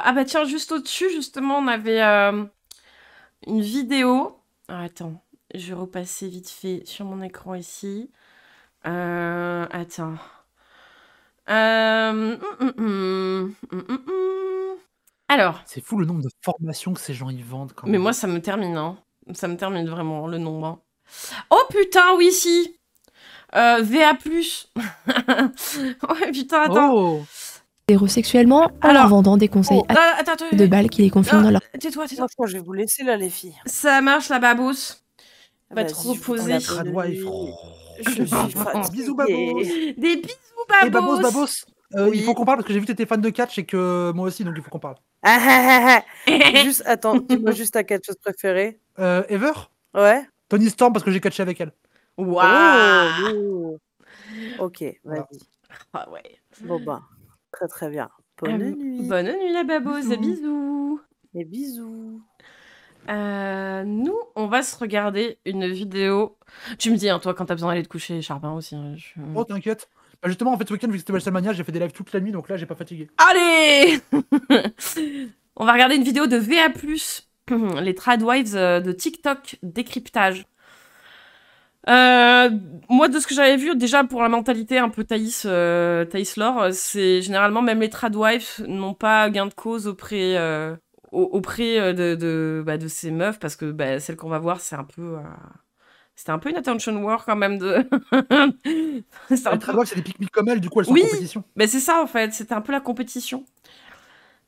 Ah bah tiens, juste au-dessus, justement, on avait une vidéo. Ah, attends, je vais repasser vite fait sur mon écran ici. Attends. Alors, C'est fou le nombre de formations que ces gens y vendent quand mais même. moi, ça me termine, hein. Ça me termine vraiment, le nombre. Hein. Oh putain, oui, si VA+. Ouais, putain, attends. Oh Hétérosexuellement en leur vendant des conseils attends, de balles qui les confient dans leur... Tais-toi. Franchement, je vais vous laisser là, les filles. Ça marche, la babos. Va Vas-y, te je vous reposer. la Tradwife. Je suis fatiguée. Bisous Babos. Des bisous, babos. Et Babos, Oui. il faut qu'on parle parce que j'ai vu que t'étais fan de catch et que moi aussi, donc il faut qu'on parle. Juste, attends, dis-moi juste ta quatre choses préférées. Ever Ouais. Tony Storm parce que j'ai catché avec elle. Waouh. Oh, ok, Voilà. vas-y. Ah ouais. Bon bah, très très bien. Bonne nuit. Bonne nuit, la babos. Bisous. Bisous. Et bisous. Nous, on va se regarder une vidéo. Tu me dis, hein, toi, quand t'as besoin d'aller te coucher, Charbin aussi. Hein, Oh, t'inquiète. Bah justement, en fait, ce week-end, vu que c'était WrestleMania, j'ai fait des lives toute la nuit, donc là, j'ai pas fatigué. Allez. On va regarder une vidéo de VA+, les Tradwives de TikTok décryptage. Moi, de ce que j'avais vu, déjà pour la mentalité un peu Thaïs Lore, c'est généralement même les Tradwives n'ont pas gain de cause auprès de ces meufs, parce que celle qu'on va voir, c'est un peu... C'était un peu une attention war quand même de... Les Tradwives, c'est des pique-niques comme elle, du coup, elles sont en compétition. Mais c'est ça, en fait. C'était un peu la compétition.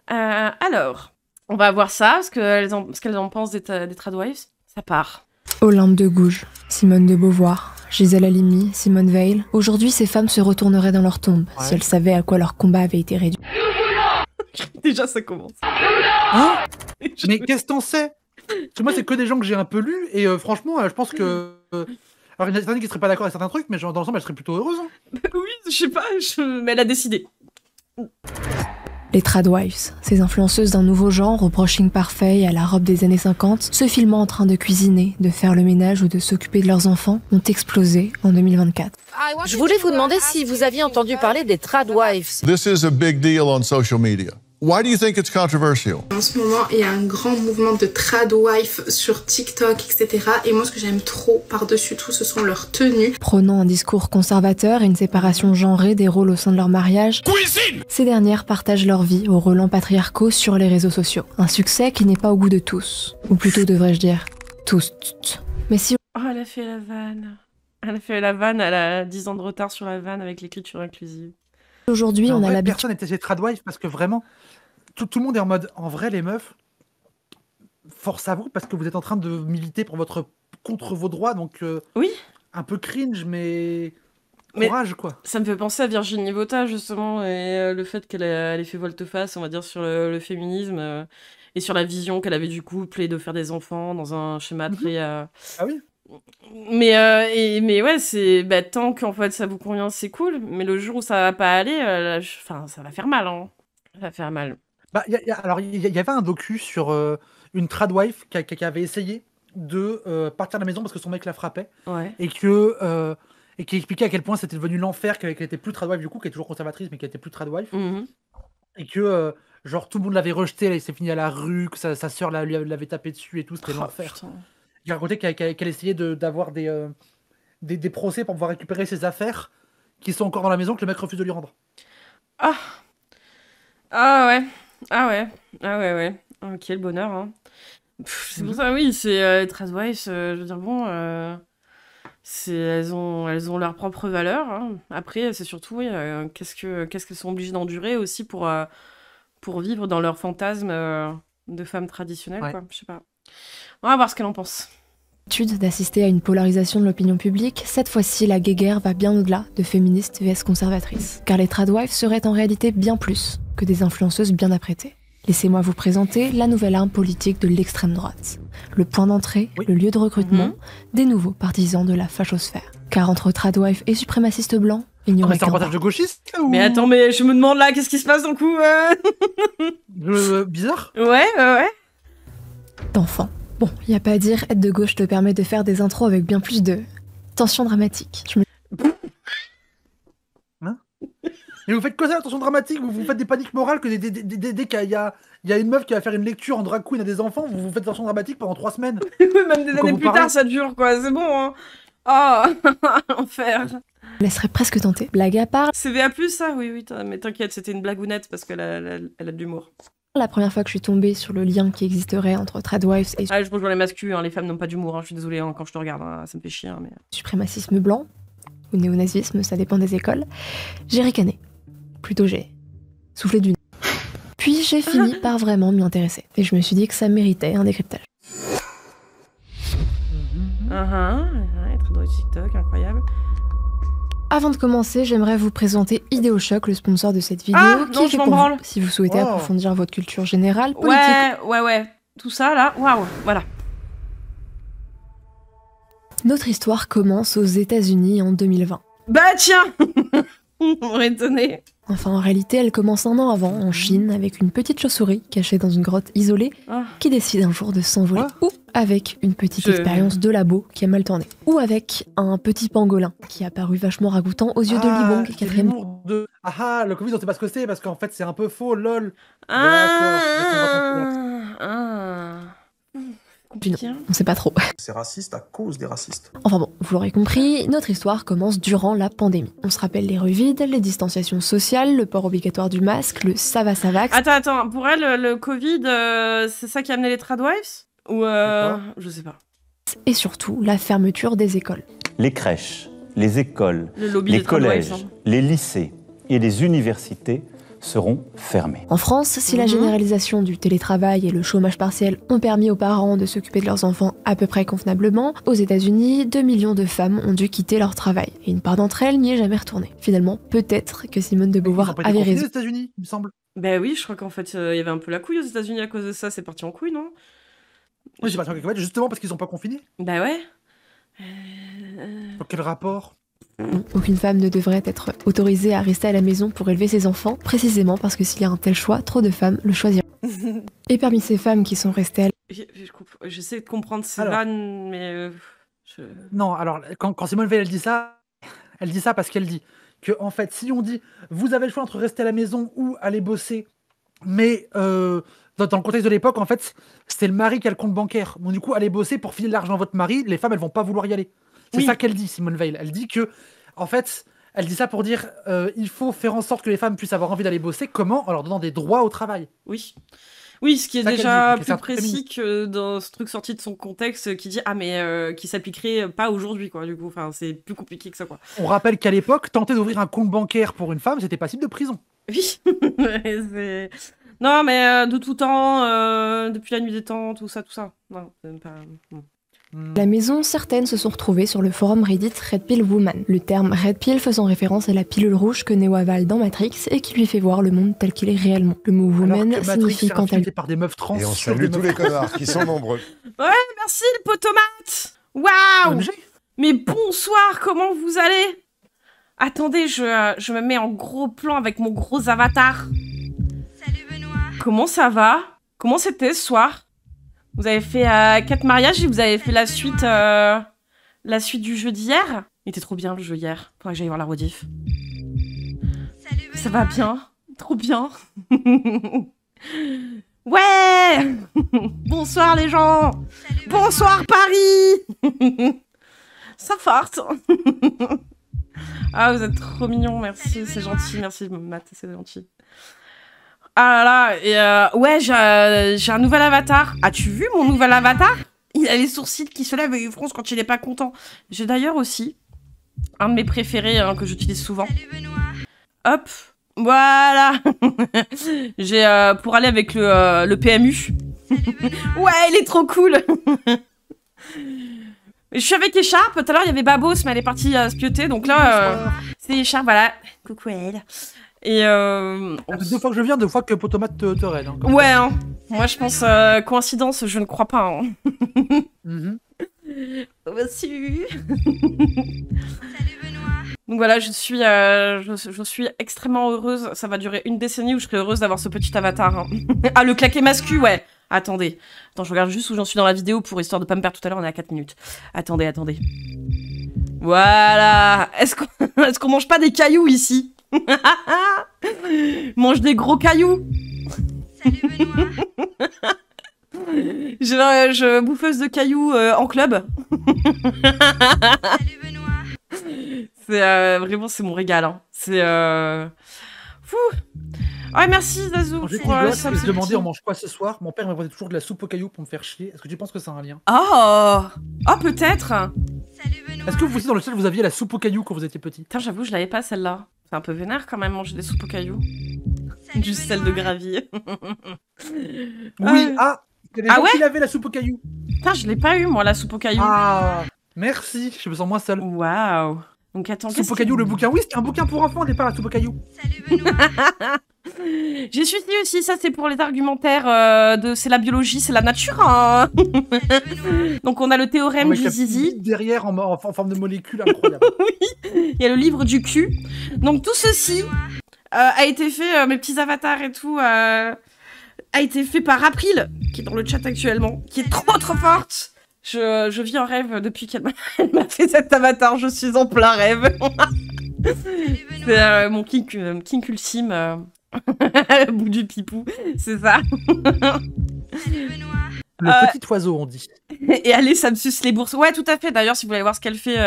Alors, on va voir ça, ce qu'elles en pensent des Tradwives. Ça part. Olympe de Gouges, Simone de Beauvoir, Gisèle Halimi, Simone Veil. Aujourd'hui, ces femmes se retourneraient dans leur tombe si elles savaient à quoi leur combat avait été réduit. Déjà, ça commence. Hein? Mais qu'est-ce que t'en sais? Parce que moi, c'est que des gens que j'ai un peu lus, et franchement, je pense que... alors, il y en a certains qui seraient pas d'accord avec certains trucs, mais genre, dans l'ensemble, elle serait plutôt heureuse. Hein. Oui, je sais pas, mais elle a décidé. Les Tradwives, ces influenceuses d'un nouveau genre au brushing parfait et à la robe des années 50, se filmant en train de cuisiner, de faire le ménage ou de s'occuper de leurs enfants, ont explosé en 2024. Je voulais vous demander si vous aviez entendu parler des Tradwives. This is a big deal on social media. Why do you think it's controversial? En ce moment, il y a un grand mouvement de tradwife sur TikTok, etc. Et moi, ce que j'aime trop par-dessus tout, ce sont leurs tenues. Prônant un discours conservateur et une séparation genrée des rôles au sein de leur mariage, ces dernières partagent leur vie aux relents patriarcaux sur les réseaux sociaux. Un succès qui n'est pas au goût de tous. Ou plutôt, devrais-je dire, tous. Mais si... Oh, elle a fait la vanne. Elle a 10 ans de retard sur la vanne avec l'écriture inclusive. Aujourd'hui, on a l'habitude... Personne n'était chez Tradwife parce que vraiment, tout le monde est en mode, en vrai, les meufs, force à vous parce que vous êtes en train de militer contre vos droits, donc oui. Un peu cringe, mais courage, quoi. Ça me fait penser à Virginie Vota, justement, et le fait qu'elle ait fait volte-face, on va dire, sur le féminisme et sur la vision qu'elle avait du couple et de faire des enfants dans un schéma très... Ah oui. Mais ouais, c'est tant qu'en fait ça vous convient, c'est cool. Mais le jour où ça va pas aller, ça va faire mal. Hein. Ça va faire mal. Alors, il y avait un docu sur une tradwife qui avait essayé de partir de la maison parce que son mec la frappait. Ouais. Et qui expliquait à quel point c'était devenu l'enfer, qu'elle était plus tradwife du coup, qui est toujours conservatrice, mais qui était plus tradwife. Et que, genre, tout le monde l'avait rejetée, elle s'est finie à la rue, que sa sœur l'avait tapé dessus et tout, c'était l'enfer. Putain. Il racontait qu'elle essayait d'avoir des procès pour pouvoir récupérer ses affaires qui sont encore dans la maison, que le mec refuse de lui rendre. Ah ouais. Oh, quel bonheur. Hein. C'est pour ça, oui, c'est Tradwives, je veux dire, bon, elles ont leur propre valeur. Hein. Après, c'est surtout, oui, qu'est-ce qu'elles sont obligées d'endurer aussi pour vivre dans leur fantasme de femmes traditionnelles, quoi. Je sais pas. On va voir ce qu'elle en pense. D'assister à une polarisation de l'opinion publique, cette fois-ci la guéguerre va bien au-delà de féministes vs conservatrices. Car les Tradwives seraient en réalité bien plus que des influenceuses bien apprêtées. Laissez-moi vous présenter la nouvelle arme politique de l'extrême droite. Le point d'entrée, le lieu de recrutement des nouveaux partisans de la fachosphère. Car entre Tradwives et suprémacistes blancs, il n'y aurait qu'un pas. De gauchiste ou... Mais attends, mais je me demande là, qu'est-ce qui se passe d'un coup Bizarre. Ouais. D'enfants. Bon, y a pas à dire, être de gauche te permet de faire des intros avec bien plus de tension dramatique. Mais vous faites que ça, attention dramatique, vous faites des paniques morales que dès qu'il y a une meuf qui va faire une lecture en drag queen à des enfants, vous faites attention dramatique pendant 3 semaines. Même des années plus tard, ça dure, quoi. C'est bon, hein. Oh, enfer. Je laisserais presque tenter. Blague à part. C'est VA+, ça? Oui, mais t'inquiète, c'était une blagounette parce qu'elle a de l'humour. La première fois que je suis tombée sur le lien qui existerait entre tradwives et je rejoins les masculins, hein, les femmes n'ont pas d'humour, hein, je suis désolée hein, quand je te regarde, hein, ça me fait chier. Mais... suprémacisme blanc, ou néonazisme, ça dépend des écoles, j'ai ricané. Plutôt j'ai soufflé du nez. Puis j'ai fini par vraiment m'y intéresser, et je me suis dit que ça méritait un décryptage. Tradowives TikTok, incroyable. Avant de commencer, j'aimerais vous présenter Idéochoc, le sponsor de cette vidéo, qui est pour vous, si vous souhaitez approfondir votre culture générale, politique. Ouais. Tout ça, là, waouh, voilà. Notre histoire commence aux États-Unis en 2020. Bah tiens. On m'aurait étonné. Enfin, en réalité, elle commence un an avant, en Chine, avec une petite chauve-souris cachée dans une grotte isolée, qui décide un jour de s'envoler. Ou avec une petite expérience de labo qui a mal tourné. Ou avec un petit pangolin qui a paru vachement ragoûtant aux yeux de Libong, quatrième. Le Covid, on sait pas ce que c'est, parce qu'en fait, c'est un peu faux, lol. Puis non, on sait pas trop. C'est raciste à cause des racistes. Enfin bon, vous l'aurez compris, notre histoire commence durant la pandémie. On se rappelle les rues vides, les distanciations sociales, le port obligatoire du masque, le ça va, ça va. Attends, pour elle, le Covid, c'est ça qui a amené les tradwives? Ou je sais pas. Et surtout, la fermeture des écoles. Les crèches, les écoles, les collèges, hein. Les lycées et les universités seront fermés. En France, si la généralisation du télétravail et le chômage partiel ont permis aux parents de s'occuper de leurs enfants à peu près convenablement, aux États-Unis, 2 millions de femmes ont dû quitter leur travail. Et une part d'entre elles n'y est jamais retournée. Finalement, peut-être que Simone de Beauvoir avait raison. aux États-Unis, il me semble. Ben oui, je crois qu'en fait, il y avait un peu la couille aux États-Unis à cause de ça. C'est parti en couille, non? Oui, c'est parti en couille, justement parce qu'ils sont pas confinés. Bah ouais. Quel rapport? Aucune femme ne devrait être autorisée à rester à la maison pour élever ses enfants, précisément parce que s'il y a un tel choix, trop de femmes le choisiront. Et parmi ces femmes qui sont restées à j'essaie de comprendre ces vannes, mais... Non, alors, quand Simone Veil, elle dit ça parce qu'elle dit que, en fait, si on dit « vous avez le choix entre rester à la maison ou aller bosser », mais dans le contexte de l'époque, en fait, c'était le mari qui a le compte bancaire. Donc du coup, aller bosser pour filer de l'argent à votre mari, les femmes, elles vont pas vouloir y aller. C'est ça qu'elle dit, Simone Veil. Elle dit que, en fait, elle dit ça pour dire il faut faire en sorte que les femmes puissent avoir envie d'aller bosser. Comment? En leur donnant des droits au travail. Oui, ce qui est déjà plus précis que dans ce truc sorti de son contexte qui dit qui s'appliquerait pas aujourd'hui, quoi. Du coup, enfin, c'est plus compliqué que ça, quoi. On rappelle qu'à l'époque, tenter d'ouvrir un compte bancaire pour une femme, c'était passible de prison. Oui. Non, mais de tout temps, depuis la nuit des temps, tout ça. Non, c'est pas... À la maison, certaines se sont retrouvées sur le forum Reddit Red Pill Woman, le terme Red Pill faisant référence à la pilule rouge que Neo avale dans Matrix et qui lui fait voir le monde tel qu'il est réellement. Le mot woman signifie quant à lui par des meufs trans. Et on salue tous les connards qui sont nombreux. Ouais, merci le potomate. Waouh. Mais bonsoir, comment vous allez? Attendez, je me mets en gros plan avec mon gros avatar. Salut Benoît. Comment ça va? Comment c'était ce soir? Vous avez fait 4 mariages et vous avez fait la suite du jeu d'hier? Il était trop bien le jeu hier. Faudrait que j'aille voir la rediff. Ça va bien. Trop bien. Ouais. Bonsoir les gens. Bonsoir Paris. Ça forte. Ah, vous êtes trop mignons, merci, c'est gentil, merci Matt, c'est gentil. Ah là là, et ouais, j'ai un nouvel avatar. As-tu vu mon nouvel avatar? Il a les sourcils qui se lèvent et il fronce quand il est pas content. J'ai d'ailleurs aussi un de mes préférés que j'utilise souvent. Hop, voilà. J'ai pour aller avec le PMU. Ouais, il est trop cool. Je suis avec Écharpe, tout à l'heure il y avait Babos, mais elle est partie spioter, donc là, c'est Écharpe, voilà. Coucou elle. Et 2 fois que je viens, 2 fois que Potomat te raid. Hein, ouais, hein. Moi je pense coïncidence, je ne crois pas. Hein. Salut. Donc voilà, je suis extrêmement heureuse. Ça va durer une décennie où je serai heureuse d'avoir ce petit avatar. Hein. Ah, le claquet mascu, ouais. Attendez. Attends, je regarde juste où j'en suis dans la vidéo pour histoire de pas me perdre tout à l'heure, on est à 4 minutes. Attendez. Voilà. Est-ce qu'on mange pas des cailloux ici? Mange des gros cailloux. Salut Benoît. Je bouffeuse de cailloux en club. Salut Benoît. C'est vraiment c'est mon régal. Hein. C'est fou. Ouais, merci Zazou. Quand j'étais pour, gosse, ça, je me ce demandais petit- on mange quoi ce soir. Mon père m'inventait toujours de la soupe aux cailloux pour me faire chier. Est-ce que tu penses que c'est un lien? Oh, peut-être. Salut Benoît. Est-ce que vous aussi dans le chat vous aviez la soupe aux cailloux quand vous étiez petit? Putain, j'avoue, je l'avais pas celle-là. C'est un peu vénère quand même manger des soupes aux cailloux. Salut Du sel de Benoît. gravier. Oui, ah, il y a des Ah gens ouais qui l'avaient la soupe aux cailloux. Putain, je l'ai pas eu moi la soupe aux cailloux. Ah, merci, je me sens moins seul. Waouh. Donc attends, Soupe aux cailloux, le bouquin. Oui, c'était un bouquin pour enfants au départ, la soupe aux cailloux. Salut Benoît. J'ai suivi aussi, ça c'est pour les argumentaires de c'est la biologie, c'est la nature. Hein. Salut Benoît. Donc on a le théorème Avec du la zizi, petite derrière en forme de molécule incroyable. il y a le livre du cul. Donc tout ceci a été fait, mes petits avatars et tout, a été fait par April, qui est dans le chat actuellement, qui est trop forte. Je vis en rêve depuis qu'elle m'a fait cet avatar, je suis en plein rêve. Salut Benoît. C'est mon kink ultime, bout du pipou, c'est ça. Salut Benoît. Le petit oiseau, on dit. Et allez, ça me suce les bourses. Ouais, tout à fait. D'ailleurs, si vous voulez voir ce qu'elle fait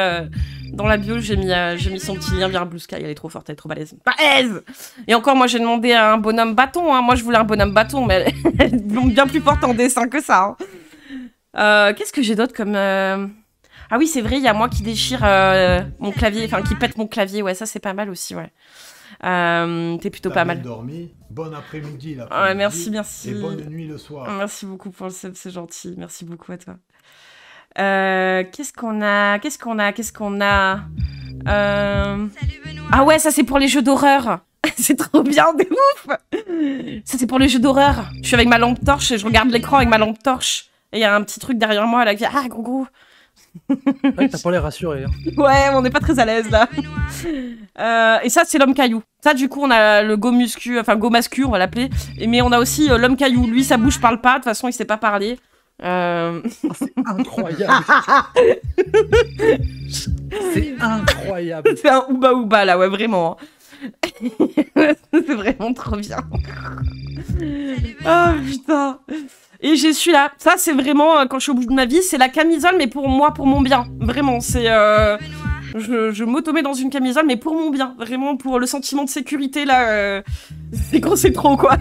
dans la bio, j'ai mis son petit lien vers Blue Sky. Elle est trop forte, elle est trop balèze. Balèze. Et encore, moi, j'ai demandé à un bonhomme bâton. Hein. Moi, je voulais un bonhomme bâton, mais elle est bien plus forte en dessin que ça. Hein. Qu'est-ce que j'ai d'autre comme... Ah oui, c'est vrai, il y a moi qui déchire mon clavier, enfin, qui pète mon clavier. Ouais, ça, c'est pas mal aussi, ouais. T'es plutôt pas mal. Dormi. Bon après-midi. Ouais, merci. Et bonne nuit le soir. Merci beaucoup pour le sub, c'est gentil. Merci beaucoup à toi. Qu'est-ce qu'on a Salut Benoît. Ah ouais, ça c'est pour les jeux d'horreur. C'est trop bien, de ouf. Ça c'est pour les jeux d'horreur. Je suis avec ma lampe torche et je regarde l'écran avec ma lampe torche. Et il y a un petit truc derrière moi là qui fait ah gros. Ouais, t'as pas l'air rassuré. Hein. Ouais, on n'est pas très à l'aise là. Et ça c'est l'homme caillou. Ça du coup on a le go muscu, enfin go mascu on va l'appeler. Mais on a aussi l'homme caillou. Lui sa bouche parle pas, de toute façon il sait pas parler. C'est incroyable. C'est incroyable. C'est un ouba ouba là, ouais vraiment. C'est vraiment trop bien. Oh putain. Et j'ai celui-là. Ça c'est vraiment quand je suis au bout de ma vie, c'est la camisole mais pour moi, pour mon bien. Vraiment, c'est je m'automets dans une camisole mais pour mon bien, vraiment pour le sentiment de sécurité là. C'est quand c'est trop quoi.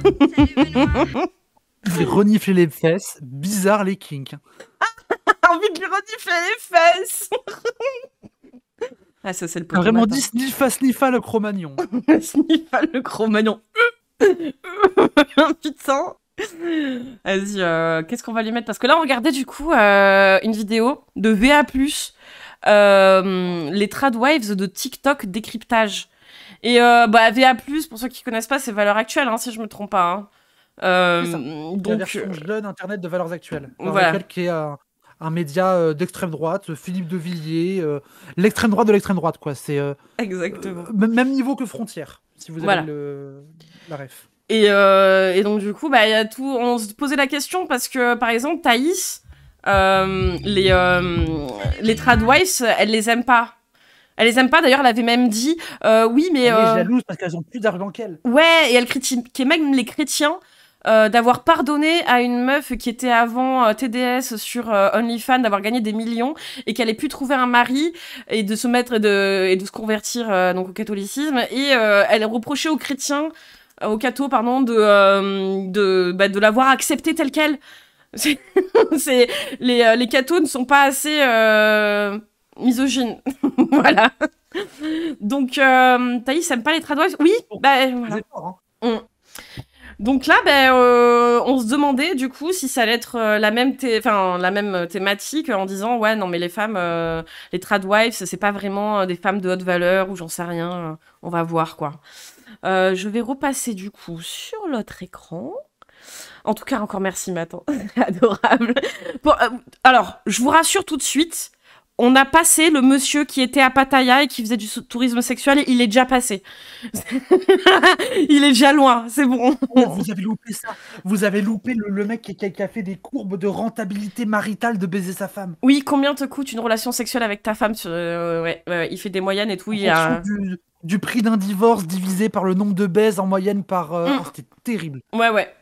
J'ai reniflé les fesses, bizarre les kinks. Envie de lui renifler les fesses. Ah ça c'est le T'as vraiment dit sniffa le Cro-Magnon. Sniffa le Cro-Magnon. Putain. Vas-y, qu'est-ce qu'on va lui mettre? Parce que là, on regardait du coup une vidéo de VA+, les tradwives de TikTok décryptage. Et VA+, pour ceux qui connaissent pas, c'est Valeurs Actuelles, hein, si je me trompe pas. Hein. Donc, la version jeune internet de Valeurs Actuelles. Voilà. Qui est un média d'extrême droite, Philippe de Villiers, l'extrême droite de l'extrême droite, quoi. C'est exactement même niveau que Frontières, si vous avez la ref. Et donc du coup, y a tout. On se posait la question parce que par exemple, Thaïs, les tradwives, elle les aime pas. Elle les aime pas. D'ailleurs, elle avait même dit, oui, mais elle est jalouse parce qu'elles ont plus d'argent qu'elle. Ouais, et elle critiquait même les chrétiens. D'avoir pardonné à une meuf qui était avant TDS sur OnlyFans, d'avoir gagné des millions et qu'elle ait pu trouver un mari et de se mettre et de se convertir donc au catholicisme. Et elle reprochait aux chrétiens, aux cathos, pardon, de l'avoir acceptée telle qu'elle. Les cathos ne sont pas assez misogynes. Voilà. Donc, Thaïs aime pas les tradwives. Oui, voilà. Fort, hein. Donc là, on se demandait du coup si ça allait être la même thématique en disant ouais non mais les femmes, les tradwives, c'est pas vraiment des femmes de haute valeur ou j'en sais rien, on va voir quoi. Je vais repasser du coup sur l'autre écran. En tout cas encore merci Matin, adorable. Alors je vous rassure tout de suite. On a passé le monsieur qui était à Pattaya et qui faisait du tourisme sexuel, il est déjà passé. Il est déjà loin, c'est bon. Oh, vous avez loupé ça. Vous avez loupé le mec qui a fait des courbes de rentabilité maritale de baiser sa femme. Oui, combien te coûte une relation sexuelle avec ta femme ouais, il fait des moyennes et tout. du prix d'un divorce divisé par le nombre de baises en moyenne par... C'était terrible. Ouais, ouais,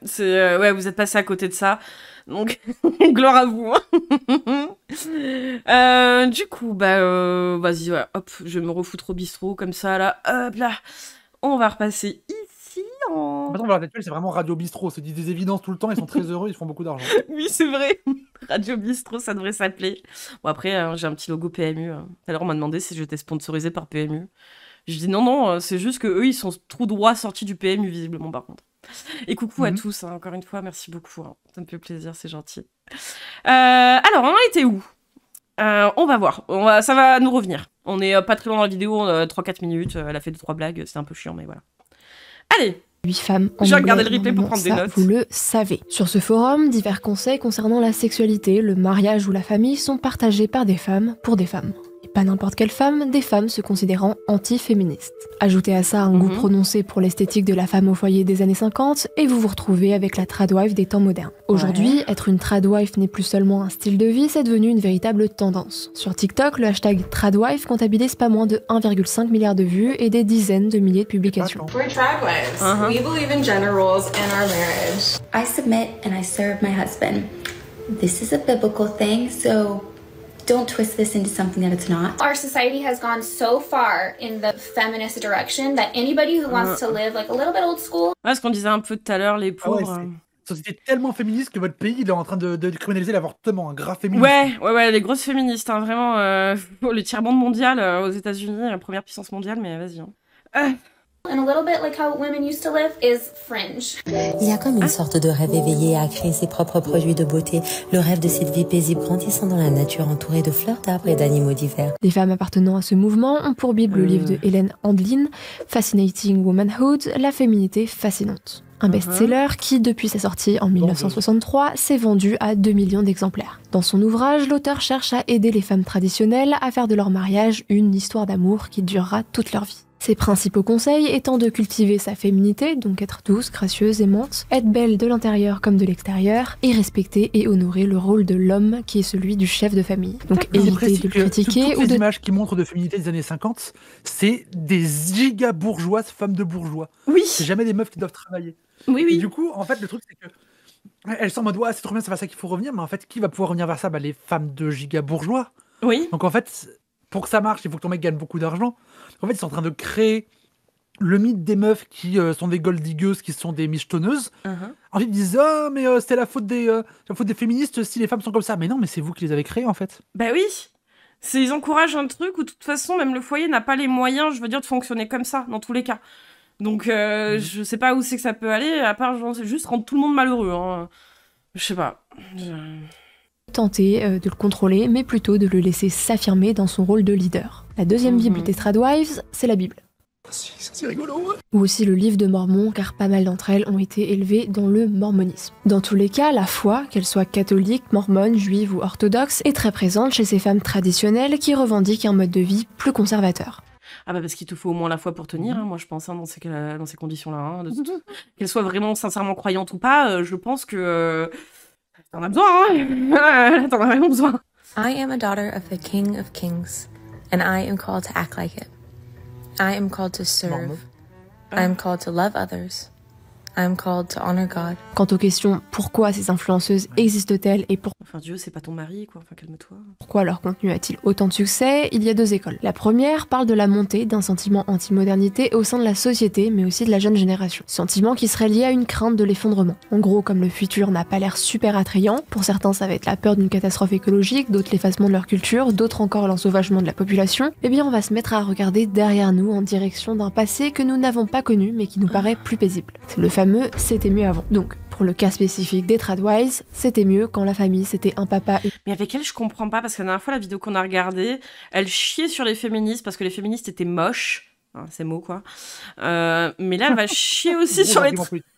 vous êtes passé à côté de ça. Donc, gloire à vous. Du coup, vas-y, ouais, hop, je vais me refoutre au bistrot, comme ça, là. Hop, là. On va repasser ici en... Maintenant, leur actuel, c'est vraiment Radio Bistrot. C'est des évidences tout le temps, ils sont très heureux, ils font beaucoup d'argent. Oui, c'est vrai. Radio Bistrot, ça devrait s'appeler. Bon, après, j'ai un petit logo PMU. Tout à l'heure, on m'a demandé si j'étais sponsorisée par PMU. Je dis non, c'est juste que eux, ils sont tout droit sortis du PMU, visiblement, par contre. Et coucou à tous, hein, encore une fois, merci beaucoup. Hein. Ça me fait plaisir, c'est gentil. Alors, on en était où on va voir. Ça va nous revenir. On est pas très loin dans la vidéo, 3-4 minutes. Elle a fait 2-3 blagues, c'est un peu chiant, mais voilà. Allez! 8 femmes en J'ai regardé le anglais, replay pour normalement, prendre des ça, notes. vous le savez. Sur ce forum, divers conseils concernant la sexualité, le mariage ou la famille sont partagés par des femmes pour des femmes. Et pas n'importe quelle femme, des femmes se considérant anti-féministes. Ajoutez à ça un goût prononcé pour l'esthétique de la femme au foyer des années 50 et vous vous retrouvez avec la tradwife des temps modernes. Aujourd'hui, être une tradwife n'est plus seulement un style de vie, c'est devenu une véritable tendance. Sur TikTok, le hashtag tradwife comptabilise pas moins de 1,5 milliard de vues et des dizaines de milliers de publications. We're tradwives. We believe in gender roles in our marriage. I submit and I serve my husband. This is a biblical thing, so don't twist this into something that it's not. Our society has gone so far in the feminist direction that anybody who wants to live like a little bit old school. Ouais, ce qu'on disait un peu tout à l'heure, les pauvres. Société tellement féministe que votre pays il est en train de criminaliser l'avortement, un grave féministe. Ouais, les grosses féministes, hein, vraiment. Le tiers-monde mondial aux États-Unis, la première puissance mondiale, mais vas-y. Hein. And a little bit like how women used to live is fringe. Il y a comme une sorte de rêve éveillé à créer ses propres produits de beauté, le rêve de cette vie paisible grandissant dans la nature entourée de fleurs d'arbres et d'animaux divers. Les femmes appartenant à ce mouvement ont pour bible le livre de Helen Handlin, Fascinating Womanhood, la féminité fascinante. Un best-seller qui, depuis sa sortie en 1963, s'est vendu à 2 millions d'exemplaires. Dans son ouvrage, l'auteur cherche à aider les femmes traditionnelles à faire de leur mariage une histoire d'amour qui durera toute leur vie. Ses principaux conseils étant de cultiver sa féminité, donc être douce, gracieuse, aimante, être belle de l'intérieur comme de l'extérieur, et respecter et honorer le rôle de l'homme qui est celui du chef de famille. Donc éviter de le critiquer toutes les images qui montrent de féminité des années 50, c'est des giga bourgeoises femmes de bourgeois. Oui. C'est jamais des meufs qui doivent travailler. Oui. Et du coup, en fait, le truc c'est que elles sont en mode c'est trop bien, c'est vers ça qu'il faut revenir, mais en fait, qui va pouvoir revenir vers ça? Les femmes de giga bourgeois. Oui. Donc en fait, pour que ça marche, il faut que ton mec gagne beaucoup d'argent. En fait, ils sont en train de créer le mythe des meufs qui sont des gold diggeuses, qui sont des michetonneuses. Ensuite, ils disent mais c'est la faute des féministes si les femmes sont comme ça. Mais non, mais c'est vous qui les avez créées en fait. Bah oui. Ils encouragent un truc où de toute façon, même le foyer n'a pas les moyens, je veux dire, de fonctionner comme ça, dans tous les cas. Donc, je sais pas où c'est que ça peut aller, à part c'est juste rendre tout le monde malheureux. Hein. Je sais pas. Tenter de le contrôler, mais plutôt de le laisser s'affirmer dans son rôle de leader. La deuxième Bible des Tradwives, c'est la Bible. C'est rigolo. Ou aussi le livre de Mormon, car pas mal d'entre elles ont été élevées dans le mormonisme. Dans tous les cas, la foi, qu'elle soit catholique, mormone, juive ou orthodoxe, est très présente chez ces femmes traditionnelles qui revendiquent un mode de vie plus conservateur. Ah bah parce qu'il te faut au moins la foi pour tenir, hein, moi je pense, hein, dans ces conditions-là. Hein, qu'elle soit vraiment sincèrement croyante ou pas, je pense que... T'en as besoin, hein. T'en as vraiment besoin. I am a daughter of the King of Kings, and I am called to act like it. I am called to serve. I am called to love others. I am called to honor God. Quant aux questions pourquoi ces influenceuses existent-elles et Enfin Dieu, c'est pas ton mari, quoi. Enfin calme-toi. Pourquoi leur contenu a-t-il autant de succès? Il y a deux écoles. La première parle de la montée d'un sentiment anti-modernité au sein de la société, mais aussi de la jeune génération. Sentiment qui serait lié à une crainte de l'effondrement. En gros, comme le futur n'a pas l'air super attrayant, pour certains ça va être la peur d'une catastrophe écologique, d'autres l'effacement de leur culture, d'autres encore l'ensauvagement de la population, eh bien on va se mettre à regarder derrière nous en direction d'un passé que nous n'avons pas connu mais qui nous paraît plus paisible. C'est le fameux « c'était mieux avant ». Donc, pour le cas spécifique des Tradwives, c'était mieux quand la famille c'était un papa. Mais avec elle, je comprends pas parce que la dernière fois, la vidéo qu'on a regardée, elle chiait sur les féministes parce que les féministes étaient moches. Hein, c'est mots quoi. Mais là, elle va chier aussi sur les.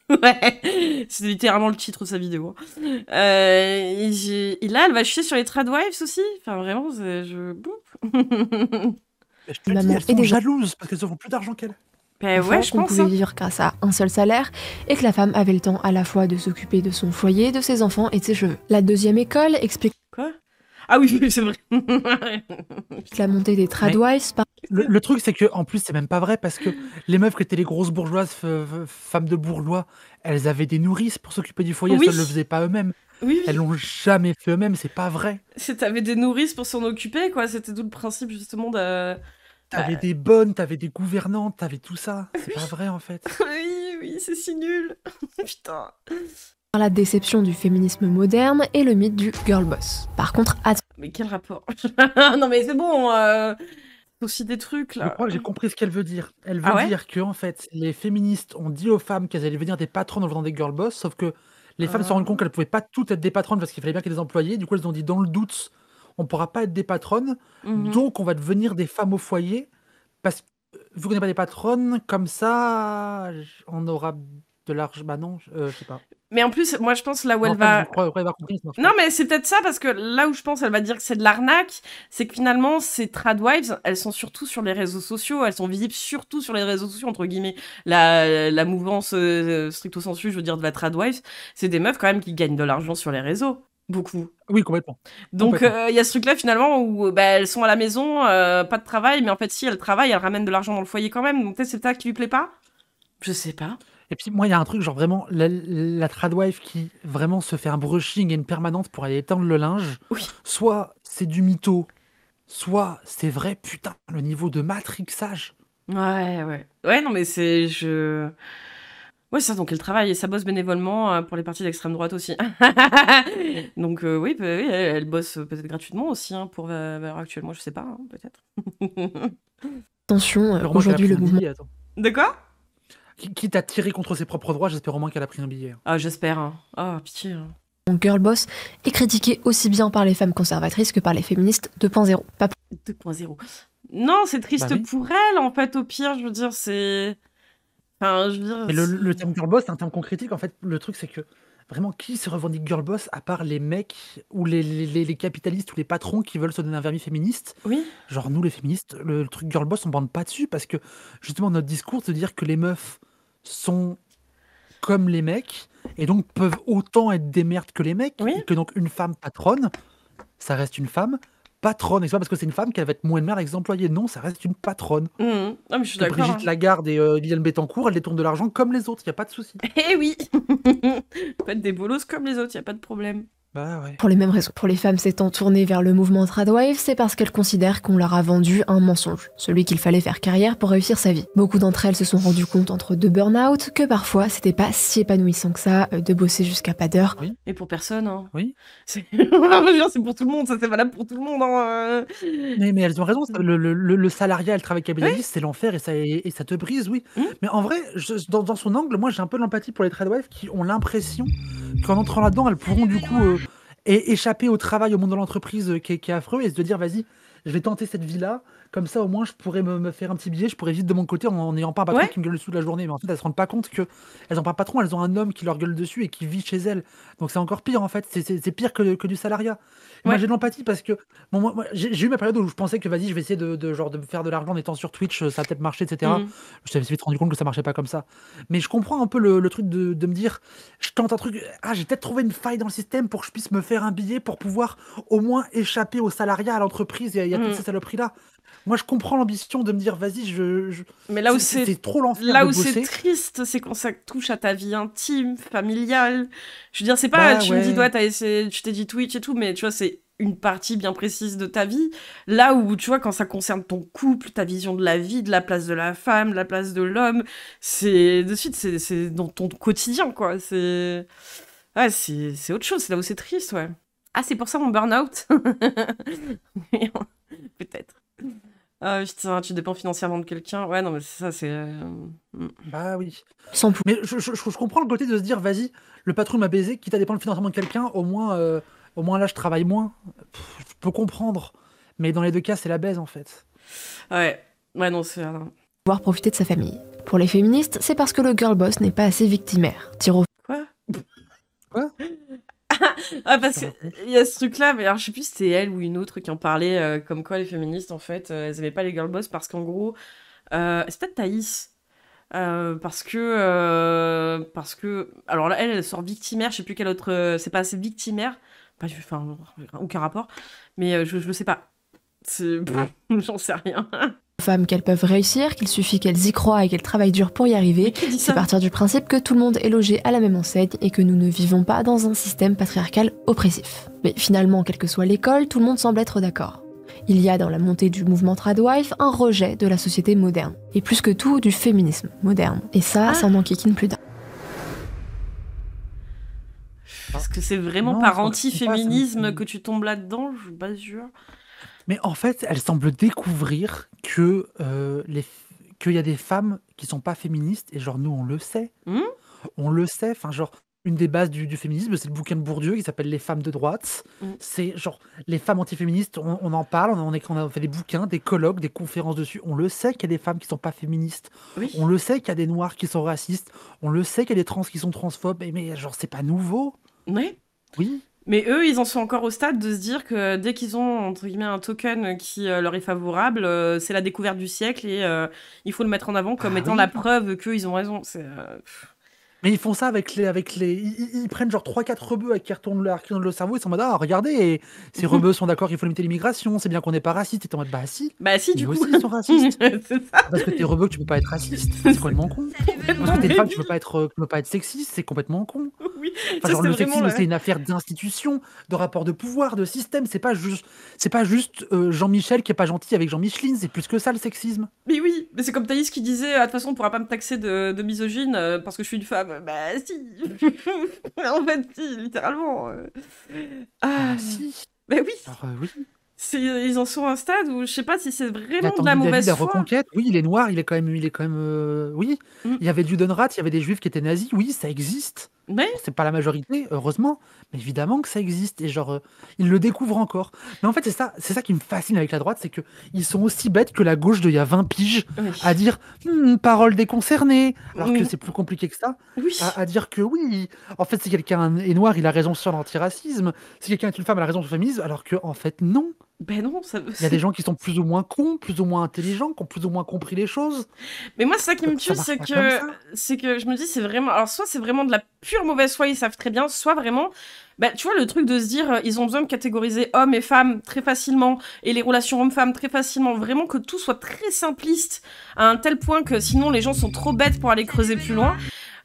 Ouais, c'est littéralement le titre de sa vidéo. Et là, elle va chier sur les Tradwives aussi. Enfin, vraiment, je te dis, elles sont jalouses parce qu'elles auront plus d'argent qu'elle. Ouais, qu'on pouvait vivre grâce à un seul salaire et que la femme avait le temps à la fois de s'occuper de son foyer, de ses enfants et de ses cheveux. La deuxième école explique... Quoi ? Ah oui, c'est vrai. La montée des tradwives, Le truc, c'est que en plus, c'est même pas vrai parce que les meufs qui étaient les grosses bourgeoises, femmes de bourgeois, elles avaient des nourrices pour s'occuper du foyer, Oui. elles ne le faisaient pas eux-mêmes. Oui, Elles l'ont jamais fait eux-mêmes, c'est pas vrai. T'avais des nourrices pour s'en occuper, quoi. C'était tout le principe, justement, de... T'avais des bonnes, t'avais des gouvernantes, t'avais tout ça. C'est pas vrai, en fait. Oui, c'est si nul. Putain. La déception du féminisme moderne et le mythe du girl boss. Par contre, Mais quel rapport? Non, mais c'est bon, c'est aussi des trucs, là. Je crois que j'ai compris ce qu'elle veut dire. Elle veut Ah ouais dire que, en fait, les féministes ont dit aux femmes qu'elles allaient devenir des patronnes en faisant des girl boss, sauf que les femmes se rendent compte qu'elles pouvaient pas toutes être des patronnes parce qu'il fallait bien qu'il y ait des employés. Du coup, elles ont dit, dans le doute, on pourra pas être des patronnes, donc on va devenir des femmes au foyer, parce que vu qu'on n'est pas des patronnes, comme ça, on aura de l'argent. Bah non, je sais pas. Mais en plus, moi, je pense là où Non, elle va... je crois avoir compris, ça marche Non, pas. mais c'est peut-être ça, parce que là où je pense elle va dire que c'est de l'arnaque, c'est que finalement, ces tradwives, elles sont surtout sur les réseaux sociaux, elles sont visibles surtout sur les réseaux sociaux, entre guillemets. La mouvance stricto sensu, je veux dire, de la tradwife, c'est des meufs quand même qui gagnent de l'argent sur les réseaux. Beaucoup. Oui, complètement. Donc, il y a ce truc-là, finalement, où elles sont à la maison, pas de travail, mais en fait, si elles travaillent, elles ramènent de l'argent dans le foyer quand même. Donc, peut-être c'est ça qui lui plaît pas? Je sais pas. Et puis moi, il y a un truc, genre vraiment, la tradwife qui vraiment se fait un brushing et une permanente pour aller étendre le linge, soit c'est du mytho, soit c'est vrai, putain, le niveau de matrixage. Ouais. Ouais, non, mais c'est... Ouais, ça, donc elle travaille et ça bosse bénévolement pour les partis d'extrême droite aussi. Donc oui, elle bosse peut-être gratuitement aussi pour Valeurs Actuelles. Moi, je sais pas, peut-être. Attention, Alors, moi, aujourd'hui qu'elle a le pris un mouvement... billet, attends. De quoi? Quitte à tirer contre ses propres droits, j'espère au moins qu'elle a pris un billet. Ah, j'espère. Ah, pitié. Girl boss est critiqué aussi bien par les femmes conservatrices que par les féministes 2.0. Pas 2.0. Non, c'est triste Bah oui. pour elle, en fait, au pire, je veux dire, c'est... Enfin, je veux dire... Mais le terme girl boss, c'est un terme qu'on critique. En fait, le truc, c'est que vraiment, qui se revendique girl boss à part les mecs ou les capitalistes ou les patrons qui veulent se donner un vernis féministe? Oui. Genre, nous, les féministes, le truc girl boss, on bande pas dessus parce que justement, notre discours, c'est de dire que les meufs sont comme les mecs et donc peuvent autant être des merdes que les mecs, et que donc une femme patronne, ça reste une femme patronne. Et c'est pas parce que c'est une femme qu'elle va être moins de merde avec ses employés. Non, ça reste une patronne. Ah, mais je suis Que d'accord. Brigitte Lagarde et Liliane Bettencourt, elles détournent de l'argent comme les autres, il n'y a pas de souci. Eh oui. Faites des bolos comme les autres, y a pas de problème. Bah ouais. Pour les mêmes raisons. Pour les femmes s'étant tournées vers le mouvement tradwife, c'est parce qu'elles considèrent qu'on leur a vendu un mensonge, celui qu'il fallait faire carrière pour réussir sa vie. Beaucoup d'entre elles se sont rendues compte entre deux burn-out que parfois c'était pas si épanouissant que ça de bosser jusqu'à pas d'heure. Oui. Et pour personne, hein. Oui. C'est pour tout le monde, ça c'est valable pour tout le monde, hein. Mais elles ont raison, le salariat, le travail capitaliste, c'est l'enfer et ça te brise, oui. Mais en vrai, dans son angle, moi j'ai un peu de l'empathie pour les tradwives qui ont l'impression qu'en entrant là-dedans, elles pourront du coup échapper au travail, au monde de l'entreprise qui est affreux et se dire vas-y, je vais tenter cette vie-là, comme ça au moins je pourrais me faire un petit billet, je pourrais vivre de mon côté en n'ayant pas un patron qui me gueule dessus de la journée. Mais en fait, elles se rendent pas compte qu'elles n'ont pas de patron, elles ont un homme qui leur gueule dessus et qui vit chez elles. Donc c'est encore pire en fait, c'est pire que du salariat. Et moi j'ai de l'empathie parce que bon, moi, j'ai eu ma période où je pensais que vas-y, je vais essayer de faire de l'argent en étant sur Twitch, ça va peut-être marcher, etc. Je me suis vite rendu compte que ça marchait pas comme ça. Mais je comprends un peu le truc de me dire, je tente un truc, j'ai peut-être trouvé une faille dans le système pour que je puisse me faire un billet pour pouvoir au moins échapper au salariat, à l'entreprise et à toutes ces saloperies-là. Moi, je comprends l'ambition de me dire, vas-y, Mais là où c'est trop l'enfer là de où bosser. c'est triste, c'est quand ça touche à ta vie intime, familiale. Je veux dire, c'est pas, tu me dis, ouais, tu t'es dit Twitch et tout, mais tu vois, c'est une partie bien précise de ta vie. Là où, tu vois, quand ça concerne ton couple, ta vision de la vie, de la place de la femme, de la place de l'homme, c'est de suite, c'est dans ton quotidien, quoi. C'est autre chose, c'est là où c'est triste, ouais. Ah, c'est pour ça mon burn-out. Peut-être. Ah putain, tu dépends financièrement de quelqu'un. Ouais, non, mais ça, c'est... Bah oui. Mais je comprends le côté de se dire, vas-y, le patron m'a baisé, quitte à dépendre financièrement de quelqu'un, au moins là, je travaille moins. Je peux comprendre. Mais dans les deux cas, c'est la baise, en fait. Ouais, non, c'est... Pouvoir profiter de sa famille. Pour les féministes, c'est parce que le girl boss n'est pas assez victimaire. Quoi Ah, parce qu'il y a ce truc-là, mais alors je sais plus si c'était elle ou une autre qui en parlait, comme quoi les féministes, en fait, elles aimaient pas les girl boss parce qu'en gros, c'est peut-être Thaïs, parce que, alors là, elle sort victimaire, je sais plus quelle autre, c'est pas assez victimaire Enfin, aucun rapport. Mais je sais pas. J'en sais rien. Femmes qu'elles peuvent réussir, qu'il suffit qu'elles y croient et qu'elles travaillent dur pour y arriver. C'est partir du principe que tout le monde est logé à la même enseigne et que nous ne vivons pas dans un système patriarcal oppressif. Mais finalement, quelle que soit l'école, tout le monde semble être d'accord. Il y a dans la montée du mouvement tradwife un rejet de la société moderne. Et plus que tout, du féminisme moderne. Et ça en enquiquine plus d'un. Parce que c'est vraiment par anti-féminisme que tu tombes là-dedans, je suis pas sûre. Mais en fait, elle semble découvrir que qu'il y a des femmes qui sont pas féministes, et genre nous on le sait. On le sait, enfin genre, une des bases du féminisme, c'est le bouquin de Bourdieu qui s'appelle Les femmes de droite. C'est genre, les femmes antiféministes, on en parle, on a fait des bouquins, des colloques, des conférences dessus. On le sait qu'il y a des femmes qui sont pas féministes. On le sait qu'il y a des noirs qui sont racistes. On le sait qu'il y a des trans qui sont transphobes. Mais genre, c'est pas nouveau. Oui. Mais eux, ils en sont encore au stade de se dire que dès qu'ils ont, entre guillemets, un token qui leur est favorable, c'est la découverte du siècle et il faut le mettre en avant comme étant la preuve qu'ils ont raison. Mais ils font ça avec les... Ils prennent genre 3-4 rebeux qui retournent le cerveau, ils sont en mode « Ah, regardez, ces rebeux sont d'accord qu'il faut limiter l'immigration, c'est bien qu'on n'est pas raciste. » Et t'es en mode « Bah si, du coup. Aussi, ils sont racistes. » C'est ça. Parce que t'es rebeux, tu peux pas être raciste, c'est complètement con. Parce que t'es femme, tu peux pas être sexiste, c'est complètement con. Oui, enfin, genre, le sexisme, c'est une affaire d'institution, de rapport de pouvoir, de système. C'est pas juste Jean-Michel qui est pas gentil avec Jean-Micheline, c'est plus que ça le sexisme. Mais oui, mais c'est comme Thaïs qui disait de toute façon, on pourra pas me taxer de misogyne parce que je suis une femme. Bah si. En fait, si, littéralement. Si. Mais oui. Alors, oui. Ils en sont à un stade où je sais pas si c'est vraiment de la David, mauvaise la foi. Reconquête, oui, il est noir, il est quand même oui. Il y avait du Judenrat, il y avait des juifs qui étaient nazis, oui, ça existe. Mais c'est pas la majorité, heureusement, mais évidemment que ça existe et genre ils le découvrent encore. Mais en fait, c'est ça qui me fascine avec la droite, c'est que ils sont aussi bêtes que la gauche d'il y a 20 piges à dire parole des concernés, alors que c'est plus compliqué que ça. À dire que oui, en fait, si quelqu'un est noir, il a raison sur l'antiracisme, si quelqu'un est une femme, il a raison sur le féminisme, alors que en fait non. Ben non, il y a des gens qui sont plus ou moins cons, plus ou moins intelligents, qui ont plus ou moins compris les choses. Mais moi, c'est ça qui me tue, c'est que je me dis, c'est vraiment... Alors, soit c'est vraiment de la pure mauvaise foi, ils savent très bien, soit vraiment... Bah, tu vois, le truc de se dire, ils ont besoin de catégoriser hommes et femmes très facilement, et les relations hommes-femmes très facilement, vraiment que tout soit très simpliste, à un tel point que sinon les gens sont trop bêtes pour aller creuser plus loin.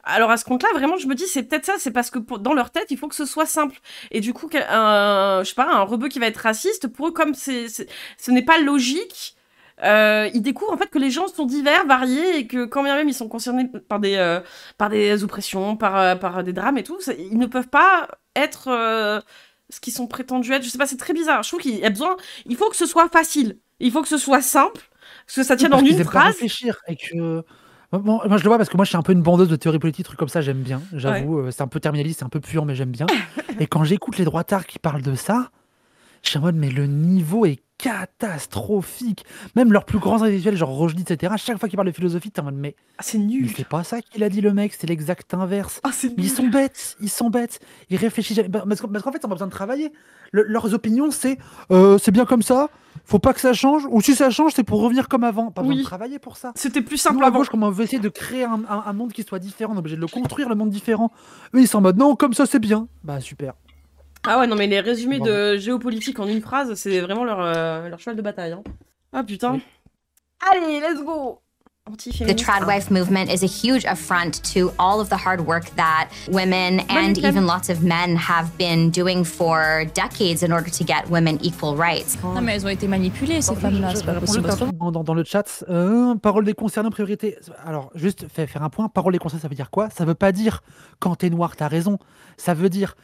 Alors à ce compte-là, vraiment, je me dis, c'est peut-être ça, c'est parce que dans leur tête, il faut que ce soit simple. Et du coup, je sais pas, un rebeu qui va être raciste, pour eux, comme ce n'est pas logique, ils découvrent en fait que les gens sont divers, variés, et que quand bien même ils sont concernés par des oppressions, par des drames et tout, ils ne peuvent pas être ce qu'ils sont prétendus être. Je sais pas, c'est très bizarre. Je trouve qu'il y a besoin, il faut que ce soit facile, il faut que ce soit simple, parce que ça tient en une phrase. Réfléchir et que... Bon, moi je le vois parce que moi je suis un peu une bandeuse de théorie politique, trucs comme ça, j'aime bien, j'avoue, c'est un peu terminaliste, c'est un peu puant, mais j'aime bien. Et quand j'écoute les droitards qui parlent de ça, je suis en mode, mais le niveau est catastrophique. Même leurs plus grands intellectuels, genre Rochdy, etc., chaque fois qu'ils parlent de philosophie, t'es en mode, mais c'est nul. C'est pas ça qu'il a dit le mec, c'est l'exact inverse. Mais ils sont bêtes, ils réfléchissent jamais. Parce qu'en fait, ils ont pas besoin de travailler. Leurs opinions, c'est bien comme ça, faut pas que ça change, ou si ça change, c'est pour revenir comme avant. Pas besoin de travailler pour ça. C'était plus simple avant. À gauche, comment on veut essayer de créer un monde qui soit différent, on est obligé de le construire, le monde différent. Eux, ils sont en mode, non, comme ça, c'est bien. Bah, super. Ah ouais, non, mais les résumés de géopolitique en une phrase, c'est vraiment leur cheval de bataille. Hein. Ah putain. Oui. Allez, let's go. The tradwife movement is a huge affront to all of the hard work that women and even lots of men have been doing for decades in order to get women equal rights. Non mais elles ont été manipulées ces femmes-là, c'est pas possible. Dans le chat, parole des concernés en priorité. Alors juste faire un point, parole des concernés ça veut dire quoi? Ça veut pas dire quand t'es noir t'as raison. Ça veut dire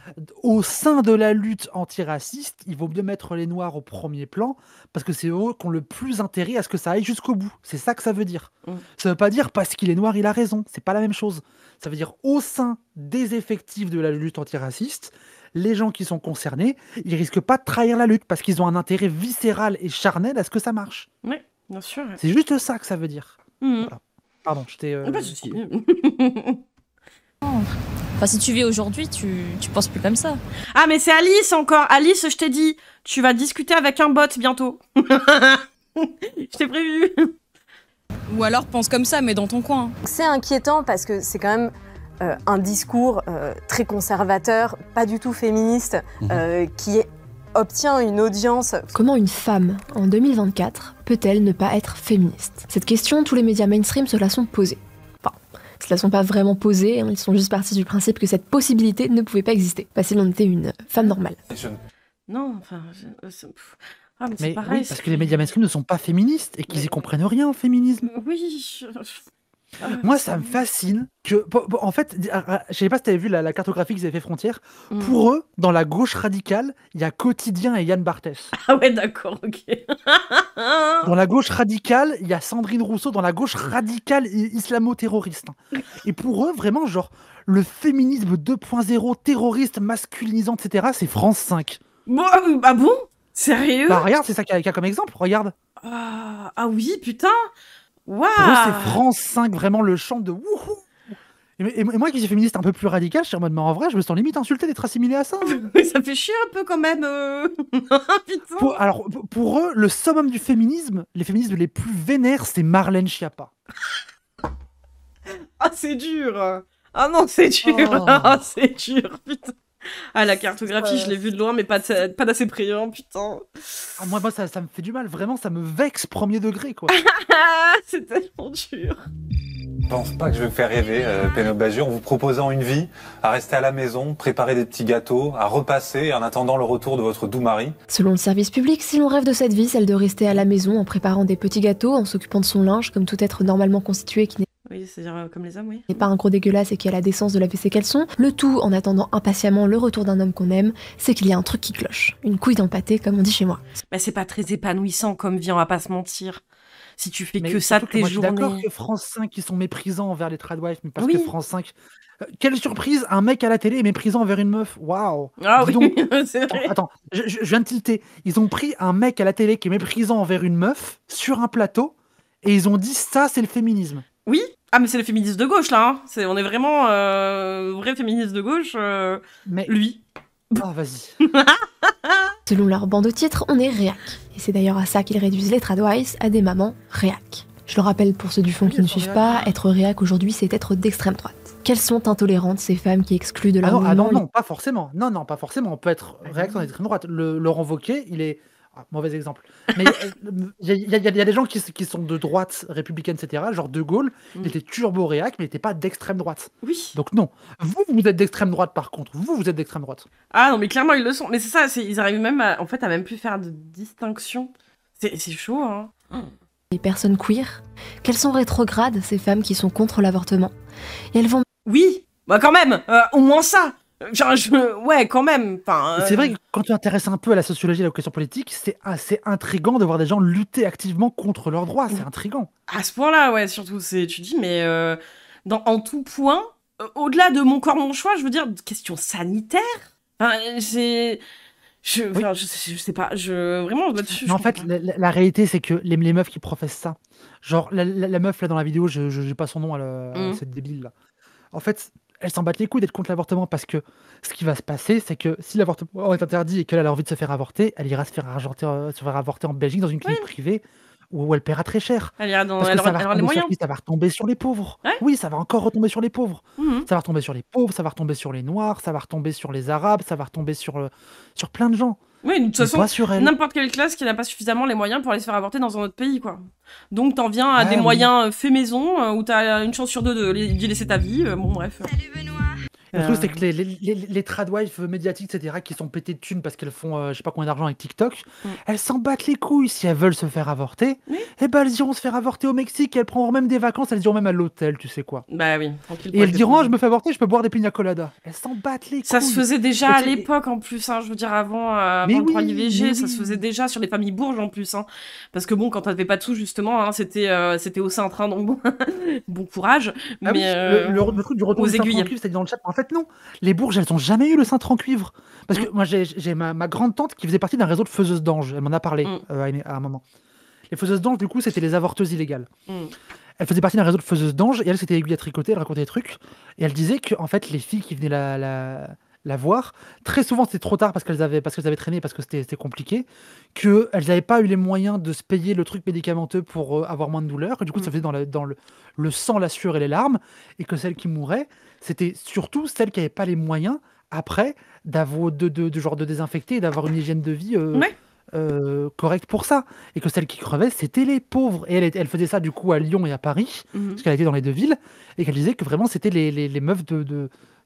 au sein de la lutte antiraciste, il vaut mieux mettre les noirs au premier plan parce que c'est eux qui ont le plus intérêt à ce que ça aille jusqu'au bout. C'est ça que ça veut dire. Ça veut pas dire parce qu'il est noir, il a raison. C'est pas la même chose. Ça veut dire au sein des effectifs de la lutte antiraciste, les gens qui sont concernés, ils risquent pas de trahir la lutte parce qu'ils ont un intérêt viscéral et charnel à ce que ça marche. Oui, bien sûr. C'est juste ça que ça veut dire. Voilà. Pardon, je t'ai... Pas de souci. Enfin, si tu vis aujourd'hui, tu penses plus comme ça. Ah, mais c'est Alice encore. Alice, je t'ai dit, tu vas discuter avec un bot bientôt. Je t'ai prévu. Ou alors pense comme ça, mais dans ton coin. C'est inquiétant parce que c'est quand même un discours très conservateur, pas du tout féministe, qui obtient une audience. Comment une femme, en 2024, peut-elle ne pas être féministe? Cette question, tous les médias mainstream se la sont posées. Enfin, ils se la sont pas vraiment posées, hein, ils sont juste partis du principe que cette possibilité ne pouvait pas exister. Pas si l'on était une femme normale. Non, enfin... Ah, mais c'est Mais pareil. oui, parce que les médias mainstream ne sont pas féministes et qu'ils y comprennent rien au féminisme. Oui. Moi, ça me fascine que, en fait, je sais pas si tu avais vu la cartographie qu'ils avaient fait Frontières. Pour eux, dans la gauche radicale, il y a Quotidien et Yann Barthès. Ah ouais, d'accord, ok. Dans la gauche radicale, il y a Sandrine Rousseau, dans la gauche radicale islamo-terroriste. Et pour eux, vraiment, genre, le féminisme 2.0, terroriste, masculinisant, etc., c'est France 5. Bon, ah bon? Sérieux? Bah regarde, c'est ça qu'il y a comme exemple, regarde. Ah oui, putain. Waouh. Pour eux, c'est France 5, vraiment le chant de wouhou. Et moi qui suis féministe un peu plus radical, je suis en mode, mais en vrai, je me sens limite insulté d'être assimilé à ça. Mais ça fait chier un peu quand même. Putain. Pour eux, le summum du féminisme, les féminismes les plus vénères, c'est Marlène Schiappa. Ah, c'est dur. Ah non, c'est dur. Ah, c'est dur, putain. Ah, la cartographie, je l'ai vue de loin, mais pas d'assez près, hein, putain. Ah, moi ça me fait du mal, vraiment, ça me vexe premier degré, quoi. C'est tellement dur. Je pense pas que je vais me faire rêver, Pénélope Bagieux, en vous proposant une vie, à rester à la maison, préparer des petits gâteaux, à repasser en attendant le retour de votre doux mari. Selon le service public, si l'on rêve de cette vie, celle de rester à la maison en préparant des petits gâteaux, en s'occupant de son linge, comme tout être normalement constitué qui n'est Oui, c'est-à-dire comme les hommes, oui. pas un gros dégueulasse et qui a la décence de laver ses caleçons, le tout en attendant impatiemment le retour d'un homme qu'on aime, c'est qu'il y a un truc qui cloche. Une couille dans le pâté, comme on dit chez moi. Bah, c'est pas très épanouissant comme vie, on va pas se mentir. Si tu fais Mais que ça de surtout que tes moi, je suis d'accord journées. que France 5, ils sont méprisants envers les tradwives, mais parce Oui. que France 5... quelle surprise, un mec à la télé est méprisant envers une meuf. Waouh. Ah Dis oui, donc. c'est vrai. Attends, je viens de tilter. Ils ont pris un mec à la télé qui est méprisant envers une meuf sur un plateau et ils ont dit ça, c'est le féminisme. Oui. Ah, mais c'est le féministe de gauche, là. Hein. On est vraiment vrai féministe de gauche. Mais lui. Ah, vas-y. Selon leur bande titre, on est réac. Et c'est d'ailleurs à ça qu'ils réduisent les tradwives, à des mamans réac. Je le rappelle pour ceux du fond qui ne suivent pas, être réac aujourd'hui, c'est être d'extrême droite. Quelles sont intolérantes ces femmes qui excluent de leur mouvement... non, pas forcément. Non, pas forcément. On peut être réac en extrême droite. Laurent Wauquiez, il est... mauvais exemple. Mais il y a des gens qui sont de droite républicaine, etc. Genre De Gaulle, il était turbo-réac, mais il n'était pas d'extrême droite. Oui. Donc non. Vous êtes d'extrême droite, par contre. Vous êtes d'extrême droite. Ah non, mais clairement, ils le sont. Mais c'est ça, ils arrivent même à même plus faire de distinction. C'est chaud, hein. Les personnes queer, qu'elles sont rétrogrades, ces femmes qui sont contre l'avortement. Et elles vont... Oui, bah quand même, au moins ça. Genre, ouais, quand même. C'est vrai que quand tu t'intéresses un peu à la sociologie et à la question politique, c'est assez intriguant de voir des gens lutter activement contre leurs droits. C'est intriguant. À ce point-là, ouais, surtout, tu dis, mais en tout point, au-delà de mon corps, mon choix, je veux dire, question sanitaire, je sais pas, vraiment, là-dessus. Mais en fait, la réalité, c'est que les meufs qui professent ça, genre la meuf là dans la vidéo, je n'ai pas son nom, cette débile là. En fait, elle s'en battent les couilles d'être contre l'avortement parce que ce qui va se passer, c'est que si l'avortement est interdit et qu'elle a envie de se faire avorter, elle ira se faire avorter en Belgique dans une clinique privée où elle paiera très cher. Elle ira dans... Parce que ça va aura les moyens. ça va retomber sur les pauvres. Ouais. Oui, ça va encore retomber sur les pauvres. Mhm. Ça va retomber sur les pauvres, ça va retomber sur les noirs, ça va retomber sur les arabes, ça va retomber sur plein de gens. Oui, de toute Mais façon, pas sur elle. n'importe quelle classe qui n'a pas suffisamment les moyens pour aller se faire avorter dans un autre pays, quoi. Donc t'en viens à Ouais, des oui. moyens faits maison, où t'as une chance sur deux d'y laisser ta vie, bon bref. Le truc, c'est que les tradwives médiatiques, etc., qui sont pétées de thunes parce qu'elles font je sais pas combien d'argent avec TikTok, elles s'en battent les couilles. Si elles veulent se faire avorter, eh ben elles iront se faire avorter au Mexique, elles prendront même des vacances, elles iront même à l'hôtel, tu sais quoi. Bah oui, tranquille. Et elles diront, je me fais avorter, je peux boire des pina coladas. Elles s'en battent les couilles. Ça se faisait déjà à Et- l'époque en plus, hein, je veux dire avant Mais le droit à oui, l'IVG, mais ça se oui. faisait déjà sur les familles bourges en plus, hein. Parce que bon, quand t'avais pas de sous justement, hein, c'était au sein-train, donc bon, bon courage. Ah oui, mais le truc du retour aux du cintre aiguilles. en cuivre, c'était dans le chat. En fait, non. Les bourges, elles ont jamais eu le cintre en cuivre. Parce que moi, j'ai ma grande tante qui faisait partie d'un réseau de faiseuses d'anges. Elle m'en a parlé à un moment. Les faiseuses d'anges, du coup, c'était les avorteuses illégales. Elle faisait partie d'un réseau de faiseuses d'anges et elle, c'était aiguille à tricoter, elle racontait des trucs. Et elle disait que, en fait, les filles qui venaient la voir, très souvent, c'était trop tard parce qu'elles avaient traîné, parce que c'était compliqué, qu'elles n'avaient pas eu les moyens de se payer le truc médicamenteux pour avoir moins de douleur. Et du coup, ça faisait dans le sang, la sueur et les larmes. Et que celles qui mouraient, c'était surtout celles qui n'avaient pas les moyens, après, d'avoir genre de désinfecter et d'avoir une hygiène de vie correcte pour ça. Et que celles qui crevaient, c'était les pauvres. Et elle faisait ça du coup à Lyon et à Paris, parce qu'elle était dans les deux villes, et qu'elle disait que vraiment c'était les meufs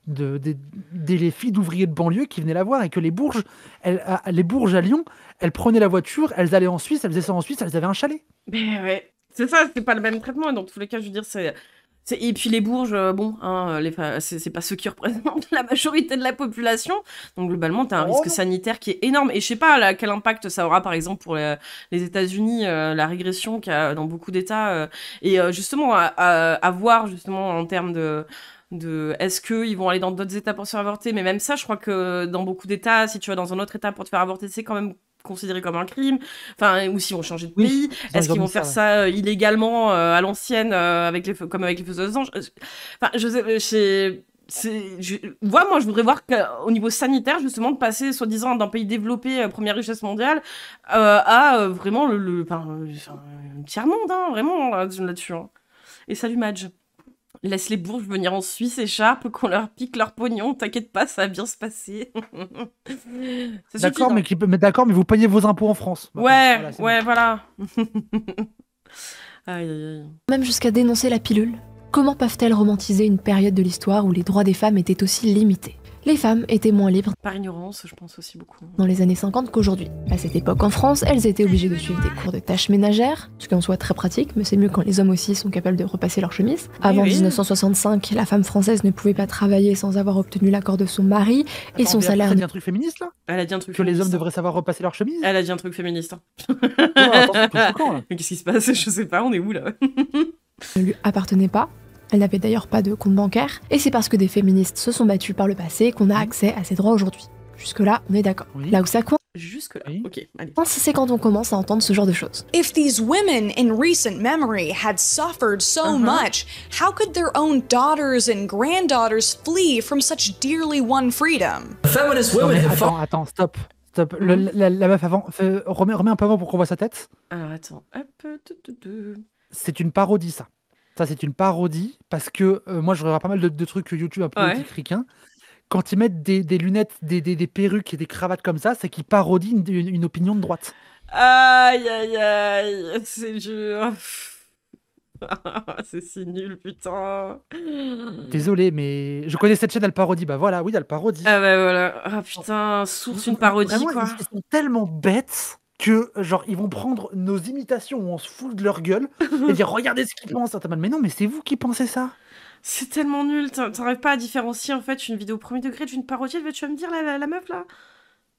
les filles d'ouvriers de banlieue qui venaient la voir, et que les Bourges à Lyon, elles prenaient la voiture, elles allaient en Suisse, elles faisaient ça en Suisse, elles avaient un chalet. Mais ouais, c'est ça, c'est pas le même traitement. Dans tous les cas, je veux dire, et puis les Bourges, bon, hein, c'est pas ceux qui représentent la majorité de la population. Donc globalement, t'as un risque sanitaire qui est énorme. Et je sais pas quel impact ça aura, par exemple, pour les États-Unis, la régression qu'il y a dans beaucoup d'États. Et justement, à voir justement en termes de est-ce qu'ils vont aller dans d'autres États pour se faire avorter. Mais même ça, je crois que dans beaucoup d'États, si tu vas dans un autre État pour te faire avorter, c'est quand même considéré comme un crime, enfin, ou s'ils vont changer de pays, est-ce qu'ils vont faire ça illégalement à l'ancienne comme avec les faiseuses d'anges, enfin, je sais, moi je voudrais voir qu'au niveau sanitaire justement de passer soi-disant d'un pays développé première richesse mondiale à vraiment le tiers-monde, hein, vraiment là-dessus, hein. Et salut Madge. Laisse les Bourges venir en Suisse, écharpe, qu'on leur pique leur pognon, t'inquiète pas, ça va bien se passer. D'accord, mais vous payez vos impôts en France. Voilà. Aïe, aïe, aïe. Même jusqu'à dénoncer la pilule. Comment peuvent-elles romantiser une période de l'histoire où les droits des femmes étaient aussi limités ? Les femmes étaient moins libres par ignorance, je pense aussi beaucoup. Dans les années 50 qu'aujourd'hui. À cette époque en France, elles étaient obligées de suivre des cours de tâches ménagères, ce qui en soit très pratique, mais c'est mieux quand les hommes aussi sont capables de repasser leur chemise. Avant 1965, la femme française ne pouvait pas travailler sans avoir obtenu l'accord de son mari, et son salaire... Elle a dit un truc féministe, là ? Elle a dit un truc que les hommes devraient savoir repasser leur chemise ? Elle a dit un truc féministe. Attention, mais qu'est-ce qui se passe ? Je sais pas, on est où, là ? Ne lui appartenait pas. Elle n'avait d'ailleurs pas de compte bancaire, et c'est parce que des féministes se sont battues par le passé qu'on a accès à ces droits aujourd'hui. Jusque-là, on est d'accord. Là où ça coince, jusque-là, ok, allez. C'est quand on commence à entendre ce genre de choses. If these women in recent memory had suffered so much, how could their own daughters and granddaughters flee from such dearly won freedom? Feminist women attends, stop. La meuf avant, remets un peu avant pour qu'on voit sa tête. Alors attends, hop, C'est une parodie, ça. Ça, c'est une parodie, parce que moi, je regarde pas mal de trucs YouTube un peu ricains. Quand ils mettent des lunettes, des perruques et des cravates comme ça, c'est qu'ils parodient une opinion de droite. Aïe, aïe, aïe, c'est dur. C'est si nul, putain. Désolé, mais je connais cette chaîne, elle parodie. Bah voilà, oui, elle parodie. Ah bah voilà. Ah putain, source une parodie, vraiment, quoi. Ils sont tellement bêtes que genre ils vont prendre nos imitations où on se fout de leur gueule et dire regardez ce qu'ils pensent. Mais non, mais c'est vous qui pensez ça. C'est tellement nul, t'arrives pas à différencier en fait une vidéo premier degré d'une parodie. Tu vas me dire la meuf là.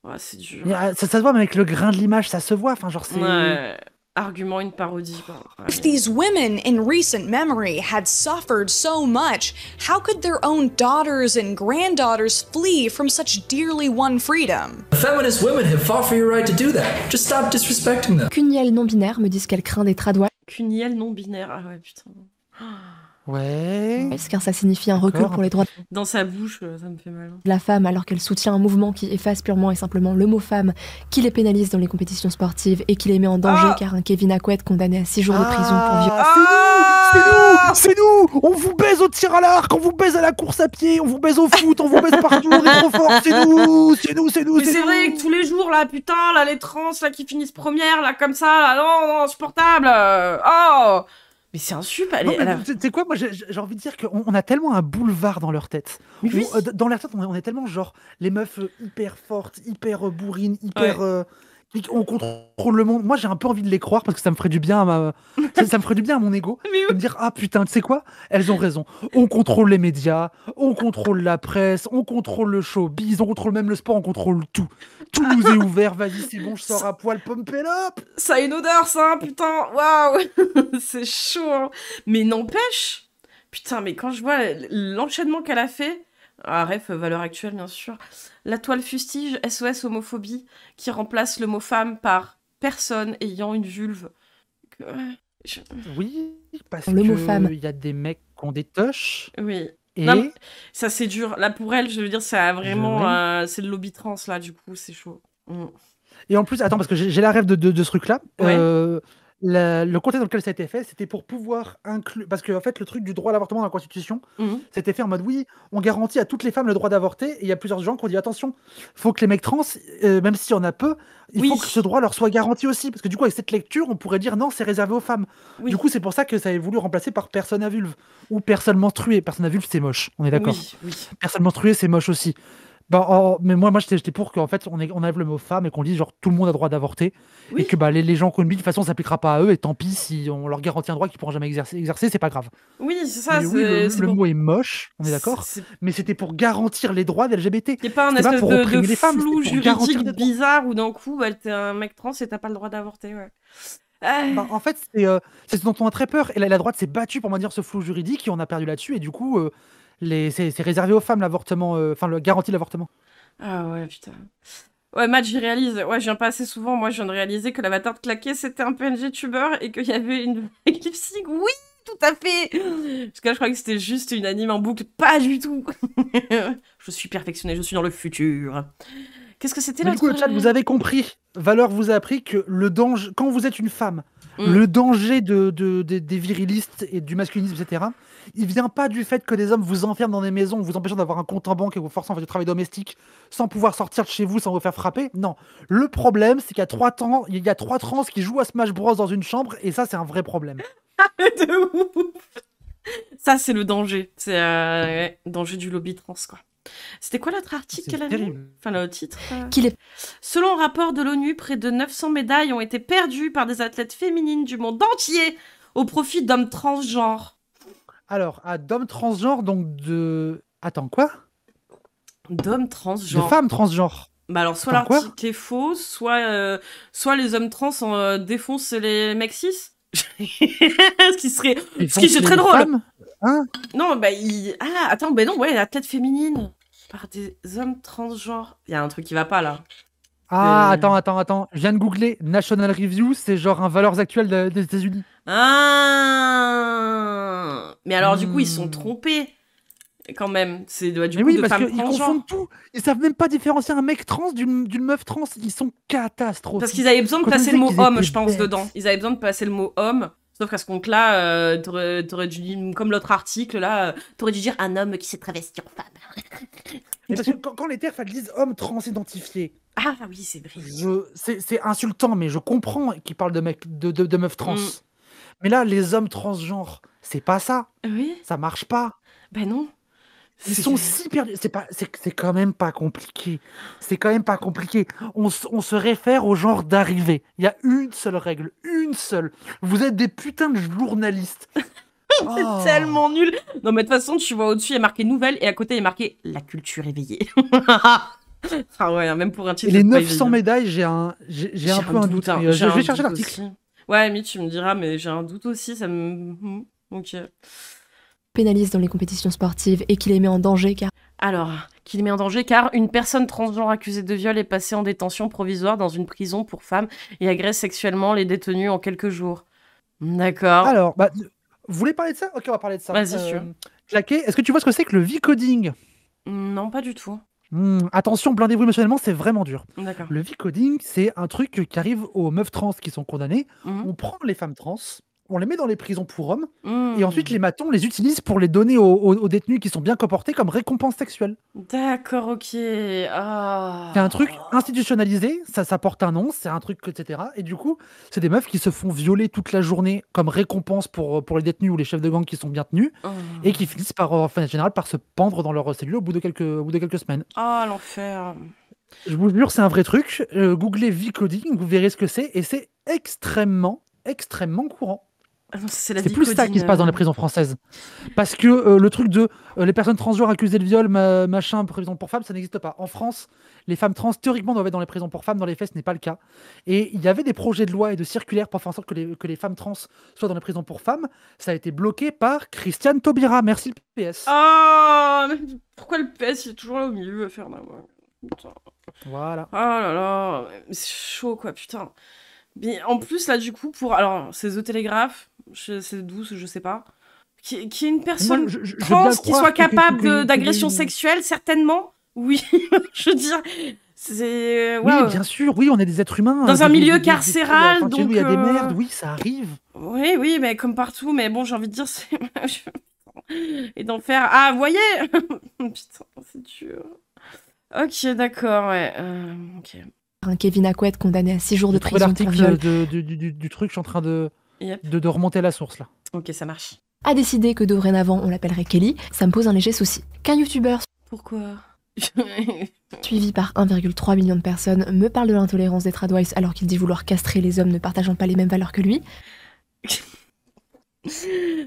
Ouais, c'est dur. Ça se voit, mais avec le grain de l'image, ça se voit. Enfin, genre c'est. Ouais. Argument, une parodie. If these women in recent memory had suffered so much, how could their own daughters and granddaughters flee from such dearly won freedom? Feminist women have fought for your right to do that. Just stop disrespecting them. Cuniel non-binaire me disent qu'elle craint des tradwives. Cuniel non-binaire, ah ouais, putain. Ouais. Car ça signifie un recul pour les droits dans sa bouche, ça me fait mal. De la femme, alors qu'elle soutient un mouvement qui efface purement et simplement le mot femme, qui les pénalise dans les compétitions sportives et qui les met en danger car un Kevin Acquette condamné à 6 jours de prison pour violence. C'est nous On vous baise au tir à l'arc, on vous baise à la course à pied, on vous baise au foot, on vous baise partout, on est trop fort, c'est nous. Mais c'est vrai que tous les jours, là, putain, là, les trans, là, qui finissent première, là, comme ça, là, non, insupportable. Mais c'est un super. Tu sais quoi, moi j'ai envie de dire qu'on a tellement un boulevard dans leur tête. Oui. Dans leur tête, on est tellement genre les meufs hyper fortes, hyper bourrines, hyper. On contrôle le monde. Moi j'ai un peu envie de les croire parce que ça me ferait du bien ça me ferait du bien à mon ego de me dire ah putain, tu sais quoi, elles ont raison. On contrôle les médias, on contrôle la presse, on contrôle le showbiz, on contrôle même le sport, on contrôle tout. Tout nous est ouvert, vas-y, c'est bon, je sors à poil, pump it up. Ça a une odeur, ça, hein, putain, waouh. C'est chaud, hein. Mais n'empêche, putain, mais quand je vois l'enchaînement qu'elle a fait, ref, valeur actuelle, bien sûr, la toile fustige SOS homophobie qui remplace le mot femme par personne ayant une vulve. Oui, parce le mot femme. Il y a des mecs qui ont des toches. Oui. Et... Non, ça c'est dur. Là pour elle, je veux dire, ça a vraiment, c'est le lobby trans là, du coup, c'est chaud. Et en plus, attends, parce que j'ai la rêve de ce truc-là. Ouais. le contexte dans lequel ça a été fait, c'était pour pouvoir inclure. Parce que, en fait, le truc du droit à l'avortement dans la Constitution, c'était fait en mode oui, on garantit à toutes les femmes le droit d'avorter. Et il y a plusieurs gens qui ont dit attention, faut que les mecs trans, même s'il y en a peu, il faut que ce droit leur soit garanti aussi. Parce que du coup, avec cette lecture, on pourrait dire non, c'est réservé aux femmes. Du coup, c'est pour ça que ça a voulu remplacer par personne à vulve ou personne menstruée. Personne à vulve, c'est moche, on est d'accord. Personne menstruée, c'est moche aussi. Mais moi j'étais pour qu'en fait on enlève le mot femme et qu'on dise genre tout le monde a droit d'avorter et que les gens qu'on oublie de toute façon ça s'appliquera pas à eux et tant pis si on leur garantit un droit qu'ils pourront jamais exercer c'est pas grave. Oui, c'est ça. Le mot est moche, on est d'accord, mais c'était pour garantir les droits des LGBT. C'est pas un espèce de flou juridique bizarre où d'un coup t'es un mec trans et t'as pas le droit d'avorter. En fait c'est ce dont on a très peur et la droite s'est battue pour maintenir ce flou juridique et on a perdu là-dessus et du coup c'est réservé aux femmes l'avortement, le garantie de l'avortement. Ah ouais, putain. Ouais, Matt, j'y réalise. Ouais, je viens pas assez souvent. Moi, je viens de réaliser que l'avatar de claqué, c'était un PNG tuber et qu'il y avait une lip sync. Oui, tout à fait. Parce que là, je crois que c'était juste une anime en boucle. Pas du tout. Je suis perfectionnée, je suis dans le futur. Qu'est-ce que c'était là? Du coup, le chat, vous avez compris. Valeur vous a appris que le danger, quand vous êtes une femme, le danger des virilistes et du masculinisme, etc., il vient pas du fait que des hommes vous enferment dans des maisons, vous empêchant d'avoir un compte en banque et vous forçant à faire du travail domestique sans pouvoir sortir de chez vous sans vous faire frapper. Non. Le problème, c'est qu'il y a 3 trans qui jouent à Smash Bros dans une chambre et ça, c'est un vrai problème. De ouf. Ça, c'est le danger. C'est le danger du lobby trans, quoi. C'était quoi l'autre article qu'elle avait ? Enfin, le titre. Selon un rapport de l'ONU, près de 900 médailles ont été perdues par des athlètes féminines du monde entier au profit d'hommes transgenres. Alors, à d'hommes transgenres, donc de... Attends, quoi ? D'hommes transgenres. De femmes transgenres. Bah alors, soit l'article est faux, soit les hommes trans défoncent les mecs cis. Ce qui serait très drôle. Femmes hein ? Non, bah ah, attends, bah non, ouais, athlète féminine par des hommes transgenres. Il y a un truc qui va pas, là. Ah, attends. Je viens de googler National Review, c'est genre un valeurs actuelles des États-Unis. Ah. Mais alors, du coup, ils sont trompés. Quand même. C'est du coup oui, de parce femmes qu'ils transgenres. confondent tout. Ils savent même pas différencier un mec trans d'une meuf trans. Ils sont catastrophiques. Parce qu'ils avaient besoin de placer le mot homme, je pense, dedans. Ils avaient besoin de placer le mot homme. Sauf qu'à ce compte-là, t'aurais dû dire, comme l'autre article, là, t'aurais dû dire un homme qui s'est travesti en femme. Parce que quand les TERF disent homme trans identifié. Ah oui, c'est vrai. C'est insultant, mais je comprends qu'ils parlent de meufs trans. Mais là, les hommes transgenres, c'est pas ça. Oui. Ça marche pas. Ben non. Ils sont si perdus. C'est quand même pas compliqué. C'est quand même pas compliqué. On se réfère au genre d'arrivée. Il y a une seule règle. Une seule. Vous êtes des putains de journalistes. C'est tellement nul. Non, mais de toute façon, tu vois au-dessus, il y a marqué nouvelle et à côté, il y a marqué la culture éveillée. Ah ouais, même pour un titre. Et les 900 médailles, j'ai un peu un doute. Je vais chercher l'article. Ouais, mais tu me diras, mais j'ai un doute aussi. Ça me. Ok. Pénalise dans les compétitions sportives et qu'il les met en danger car... Alors, qu'il les met en danger car une personne transgenre accusée de viol est passée en détention provisoire dans une prison pour femmes et agresse sexuellement les détenus en quelques jours. D'accord. Alors, vous voulez parler de ça ? Ok, on va parler de ça. Vas-y, Claqué, est-ce que tu vois ce que c'est que le V-coding ? Non, pas du tout. Attention, blindez-vous émotionnellement, c'est vraiment dur. D'accord. Le V-coding, c'est un truc qui arrive aux meufs trans qui sont condamnées. On prend les femmes trans, on les met dans les prisons pour hommes, et ensuite les matons les utilisent pour les donner aux détenus qui sont bien comportés comme récompense sexuelle. D'accord, ok. Ah. C'est un truc institutionnalisé, ça porte un nom, c'est un truc, etc. Et du coup, c'est des meufs qui se font violer toute la journée comme récompense pour les détenus ou les chefs de gang qui sont bien tenus, et qui finissent par, en général, par se pendre dans leur cellule au bout de quelques semaines. Ah, l'enfer. Je vous jure, c'est un vrai truc. Googlez V-coding, vous verrez ce que c'est, et c'est extrêmement courant. C'est plus ça qui se passe dans les prisons françaises. Parce que le truc de les personnes transgenres accusées de viol, machin, prison pour femmes, ça n'existe pas. En France, les femmes trans, théoriquement, doivent être dans les prisons pour femmes. Dans les faits, ce n'est pas le cas. Et il y avait des projets de loi et de circulaires pour faire en sorte que les femmes trans soient dans les prisons pour femmes. Ça a été bloqué par Christiane Taubira. Merci le PS. Ah, mais pourquoi le PS il est toujours là au milieu à faire là, putain. Voilà. Ah là là, c'est chaud quoi, putain. Mais en plus, là, du coup, alors, c'est The Telegraph, c'est douce, je sais pas, qui est une personne trans qui soit capable d'agression sexuelle, certainement. Oui, je veux dire, C'est... Oui, bien sûr, oui, on est des êtres humains. Dans un milieu carcéral, donc... il y a des merdes, oui, ça arrive. Oui, mais comme partout, mais bon, j'ai envie de dire, c'est... Et d'en faire... Ah, vous voyez. Putain, c'est dur. Ok, d'accord, ouais. Ok. Un Kevin Acquet condamné à 6 jours de prison pour viol. Du truc, je suis en train de remonter la source, là. Ok, ça marche. A décidé que dorénavant, on l'appellerait Kelly, ça me pose un léger souci. Qu'un youtubeur... Pourquoi suivi par 1,3 million de personnes, me parle de l'intolérance des tradwives alors qu'il dit vouloir castrer les hommes ne partageant pas les mêmes valeurs que lui.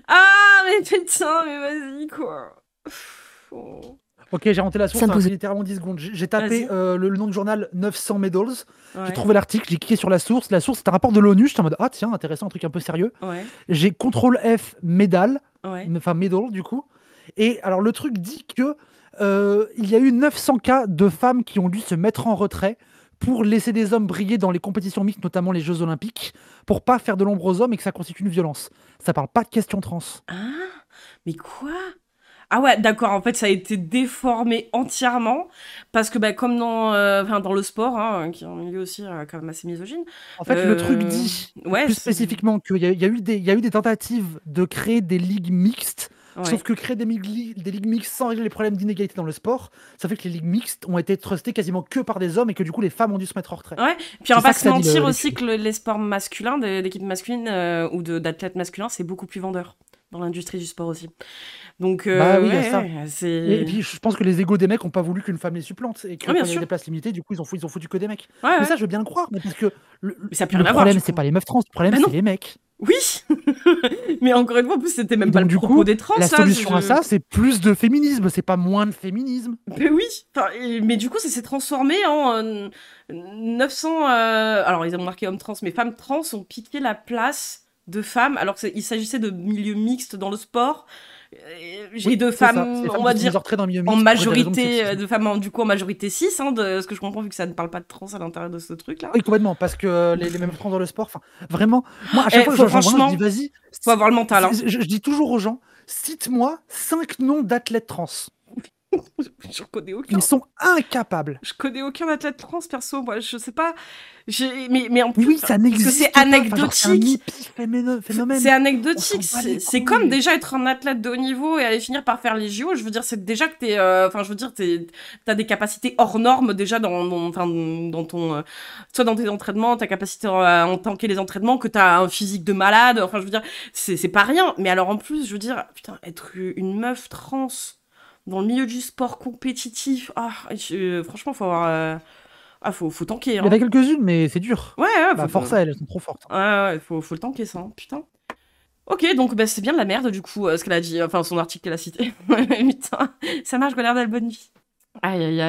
Ah, mais putain, mais vas-y, quoi. Ok, j'ai remonté la source, c'est littéralement 10 secondes. J'ai tapé le nom du journal 900 Medals, j'ai trouvé l'article, j'ai cliqué sur la source. La source, c'est un rapport de l'ONU, j'étais en mode ah tiens, intéressant, un truc un peu sérieux. J'ai CTRL F Medal, enfin Medal du coup. Et alors le truc dit que il y a eu 900 cas de femmes qui ont dû se mettre en retrait pour laisser des hommes briller dans les compétitions mixtes, notamment les Jeux Olympiques, pour pas faire de l'ombre aux hommes et que ça constitue une violence. Ça parle pas de questions trans. Ah, mais quoi ? Ah ouais, d'accord, en fait, ça a été déformé entièrement, parce que comme dans le sport, hein, qui est un milieu aussi quand même assez misogyne... En fait, le truc dit, plus spécifiquement, qu'il y a eu des tentatives de créer des ligues mixtes, sauf que créer des ligues mixtes sans régler les problèmes d'inégalité dans le sport, ça fait que les ligues mixtes ont été trustées quasiment que par des hommes et que du coup, les femmes ont dû se mettre en retrait. Ouais, puis on va pas se mentir aussi que les sports masculins, d'équipes masculines ou d'athlètes masculins, c'est beaucoup plus vendeur dans l'industrie du sport aussi. Donc, oui, il y a ça. Et puis, je pense que les égos des mecs n'ont pas voulu qu'une femme les supplante. Et que quand il y a des places limitées, du coup, ils ont foutu que des mecs. Mais ça, je veux bien le croire. Mais parce que le problème, c'est pas les meufs trans, le problème, c'est les mecs. Oui. Mais encore une fois, en plus, c'était même pas le propos des trans. La solution à ça, c'est plus de féminisme, c'est pas moins de féminisme. Mais oui. Mais du coup, ça s'est transformé en 900... Alors, ils ont marqué hommes trans, mais femmes trans ont piqué la place de femmes, alors qu'il s'agissait de milieux mixtes dans le sport. J'ai de femmes, on va dire, en majorité, de femmes du coup en majorité 6, hein, de ce que je comprends, vu que ça ne parle pas de trans à l'intérieur de ce truc-là. Oui, complètement, parce que les mêmes trans dans le sport, vraiment, moi, à chaque fois que franchement, je dis vas-y, faut avoir le mental. Hein. Je dis toujours aux gens, cite-moi 5 noms d'athlètes trans. Je connais aucun. Ils sont incapables. Je connais aucun athlète trans perso, moi je sais pas. Mais en plus, oui, ça n'existe c'est anecdotique. Phénomène. C'est anecdotique. C'est comme déjà être un athlète de haut niveau et aller finir par faire les JO. Je veux dire, c'est déjà que t'as des capacités hors normes déjà dans ton, soit dans tes entraînements, ta capacité à entanquer les entraînements, que t'as un physique de malade. Enfin, je veux dire, c'est pas rien. Mais alors en plus, je veux dire, putain, être une meuf trans dans le milieu du sport compétitif, franchement, faut avoir... faut tanker. Hein. Il y en a quelques-unes, mais c'est dur. Ouais, force à elles sont trop fortes. Ouais, faut le tanker, ça, hein, putain. Ok, donc c'est bien de la merde, du coup, ce qu'elle a dit, enfin, son article qu'elle a cité. Putain, ça marche, je l'air de la bonne vie. Aïe.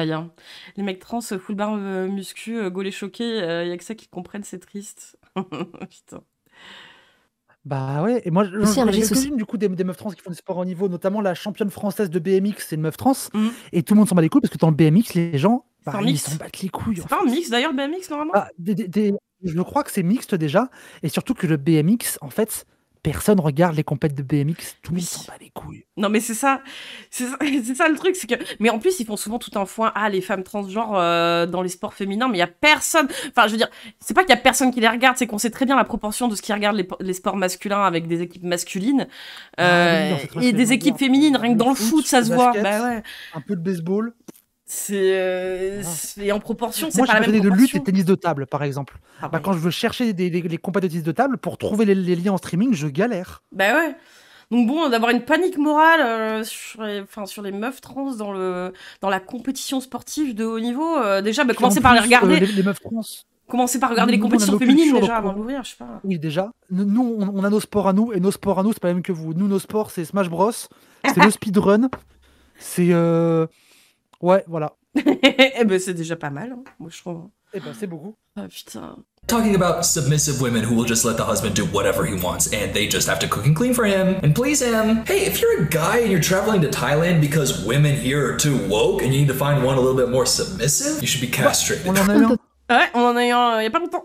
Les mecs trans, full bar muscu, gaulés choqués, y a que ça qui comprennent, c'est triste. Putain. Bah ouais, et moi j'ai quelques-unes du coup des meufs trans qui font du sport au niveau, notamment la championne française de BMX, c'est une meuf trans, et tout le monde s'en bat les couilles parce que dans le BMX, les gens, ils s'en battent les couilles. C'est pas un mix d'ailleurs, le BMX normalement je crois que c'est mixte déjà, et surtout que le BMX, en fait, personne regarde les compètes de BMX, tout le monde s'en bat les couilles. Non mais c'est ça le truc, c'est que... Mais en plus, ils font souvent tout un foin, les femmes transgenres dans les sports féminins, mais il y a personne... Enfin, je veux dire, c'est pas qu'il y a personne qui les regarde, c'est qu'on sait très bien la proportion de ce qui regarde les sports masculins avec des équipes masculines, et des équipes féminines, rien que dans le foot, ça se voit. Bah ouais. Un peu de baseball. C'est en proportion, c'est pas la même proportion. Moi, je faisais de lutte et tennis de table, par exemple. Quand je veux chercher les compétitions de tennis de table, pour trouver les liens en streaming, je galère. Bah ouais. Donc bon, d'avoir une panique morale sur les meufs trans dans la compétition sportive de haut niveau, déjà, commencez par les regarder. Les meufs trans. Commencez par regarder les compétitions féminines déjà avant d'ouvrir, je sais pas. Oui, déjà. Nous, on a nos sports à nous, et nos sports à nous, c'est pas la même que vous. Nous, nos sports, c'est Smash Bros, c'est le speedrun, c'est... Ouais, voilà. Eh ben, c'est déjà pas mal, hein, moi je trouve. Eh ben, c'est beaucoup. Ah putain. Talking about submissive women who will just let the husband do whatever he wants and they just have to cook and clean for him and please him. Hey, if you're a guy and you're traveling to Thailand because women here are too woke and you need to find one a little bit more submissive, you should be castrated. On en a eu un. Ouais, on en a eu un il y a pas longtemps.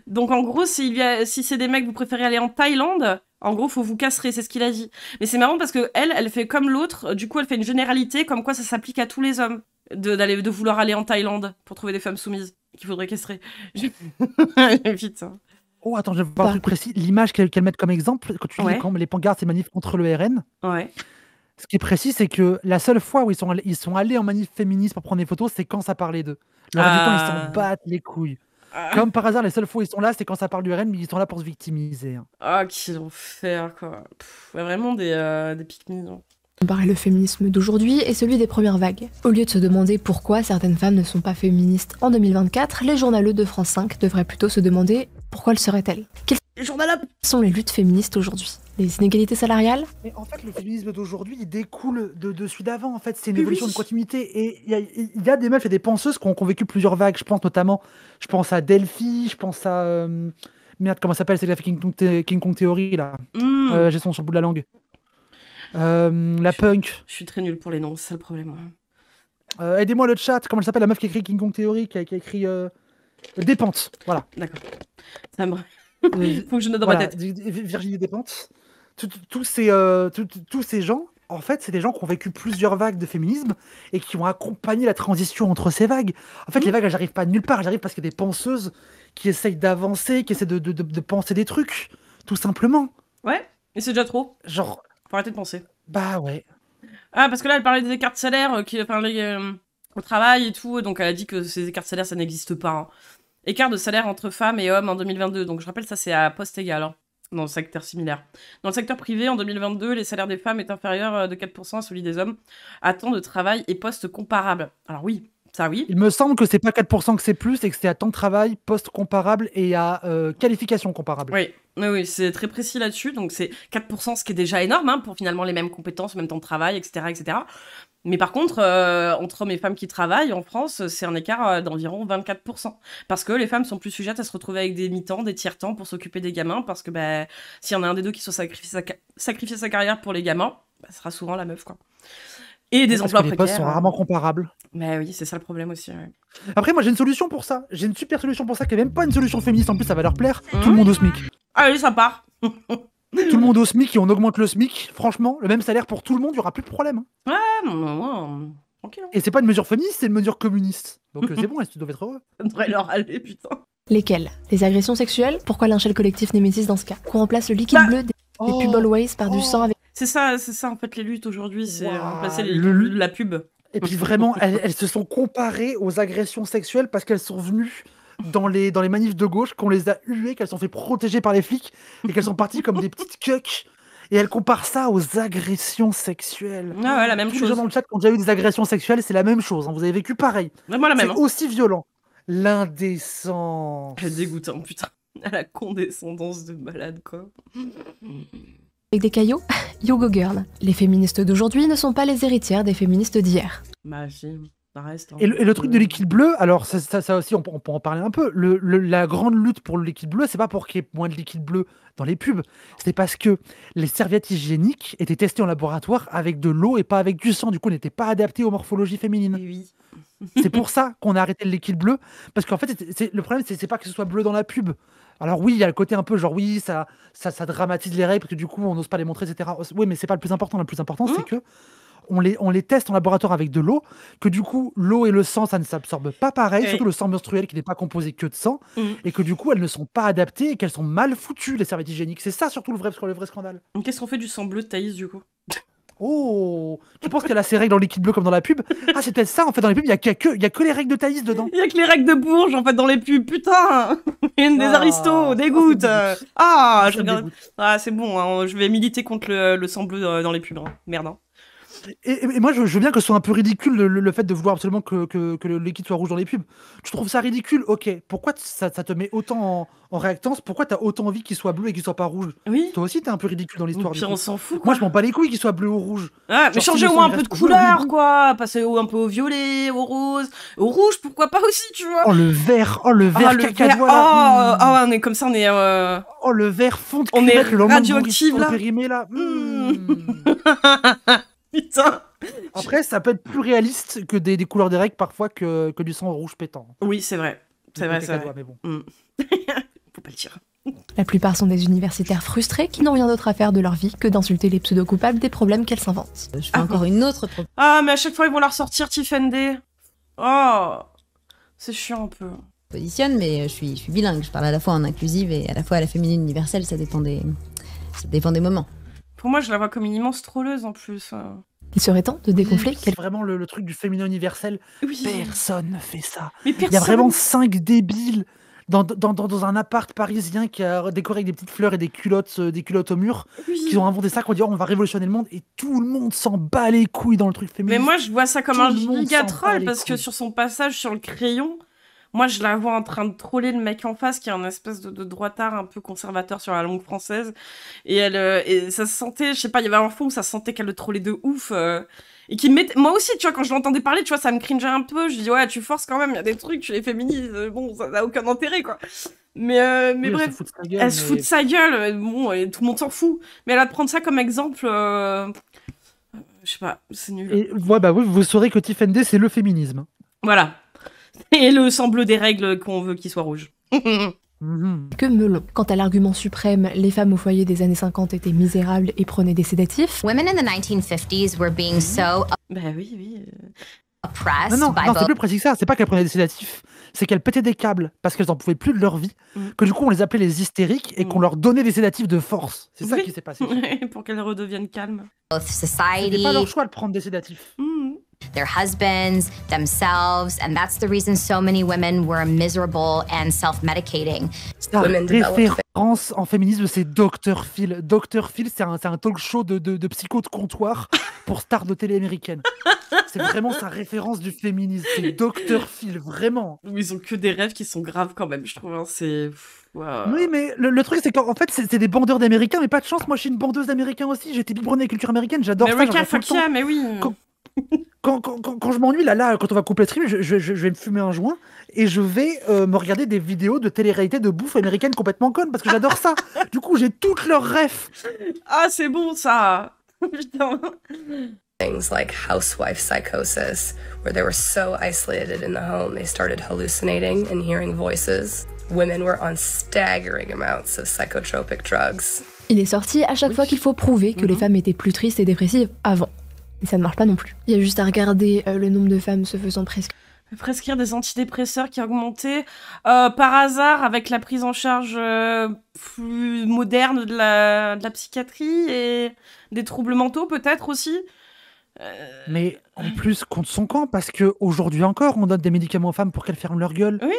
Donc en gros, si c'est des mecs, vous préférez aller en Thaïlande, en gros, faut vous castrer, c'est ce qu'il a dit. Mais c'est marrant parce que elle fait comme l'autre, du coup, elle fait une généralité, comme quoi ça s'applique à tous les hommes. de vouloir aller en Thaïlande pour trouver des femmes soumises qu'il faudrait castrer. Vite. Oh, attends, je vais voir un truc précis. L'image qu'elle met comme exemple, quand tu dis quand les pancartes, c'est manif contre le RN. Ouais. Ce qui est précis, c'est que la seule fois où ils sont allés en manif féministe pour prendre des photos, c'est quand ça parlait d'eux. Le reste du temps, ils s'en battent les couilles. Comme par hasard, les seules fois où ils sont là, c'est quand ça parle du RN, mais ils sont là pour se victimiser. Ah, quel enfer, quoi. Vraiment des pique-niques. Comparer le féminisme d'aujourd'hui et celui des premières vagues. Au lieu de se demander pourquoi certaines femmes ne sont pas féministes en 2024, les journaleux de France 5 devraient plutôt se demander pourquoi le seraient-elles. Quelles sont les luttes féministes aujourd'hui? Les inégalités salariales? Mais en fait, le féminisme d'aujourd'hui, il découle de celui d'avant. En fait, c'est une évolution de continuité. Et il y a des meufs et des penseuses qui ont vécu plusieurs vagues. Je pense à Delphi, je pense à... merde, comment ça s'appelle? C'est la King Kong Theory, là. J'ai son sur le bout de la langue. La punk. Je suis très nulle pour les noms, c'est ça le problème. Aidez-moi le chat, comment elle s'appelle la meuf qui a écrit King Kong Theory, qui a écrit Despentes, voilà. D'accord. Ça me... Faut que je note dans ma tête. Virginie Despentes. Tous ces gens, en fait, c'est des gens qui ont vécu plusieurs vagues de féminisme et qui ont accompagné la transition entre ces vagues. En fait, les vagues, elles n'arrivent pas de nulle part, elles arrivent parce qu'il y a des penseuses qui essayent d'avancer, qui essaient de penser des trucs, tout simplement. Ouais, et c'est déjà trop. Genre... Faut arrêter de penser. Bah ouais. Ah, parce que là, elle parlait des écarts de salaire qui parlaient au travail et tout, donc elle a dit que ces écarts de salaire, ça n'existe pas. Hein. Écart de salaire entre femmes et hommes en 2022. Donc je rappelle, ça c'est à poste égal, hein, dans le secteur similaire. Dans le secteur privé, en 2022, les salaires des femmes est inférieur de 4% à celui des hommes à temps de travail et poste comparable. Alors oui, ça oui. Il me semble que c'est pas 4% que c'est plus, et que c'est à temps de travail, poste comparable et à qualification comparable. Oui, c'est très précis là-dessus. Donc c'est 4%, ce qui est déjà énorme, hein, pour finalement les mêmes compétences, le même temps de travail, etc. etc. Mais par contre, entre hommes et femmes qui travaillent en France, c'est un écart d'environ 24%. Parce que les femmes sont plus sujettes à se retrouver avec des mi-temps, des tiers-temps pour s'occuper des gamins. Parce que s'il y en a un des deux qui soit sacrifier sa carrière pour les gamins, ce sera souvent la meuf, quoi. Et des emplois précaires. Les postes sont rarement comparables. Mais oui, c'est ça le problème aussi. Ouais. Après, moi j'ai une solution pour ça. J'ai une super solution pour ça, qui n'est même pas une solution féministe. En plus, ça va leur plaire. Tout le monde au SMIC. Allez, ça part. Tout le monde au SMIC et on augmente le SMIC. Franchement, le même salaire pour tout le monde, il n'y aura plus de problème. Ouais, non, tranquille. Et c'est pas une mesure féministe, c'est une mesure communiste. Donc c'est bon, tu dois être heureux. Ça devrait leur aller, putain. Lesquelles? Les agressions sexuelles? Pourquoi lyncher le collectif Némésis dans ce cas? Qu'on remplace le liquide bleu des pub Always par du sang avec... C'est ça en fait les luttes aujourd'hui, c'est remplacer la pub. Et puis vraiment, elles se sont comparées aux agressions sexuelles parce qu'elles sont venues dans les manifs de gauche, qu'on les a huées, qu'elles sont fait protéger par les flics et qu'elles sont parties comme des petites cucks. Et elles comparent ça aux agressions sexuelles. Ah ouais, la même chose. Les gens dans le chat qui ont déjà eu des agressions sexuelles, c'est la même chose. Hein. Vous avez vécu pareil. Vraiment la même. C'est aussi violent. L'indécence. C'est dégoûtant, putain. La condescendance de malade, quoi. Avec des caillots? Yogo Girl. Les féministes d'aujourd'hui ne sont pas les héritières des féministes d'hier. Bah si, ça reste. Hein. Et le truc de liquide bleu, alors ça aussi, on peut en parler un peu. La grande lutte pour le liquide bleu, c'est pas pour qu'il y ait moins de liquide bleu dans les pubs. C'est parce que les serviettes hygiéniques étaient testées en laboratoire avec de l'eau et pas avec du sang. Du coup, elles n'étaient pas adaptées aux morphologies féminines. Oui. C'est pour ça qu'on a arrêté le liquide bleu. Parce qu'en fait, le problème, c'est pas que ce soit bleu dans la pub. Alors oui, il y a le côté un peu genre oui, ça dramatise les règles parce que du coup on n'ose pas les montrer, etc. Oui, mais c'est pas le plus important. Le plus important, c'est que on les teste en laboratoire avec de l'eau, que du coup l'eau et le sang ça ne s'absorbe pas pareil, surtout le sang menstruel qui n'est pas composé que de sang, et que du coup elles ne sont pas adaptées et qu'elles sont mal foutues les serviettes hygiéniques. C'est ça surtout le vrai scandale. Qu'est-ce qu'on fait du sang bleu de Thaïs du coup? Oh, tu penses qu'elle a ses règles en liquide bleu comme dans la pub? Ah, c'est peut-être ça en fait, dans les pubs, il y a que les règles de Thaïs dedans. Il y a que les règles de Bourges en fait dans les pubs, putain. Des aristos, dégoûte. Je regarde. Ah, c'est bon, hein, je vais militer contre le sang bleu dans les pubs. Hein. Merde. Hein. Et moi, je veux bien que ce soit un peu ridicule le fait de vouloir absolument que le liquide soit rouge dans les pubs. Tu trouves ça ridicule? Ok. Pourquoi ça te met autant en réactance? Pourquoi t'as autant envie qu'il soit bleu et qu'il soit pas rouge? Oui. Toi aussi, t'es un peu ridicule dans l'histoire. Puis on s'en fout. Quoi. Moi, je m'en bats les couilles qu'il soit bleu ou rouge. Ah, mais changez au moins un peu de couleur, quoi. Passer un peu au violet, au rose, au rouge, pourquoi pas aussi, tu vois. Oh, le vert cacadois, là. On est comme ça, on est. Oh, le vert fond de on est radioactif, là. Périmé, là. Putain. Après, ça peut être plus réaliste que des couleurs des règles parfois que du sang rouge pétant. Oui, c'est vrai. C'est vrai. Mais bon. Faut pas le dire. La plupart sont des universitaires frustrés qui n'ont rien d'autre à faire de leur vie que d'insulter les pseudo-coupables des problèmes qu'elles s'inventent. Je fais encore une autre. Ah, mais à chaque fois, ils vont la ressortir, Tiffany. Oh, c'est chiant un peu. Positionne, mais je suis bilingue. Je parle à la fois en inclusive et à la fois à la féminine universelle. Ça dépend des moments. Pour moi, je la vois comme une immense trolleuse en plus. Il serait temps de dégonfler. C'est vraiment le truc du féminin universel. Oui. Personne ne fait ça. Mais Il y a vraiment 5 débiles dans un appart parisien qui a décoré avec des petites fleurs et des culottes au mur, qui ont inventé ça, qu'on dit on va révolutionner le monde, et tout le monde s'en bat les couilles dans le truc féministe. Mais moi, je vois ça comme un giga troll, parce que sur son passage sur le crayon, moi, je la vois en train de troller le mec en face, qui est un espèce de droitard un peu conservateur sur la langue française. Et et ça se sentait, je sais pas, il y avait un fond où ça se sentait qu'elle le trollait de ouf. Et qui met... Moi aussi, tu vois, quand je l'entendais parler, tu vois, ça me cringeait un peu. Je dis, ouais, tu forces quand même, il y a des trucs, tu les féminises. Bon, ça n'a aucun intérêt, quoi. Mais bref, elle se fout de sa gueule. Bon, et tout le monde s'en fout. Mais elle va te prendre ça comme exemple. Je sais pas, c'est nul. Et ouais, oui, vous saurez que Tiffany, c'est le féminisme. Voilà. Et le sang bleu des règles qu'on veut qu'il soit rouge. Que melon. Quant à l'argument suprême, les femmes au foyer des années 50 étaient misérables et prenaient des sédatifs. Women in the 1950s were being so oppressed Non, by c'est plus précis que ça. C'est pas qu'elles prenaient des sédatifs, c'est qu'elles pétaient des câbles parce qu'elles en pouvaient plus de leur vie, que du coup on les appelait les hystériques et qu'on leur donnait des sédatifs de force. C'est ça qui s'est passé. Pour qu'elles redeviennent calmes. Society. C'était pas leur choix de prendre des sédatifs. Their husbands, themselves, and that's the reason so many women were miserable and self-medicating. La référence en féminisme, c'est Dr. Phil. Dr. Phil, c'est un talk show de psycho de comptoir pour stars de télé américaine. C'est vraiment sa référence du féminisme. C'est Dr. Phil, vraiment. Ils ont que des rêves qui sont graves quand même, je trouve. Hein. C'est... Wow. Oui, mais le truc, c'est qu'en fait, c'est des bandeurs d'américains, mais pas de chance. Moi, je suis une bandeuse d'américain aussi. J'ai été biberonnée avec la culture américaine. J'adore ça. America, fuck yeah, mais oui. Quand je m'ennuie, là, quand on va couper le stream, je vais me fumer un joint et je vais me regarder des vidéos de télé-réalité de bouffe américaine complètement conne parce que j'adore ça. Du coup, j'ai toutes leurs refs. Ah, c'est bon ça. Putain. Things like housewife psychosis, where they were so isolated in the home, they started hallucinating and hearing voices. Women were on staggering amounts of psychotropic drugs. Il est sorti à chaque fois qu'il faut prouver que les femmes étaient plus tristes et dépressives avant. Et ça ne marche pas non plus. Il y a juste à regarder le nombre de femmes se faisant prescrire des antidépresseurs qui a augmenté par hasard avec la prise en charge plus moderne de la psychiatrie et des troubles mentaux peut-être aussi. Mais en plus contre son camp, parce qu'aujourd'hui encore on donne des médicaments aux femmes pour qu'elles ferment leur gueule. Oui.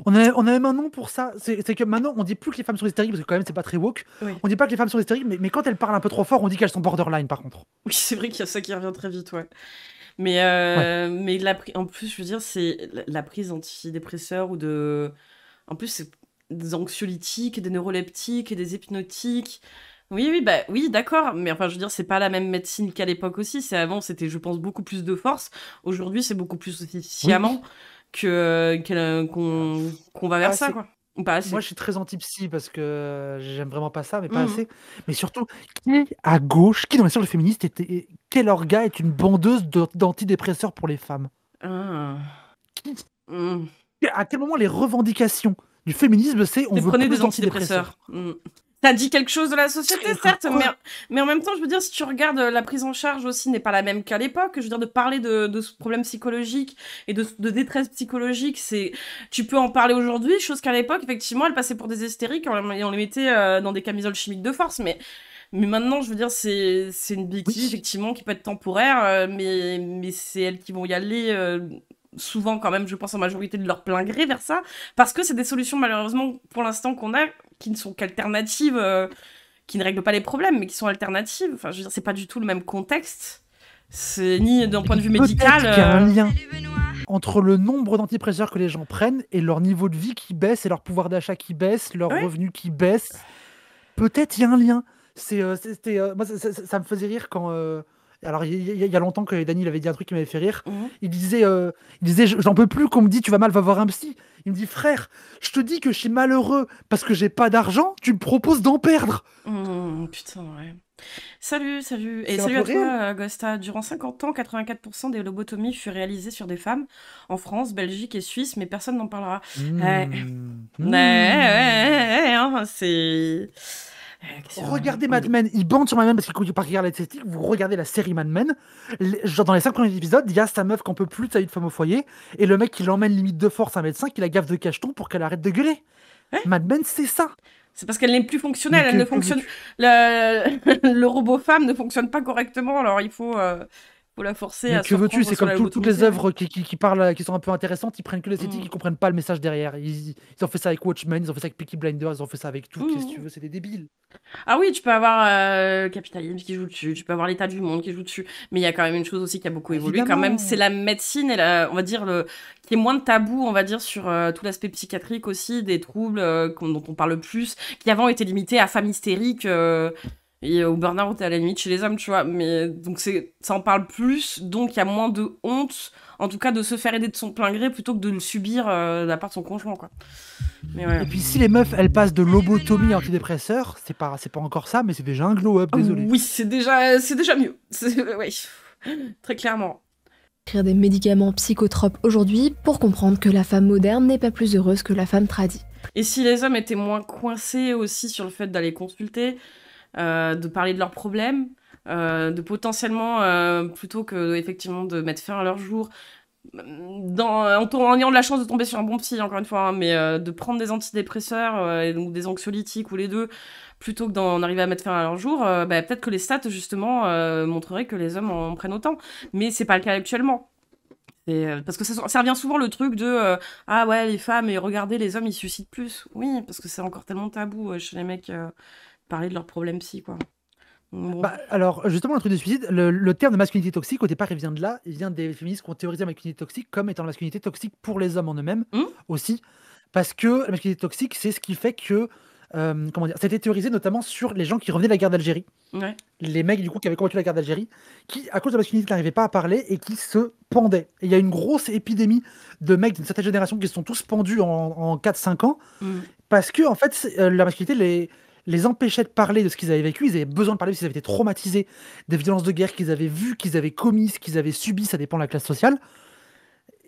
On a même un nom pour ça. C'est que maintenant on dit plus que les femmes sont hystériques, parce que quand même c'est pas très woke. Oui. On dit pas que les femmes sont hystériques, mais quand elles parlent un peu trop fort, on dit qu'elles sont borderline par contre. Oui, c'est vrai qu'il y a ça qui revient très vite, ouais. Mais en plus, je veux dire, c'est la prise d'antidépresseurs ou de... En plus, c'est des anxiolytiques, des neuroleptiques et des hypnotiques. Oui, d'accord. Mais enfin, je veux dire, c'est pas la même médecine qu'à l'époque aussi. Avant, c'était, je pense, beaucoup plus de force. Aujourd'hui, c'est beaucoup plus sciemment qu'on va vers ça, quoi. Pas assez. Moi, je suis très anti-psy parce que j'aime vraiment pas ça, mais pas assez. Mais surtout, qui à gauche, qui dans les cercles féministes, quel orga est une bandeuse d'antidépresseurs pour les femmes? À quel moment les revendications du féminisme, c'est on veut prenez plus des antidépresseurs. Ça dit quelque chose de la société, certes, mais en même temps, je veux dire, si tu regardes, la prise en charge aussi n'est pas la même qu'à l'époque. Je veux dire, de parler de ce problème psychologique et de détresse psychologique, tu peux en parler aujourd'hui, chose qu'à l'époque, effectivement, elles passaient pour des hystériques et on les mettait dans des camisoles chimiques de force, mais maintenant, je veux dire, c'est une béquille, effectivement, qui peut être temporaire, mais c'est elles qui vont y aller... souvent quand même, je pense en majorité de leur plein gré vers ça, parce que c'est des solutions malheureusement pour l'instant qu'on a, qui ne sont qu'alternatives, qui ne règlent pas les problèmes, mais qui sont alternatives. Enfin, je veux dire, c'est pas du tout le même contexte. C'est ni d'un point de vue médical... Peut-être qu'il y a un lien entre le nombre d'antidépresseurs que les gens prennent et leur niveau de vie qui baisse, et leur pouvoir d'achat qui baisse, leurs revenus qui baissent. Peut-être il y a un lien. Moi, ça me faisait rire quand... Alors, il y a longtemps que Dany avait dit un truc qui m'avait fait rire. Il disait j'en peux plus qu'on me dit tu vas mal, va voir un psy. Il me dit frère, je te dis que je suis malheureux parce que j'ai pas d'argent, tu me proposes d'en perdre. Putain, ouais. Salut. Et salut à toi, Gosta. Durant 50 ans, 84% des lobotomies furent réalisées sur des femmes en France, Belgique et Suisse, mais personne n'en parlera. C'est... Regardez Mad Men, ils bandent sur Mad Men parce qu'ils regardent l'esthétique. Vous regardez la série Mad Men, genre dans les 5 premiers épisodes, il y a sa meuf qu'on peut plus de sa vie de femme au foyer, et le mec qui l'emmène limite de force, un médecin, qui la gaffe de cacheton pour qu'elle arrête de gueuler. Mad Men, c'est ça. C'est parce qu'elle n'est plus fonctionnelle, elle ne fonctionne... Le robot femme ne fonctionne pas correctement, alors il faut la forcer à se que veux-tu, c'est sur comme la toutes les lobotomisée. œuvres qui parlent, qui sont un peu intéressantes, ils prennent que l'esthétique, ils comprennent pas le message derrière. Ils ont fait ça avec Watchmen, ils ont fait ça avec Peaky Blinders, ils ont fait ça avec tout, qu'est-ce que tu veux, c'est des débiles. Ah oui, tu peux avoir capitalisme qui joue dessus, tu peux avoir l'état du monde qui joue dessus, mais il y a quand même une chose aussi qui a beaucoup évolué. Évidemment. Quand même, c'est la médecine et on va dire qui est moins de tabou, on va dire, sur tout l'aspect psychiatrique aussi, des troubles dont on parle plus, qui avant étaient limités à femme hystérique et au burn-out à la limite chez les hommes, tu vois. Mais donc ça en parle plus, donc il y a moins de honte, en tout cas de se faire aider de son plein gré plutôt que de le subir de la part de son conjoint, quoi. Mais ouais. Et puis si les meufs elles passent de lobotomie à antidépresseur, c'est pas encore ça, mais c'est déjà un glow-up, désolé. Oui, c'est déjà mieux. Oui, très clairement. Écrire des médicaments psychotropes aujourd'hui pour comprendre que la femme moderne n'est pas plus heureuse que la femme tradie. Et si les hommes étaient moins coincés aussi sur le fait d'aller consulter, de parler de leurs problèmes, de potentiellement, plutôt que effectivement de mettre fin à leur jour, en ayant de la chance de tomber sur un bon psy, encore une fois, hein, mais de prendre des antidépresseurs ou des anxiolytiques ou les deux, plutôt que d'en arriver à mettre fin à leur jour, peut-être que les stats, justement, montreraient que les hommes en prennent autant. Mais c'est pas le cas actuellement. Parce que ça revient souvent le truc de ah ouais, les femmes, et regardez, les hommes, ils suicident plus. Oui, parce que c'est encore tellement tabou chez les mecs parler de leurs problèmes psy, quoi. Bon. Alors, justement, le truc de suicide, le terme de masculinité toxique, au départ, il vient de là. Il vient des féministes qui ont théorisé la masculinité toxique comme étant la masculinité toxique pour les hommes en eux-mêmes aussi. Parce que la masculinité toxique, c'est ce qui fait que, comment dire, ça a été théorisé notamment sur les gens qui revenaient de la guerre d'Algérie. Ouais. Les mecs, du coup, qui avaient combattu la guerre d'Algérie, qui, à cause de la masculinité, n'arrivaient pas à parler et qui se pendaient. Et il y a une grosse épidémie de mecs d'une certaine génération qui se sont tous pendus en 4-5 ans. Parce que, en fait, la masculinité les empêchait de parler de ce qu'ils avaient vécu, ils avaient besoin de parler parce qu'ils avaient été traumatisés des violences de guerre qu'ils avaient vues, qu'ils avaient commises, qu'ils avaient subies, ça dépend de la classe sociale,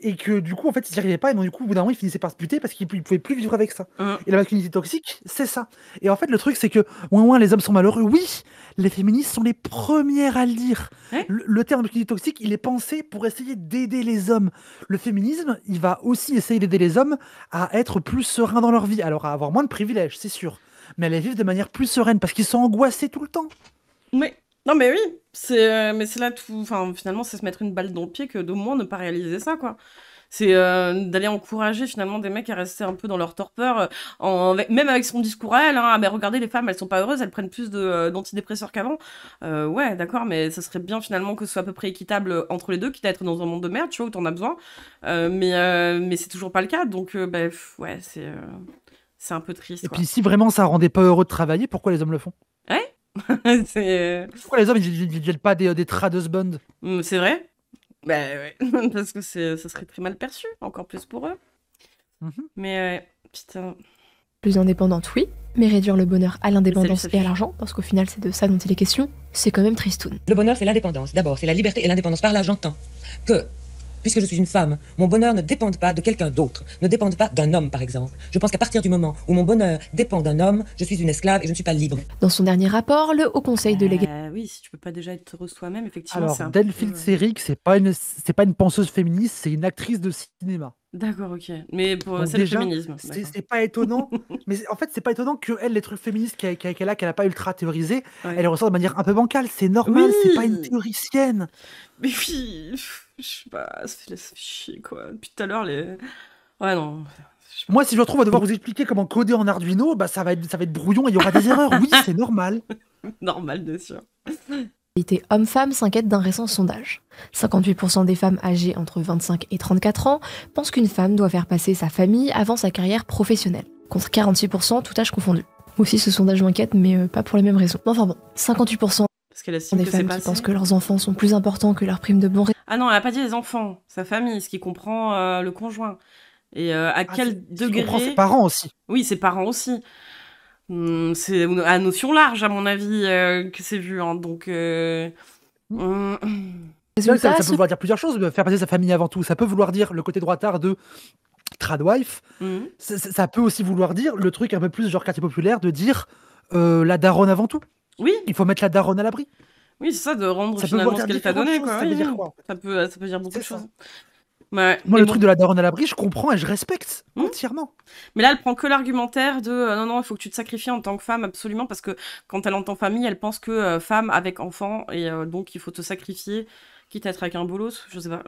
et que du coup en fait ils n'y arrivaient pas, et donc du coup au bout d'un moment ils finissaient par se buter parce qu'ils ne pouvaient plus vivre avec ça. Et la masculinité toxique, c'est ça. Et en fait le truc c'est que ouin, les hommes sont malheureux, oui, les féministes sont les premières à le dire. Le terme masculinité toxique, il est pensé pour essayer d'aider les hommes. Le féminisme, il va aussi essayer d'aider les hommes à être plus sereins dans leur vie, alors à avoir moins de privilèges, c'est sûr, mais à les vivre de manière plus sereine, parce qu'ils sont angoissés tout le temps. Non mais oui, mais c'est là tout. Enfin, finalement, c'est se mettre une balle dans le pied que d'au moins ne pas réaliser ça, quoi. C'est d'aller encourager finalement des mecs à rester un peu dans leur torpeur, même avec son discours à elle. Hein, mais regardez, les femmes, elles sont pas heureuses, elles prennent plus d'antidépresseurs qu'avant. Ouais, d'accord, mais ça serait bien finalement que ce soit à peu près équitable entre les deux, quitte à être dans un monde de merde, tu vois, où t'en as besoin. Mais c'est toujours pas le cas, donc ouais, c'est un peu triste. Et quoi. puis si vraiment ça rendait pas heureux de travailler, pourquoi les hommes le font? Ouais. Pourquoi les hommes ils gèlent pas des trad husbands? C'est vrai. Ouais. Parce que ça serait très mal perçu, encore plus pour eux. Mais putain. Plus indépendante, oui, mais réduire le bonheur à l'indépendance et à l'argent, parce qu'au final c'est de ça dont il est question, c'est quand même tristoun. Le bonheur c'est l'indépendance, d'abord c'est la liberté et l'indépendance. Par là j'entends que, puisque je suis une femme, mon bonheur ne dépend pas de quelqu'un d'autre, ne dépend pas d'un homme par exemple. Je pense qu'à partir du moment où mon bonheur dépend d'un homme, je suis une esclave et je ne suis pas libre. Dans son dernier rapport, le Haut Conseil de l'égalité... Oui, si tu peux pas déjà être heureux toi-même, effectivement, Alors, c'est un Delphine Seyrig, c'est pas une penseuse féministe, c'est une actrice de cinéma. D'accord, ok. Mais Donc c'est déjà, le féminisme. c'est pas étonnant. Mais en fait, c'est pas étonnant que elle, les trucs féministes qu'elle a pas ultra théorisé, elle les ressort de manière un peu bancale. C'est normal, c'est pas une théoricienne. Mais oui, je sais pas, ça fait chier, quoi. Depuis tout à l'heure, Ouais, non. Moi, si je me retrouve à devoir vous expliquer comment coder en Arduino, ça va être brouillon et il y aura des erreurs. Oui, c'est normal. Normal, bien sûr. L'égalité homme-femme s'inquiète d'un récent sondage. 58% des femmes âgées entre 25 et 34 ans pensent qu'une femme doit faire passer sa famille avant sa carrière professionnelle, contre 46% tout âge confondu. Moi aussi, ce sondage m'inquiète, mais pas pour les mêmes raisons. Enfin bon, 58% des femmes qui pensent que leurs enfants sont plus importants que leur prime de bon résultat. Ah non, elle a pas dit les enfants, sa famille, ce qui comprend le conjoint. Et à quel degré... comprend ses parents aussi. Oui, ses parents aussi. C'est à notion large, à mon avis, que c'est vu. Hein, donc... Ça peut vouloir dire plusieurs choses, faire passer sa famille avant tout. Ça peut vouloir dire le côté droitard de tradwife. Ça peut aussi vouloir dire le truc un peu plus genre quartier populaire de dire la daronne avant tout. Oui. Il faut mettre la daronne à l'abri. Oui, c'est ça, de rendre Ça peut finalement vouloir ce dire qu'elle t'a donné, différentes quoi. choses, ça veut Oui, dire oui. quoi, en fait Ça peut dire beaucoup de C'est ça. choses. Ouais, Moi, mais le bon. truc de la daronne à l'abri, je comprends et je respecte entièrement. Mais là, elle prend que l'argumentaire de non, il faut que tu te sacrifies en tant que femme, absolument, parce que quand elle entend famille, elle pense que femme avec enfant, et donc il faut te sacrifier, quitte à être avec un bolos, je sais pas.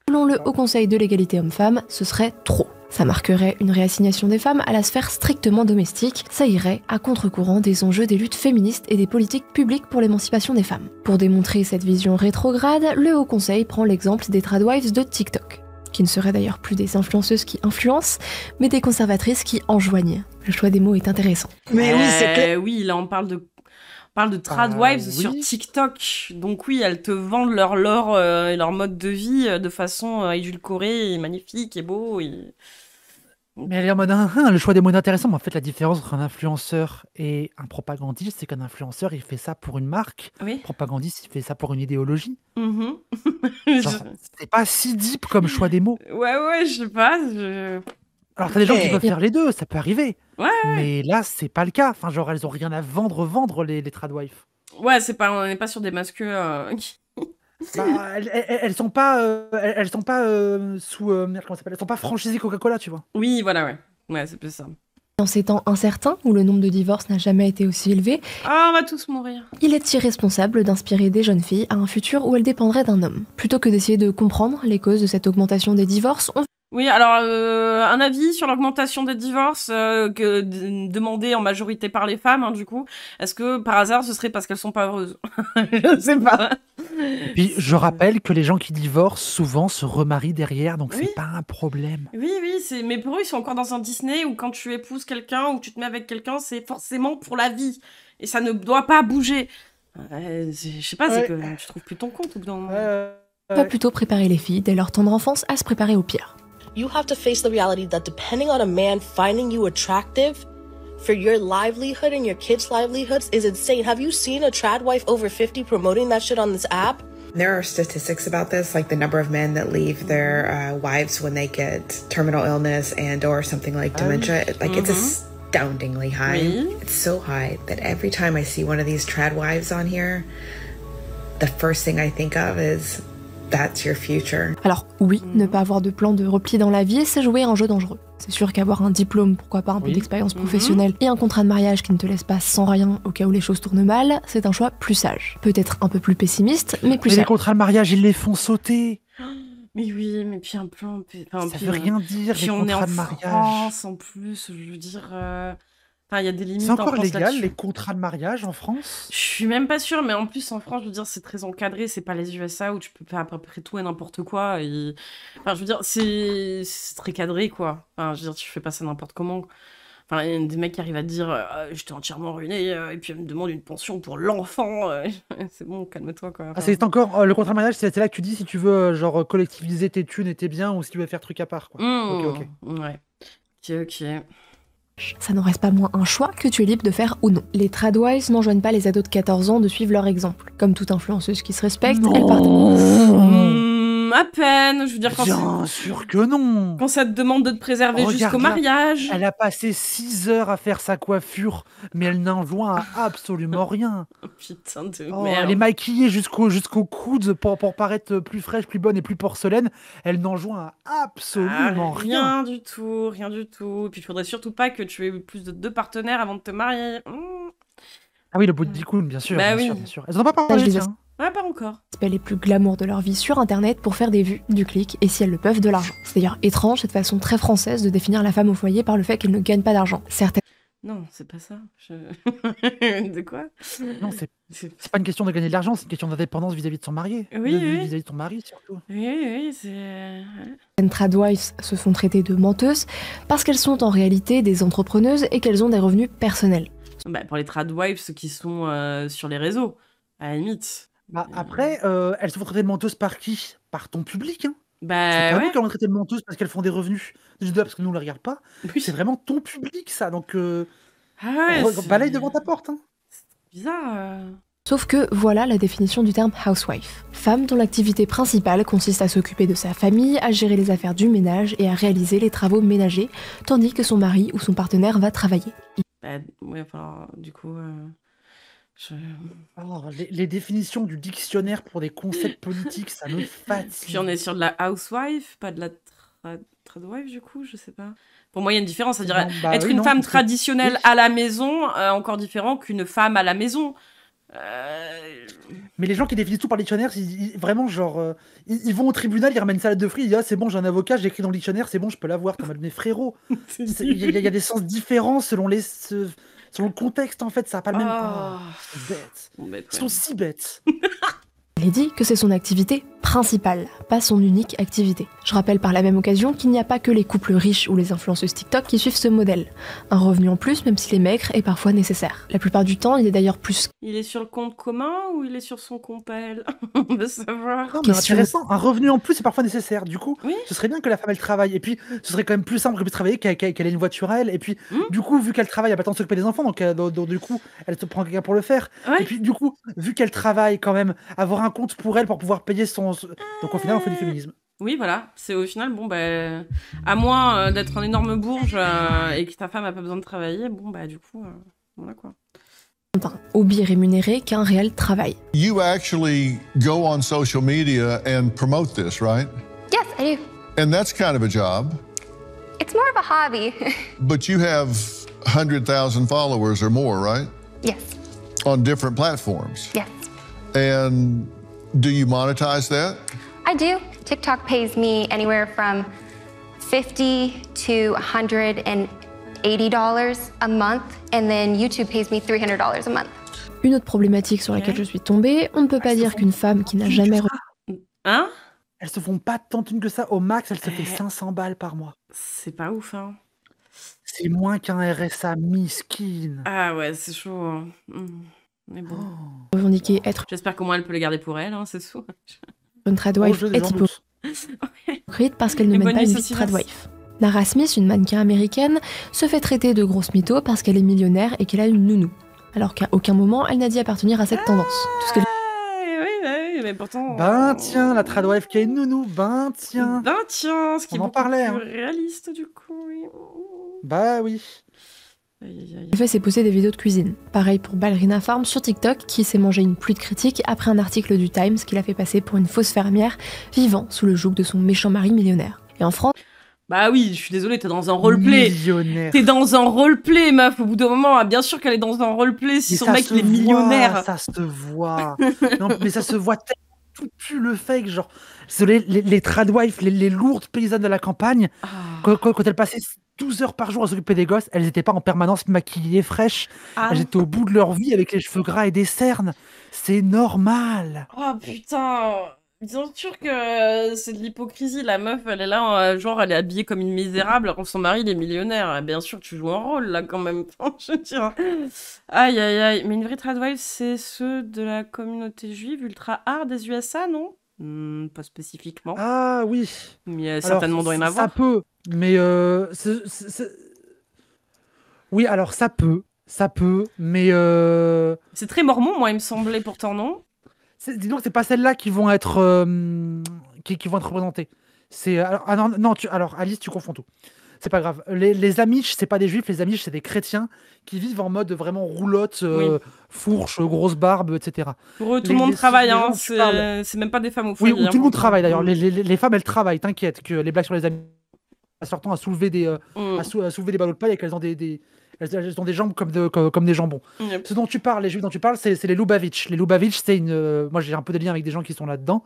Selon le Haut Conseil de l'égalité homme-femme, ce serait trop. Ça marquerait une réassignation des femmes à la sphère strictement domestique, ça irait à contre-courant des enjeux des luttes féministes et des politiques publiques pour l'émancipation des femmes. Pour démontrer cette vision rétrograde, le Haut Conseil prend l'exemple des tradwives de TikTok, qui ne seraient d'ailleurs plus des influenceuses qui influencent, mais des conservatrices qui enjoignent. Le choix des mots est intéressant. Mais oui, c'est clair. Oui, là on parle de tradwives oui. sur TikTok. Donc oui, elles te vendent leur lore et leur mode de vie de façon édulcorée et magnifique et beau. Mais elle est en mode le choix des mots est intéressant, mais en fait la différence entre un influenceur et un propagandiste, c'est qu'un influenceur il fait ça pour une marque, Oui. un propagandiste il fait ça pour une idéologie. Mhm. Genre, c'est pas si deep comme choix des mots. Ouais, je sais pas. Alors t'as des gens qui peuvent faire les deux, ça peut arriver. Ouais. Mais là c'est pas le cas. Enfin genre elles ont rien à vendre les tradwives. Ouais, on n'est pas sur des masques. Bah, elles sont pas sous comment ça s'appelle, elles sont pas franchisées Coca-Cola, tu vois. Oui, voilà, ouais, c'est plus ça. Dans ces temps incertains, où le nombre de divorces n'a jamais été aussi élevé, on va tous mourir. Il est irresponsable d'inspirer des jeunes filles à un futur où elles dépendraient d'un homme. Plutôt que d'essayer de comprendre les causes de cette augmentation des divorces, Oui, alors, un avis sur l'augmentation des divorces demandé en majorité par les femmes, du coup. Est-ce que, par hasard, ce serait parce qu'elles sont pas heureuses? Je sais pas. Puis je rappelle que les gens qui divorcent souvent se remarient derrière, donc c'est pas un problème. Oui, mais pour eux, ils sont encore dans un Disney où quand tu épouses quelqu'un ou tu te mets avec quelqu'un, c'est forcément pour la vie. Et ça ne doit pas bouger. Je sais pas, c'est que tu trouves plus ton compte au bout d'un moment. Pas plutôt préparer les filles dès leur tendre enfance à se préparer au pire. You have to face the reality that depending on a man finding you attractive for your livelihood and your kids' livelihoods is insane. Have you seen a trad wife over 50 promoting that shit on this app? There are statistics about this, like the number of men that leave their wives when they get terminal illness and or something like dementia. It's astoundingly high. It's so high that every time I see one of these trad wives on here, the first thing I think of is that's your future. Alors oui, ne pas avoir de plan de repli dans la vie, c'est jouer à un jeu dangereux. C'est sûr qu'avoir un diplôme, pourquoi pas un peu d'expérience professionnelle, et un contrat de mariage qui ne te laisse pas sans rien au cas où les choses tournent mal, c'est un choix plus sage. Peut-être un peu plus pessimiste, mais plus Mais sage. les contrats de mariage, ils les font sauter. Mais oui, mais puis un plan... Ça veut rien dire, puis les on est en contrats de mariage. France, en plus, je veux dire... Enfin, il y a des limites C'est encore en France légal, là-dessus. les contrats de mariage en France? Je suis même pas sûre, mais en plus, en France, je veux dire, c'est très encadré. C'est pas les USA où tu peux faire à peu près tout et n'importe quoi. Et... Enfin, je veux dire, c'est très cadré, quoi. Enfin, je veux dire, tu fais pas ça n'importe comment. Enfin, il y a des mecs qui arrivent à te dire je t'ai entièrement ruiné, et puis elle me demande une pension pour l'enfant. C'est bon, calme-toi, quoi. Ah, c'est encore le contrat de mariage, c'est là que tu dis si tu veux genre collectiviser tes thunes et tes biens ou si tu veux faire truc à part, quoi. Ok. Ouais. Ok. Ça n'en reste pas moins un choix que tu es libre de faire ou non. Les tradwives n'enjoignent pas les ados de 14 ans de suivre leur exemple. Comme toute influenceuse qui se respecte, elles partent... À peine, je veux dire, Bien sûr que non. Quand ça te demande de te préserver jusqu'au mariage. Elle a passé 6 heures à faire sa coiffure, mais elle n'en joint à absolument rien. Putain de Oh, merde. elle est maquillée jusqu'au coude pour paraître plus fraîche, plus bonne et plus porcelaine. Elle n'en joint à absolument rien. Rien du tout. Et puis il faudrait surtout pas que tu aies plus de 2 partenaires avant de te marier. Ah oui, le bodycoon, bien sûr. Bah bien oui. sûr. Elles n'en ont pas parlé, tiens. Ouais, pas encore. Les plus glamour de leur vie sur internet pour faire des vues, du clic et si elles le peuvent de l'argent. C'est d'ailleurs étrange cette façon très française de définir la femme au foyer par le fait qu'elle ne gagne pas d'argent. Certaines... Non, c'est pas ça. De quoi? Non, c'est pas une question de gagner de l'argent, c'est une question d'indépendance vis-à-vis de son marié. Oui. Vis-à-vis de ton mari, surtout. Oui, c'est... Certaines tradwives se font traiter de menteuses parce qu'elles sont en réalité des entrepreneuses et qu'elles ont des revenus personnels. Bah, pour les tradwives, ceux qui sont sur les réseaux, à la limite. Bah, après, elles se font traiter de menteuses par qui? Par ton public, hein. Bah, c'est pas ouais. nous qui allons traiter de menteuses parce qu'elles font des revenus. Parce que nous, on les regarde pas. C'est vraiment ton public, ça. Donc, balaye devant ta porte. Hein. Bizarre. Sauf que voilà la définition du terme housewife. Femme dont l'activité principale consiste à s'occuper de sa famille, à gérer les affaires du ménage et à réaliser les travaux ménagers, tandis que son mari ou son partenaire va travailler. Bah, ouais, enfin, du coup, Alors, les définitions du dictionnaire pour des concepts politiques, ça me Puis fatigue. on est sur de la housewife, pas de la tradwife, du coup, je sais pas. Pour moi, il y a une différence. C'est-à-dire, Non, bah être oui, une non, femme parce que... traditionnelle Oui. à la maison, encore différent qu'une femme à la maison. Mais les gens qui définissent tout par le dictionnaire, vraiment, genre, ils vont au tribunal, ils ramènent une salade de fruits, ils disent « Ah, c'est bon, j'ai un avocat, j'ai écrit dans le dictionnaire, c'est bon, je peux l'avoir. » T'es en mode « Mais frérot, il y a des sens différents selon le contexte, en fait, ça n'a pas le même... Oh. C'est bête. Bête, Ils sont si bêtes. Il est dit que c'est son activité principale, pas son unique activité. Je rappelle par la même occasion qu'il n'y a pas que les couples riches ou les influenceuses TikTok qui suivent ce modèle. Un revenu en plus, même s'il est maigre, est parfois nécessaire. La plupart du temps, il est d'ailleurs plus... Il est sur le compte commun ou il est sur son compel? On veut savoir. Non, mais intéressant, un revenu en plus est parfois nécessaire. Du coup, Oui. ce serait bien que la femme elle travaille. Et puis, ce serait quand même plus simple qu'elle puisse travailler qu'elle ait une voiture à elle. Et puis, du coup, vu qu'elle travaille, elle n'a pas le temps de s'occuper des enfants. Donc, du coup, elle se prend quelqu'un pour le faire. Ouais. Et puis, du coup, vu qu'elle travaille quand même, avoir un compte pour elle pour pouvoir payer son. Donc, au final, on fait du féminisme. Oui, voilà. C'est au final, bon, bah, à moins d'être un énorme bourge et que ta femme n'a pas besoin de travailler, bon, bah, du coup, voilà quoi. hobby rémunéré qu'un réel travail. You actually go on social media and promote this, right? Yes, I do. And that's kind of a job, It's more of a hobby. but you have 100,000 followers or more, right? Yes. On different platforms. Yes. And do you monetize that? I do. TikTok pays me anywhere from $50 to $180 a month, and then YouTube pays me $300 a month. Une autre problématique sur laquelle je suis tombée, on ne peut pas dire qu'une femme qui n'a jamais... Hein? Elles se font pas tant de thunes que ça. Au max, elle se fait 500 balles par mois. C'est pas ouf, hein. C'est moins qu'un RSA miskin. Ah ouais, c'est chaud. Hein. Mais bon. revendiquer être J'espère qu'au moins elle peut les garder pour elle, hein, c'est tout. une tradwife jeu des est gens douces. hypocrite parce qu'elle ne Et mène bonne pas nuit, une vie de saucisses. tradwife. Nara Smith, une mannequin américaine, se fait traiter de grosse mytho parce qu'elle est millionnaire et qu'elle a une nounou. Alors qu'à aucun moment elle n'a dit appartenir à cette tendance. Tout ce que Oui, mais pourtant... Ben tiens, la tradwife qui a une nounou, ben tiens. Ben tiens, ce qui est On en beaucoup parlait, plus hein. réaliste du coup. Oui. Bah oui. elle fait, c'est poster des vidéos de cuisine. Pareil pour Ballerina Farm sur TikTok, qui s'est mangé une pluie de critiques après un article du Times qui l'a fait passer pour une fausse fermière vivant sous le joug de son méchant mari millionnaire. Et en France... Bah oui, je suis désolée, t'es dans un roleplay. Millionnaire. T'es dans un roleplay, meuf. Au bout d'un moment, bien sûr qu'elle est dans un roleplay si Mais son ça mec se il est voit, millionnaire. Ça se voit. Non, mais ça se voit tellement. Tout pue le fake, genre. Désolé, les tradwives, les lourdes paysannes de la campagne, quand elles passaient 12 heures par jour à s'occuper des gosses, elles n'étaient pas en permanence maquillées, fraîches. Ah. Elles étaient au bout de leur vie avec les cheveux gras et des cernes. C'est normal. Oh putain. Bien sûr que c'est de l'hypocrisie. La meuf, elle est là, genre, elle est habillée comme une misérable alors que son mari, il est millionnaire. Bien sûr, tu joues un rôle, là, quand même. Je veux dire. Aïe, aïe, aïe. Mais une vraie tradwife, c'est ceux de la communauté juive ultra hard des USA, non? Pas spécifiquement. Ah oui. Mais Alors, certainement doit y en avoir. Ça peut, mais oui, alors ça peut, mais C'est très mormon, moi, il me semblait, pourtant, non? dis donc, c'est pas celles-là qui vont être qui vont être représentées. C'est alors, alors Alice, tu confonds tout. C'est pas grave. Les Amish, c'est pas des juifs. Les Amish, c'est des chrétiens qui vivent en mode vraiment roulotte, fourche, grosse barbe, etc. Pour eux, tout le monde travaille, hein. C'est C'est même pas des femmes au oui, foyer. où hein, tout le monde pour travaille d'ailleurs. eux. Les femmes, elles travaillent. T'inquiète que les blagues sur les Amish, sortant à soulever des à soulever des ballots de paille et qu'elles ont elles ont des jambes comme des jambons. Yep. Ce dont tu parles, les juifs dont tu parles, c'est les Lubavitch. Les Lubavitch, c'est une. Moi, j'ai un peu de lien avec des gens qui sont là-dedans.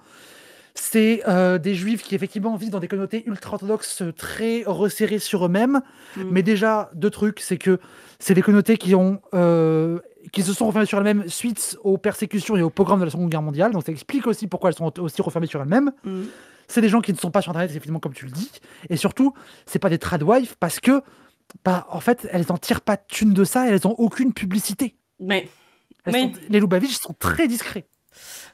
C'est des juifs qui, effectivement, vivent dans des communautés ultra-orthodoxes très resserrées sur eux-mêmes. Mais déjà, deux trucs, c'est que c'est des communautés qui se sont refermées sur elles-mêmes suite aux persécutions et aux pogroms de la Seconde Guerre mondiale. Donc, ça explique aussi pourquoi elles sont aussi refermées sur elles-mêmes. C'est des gens qui ne sont pas sur Internet, effectivement, comme tu le dis. Et surtout, c'est pas des tradwives parce que, en fait, elles n'en tirent pas de thunes de ça et elles n'ont aucune publicité. Mais les Lubavitch sont très discrets.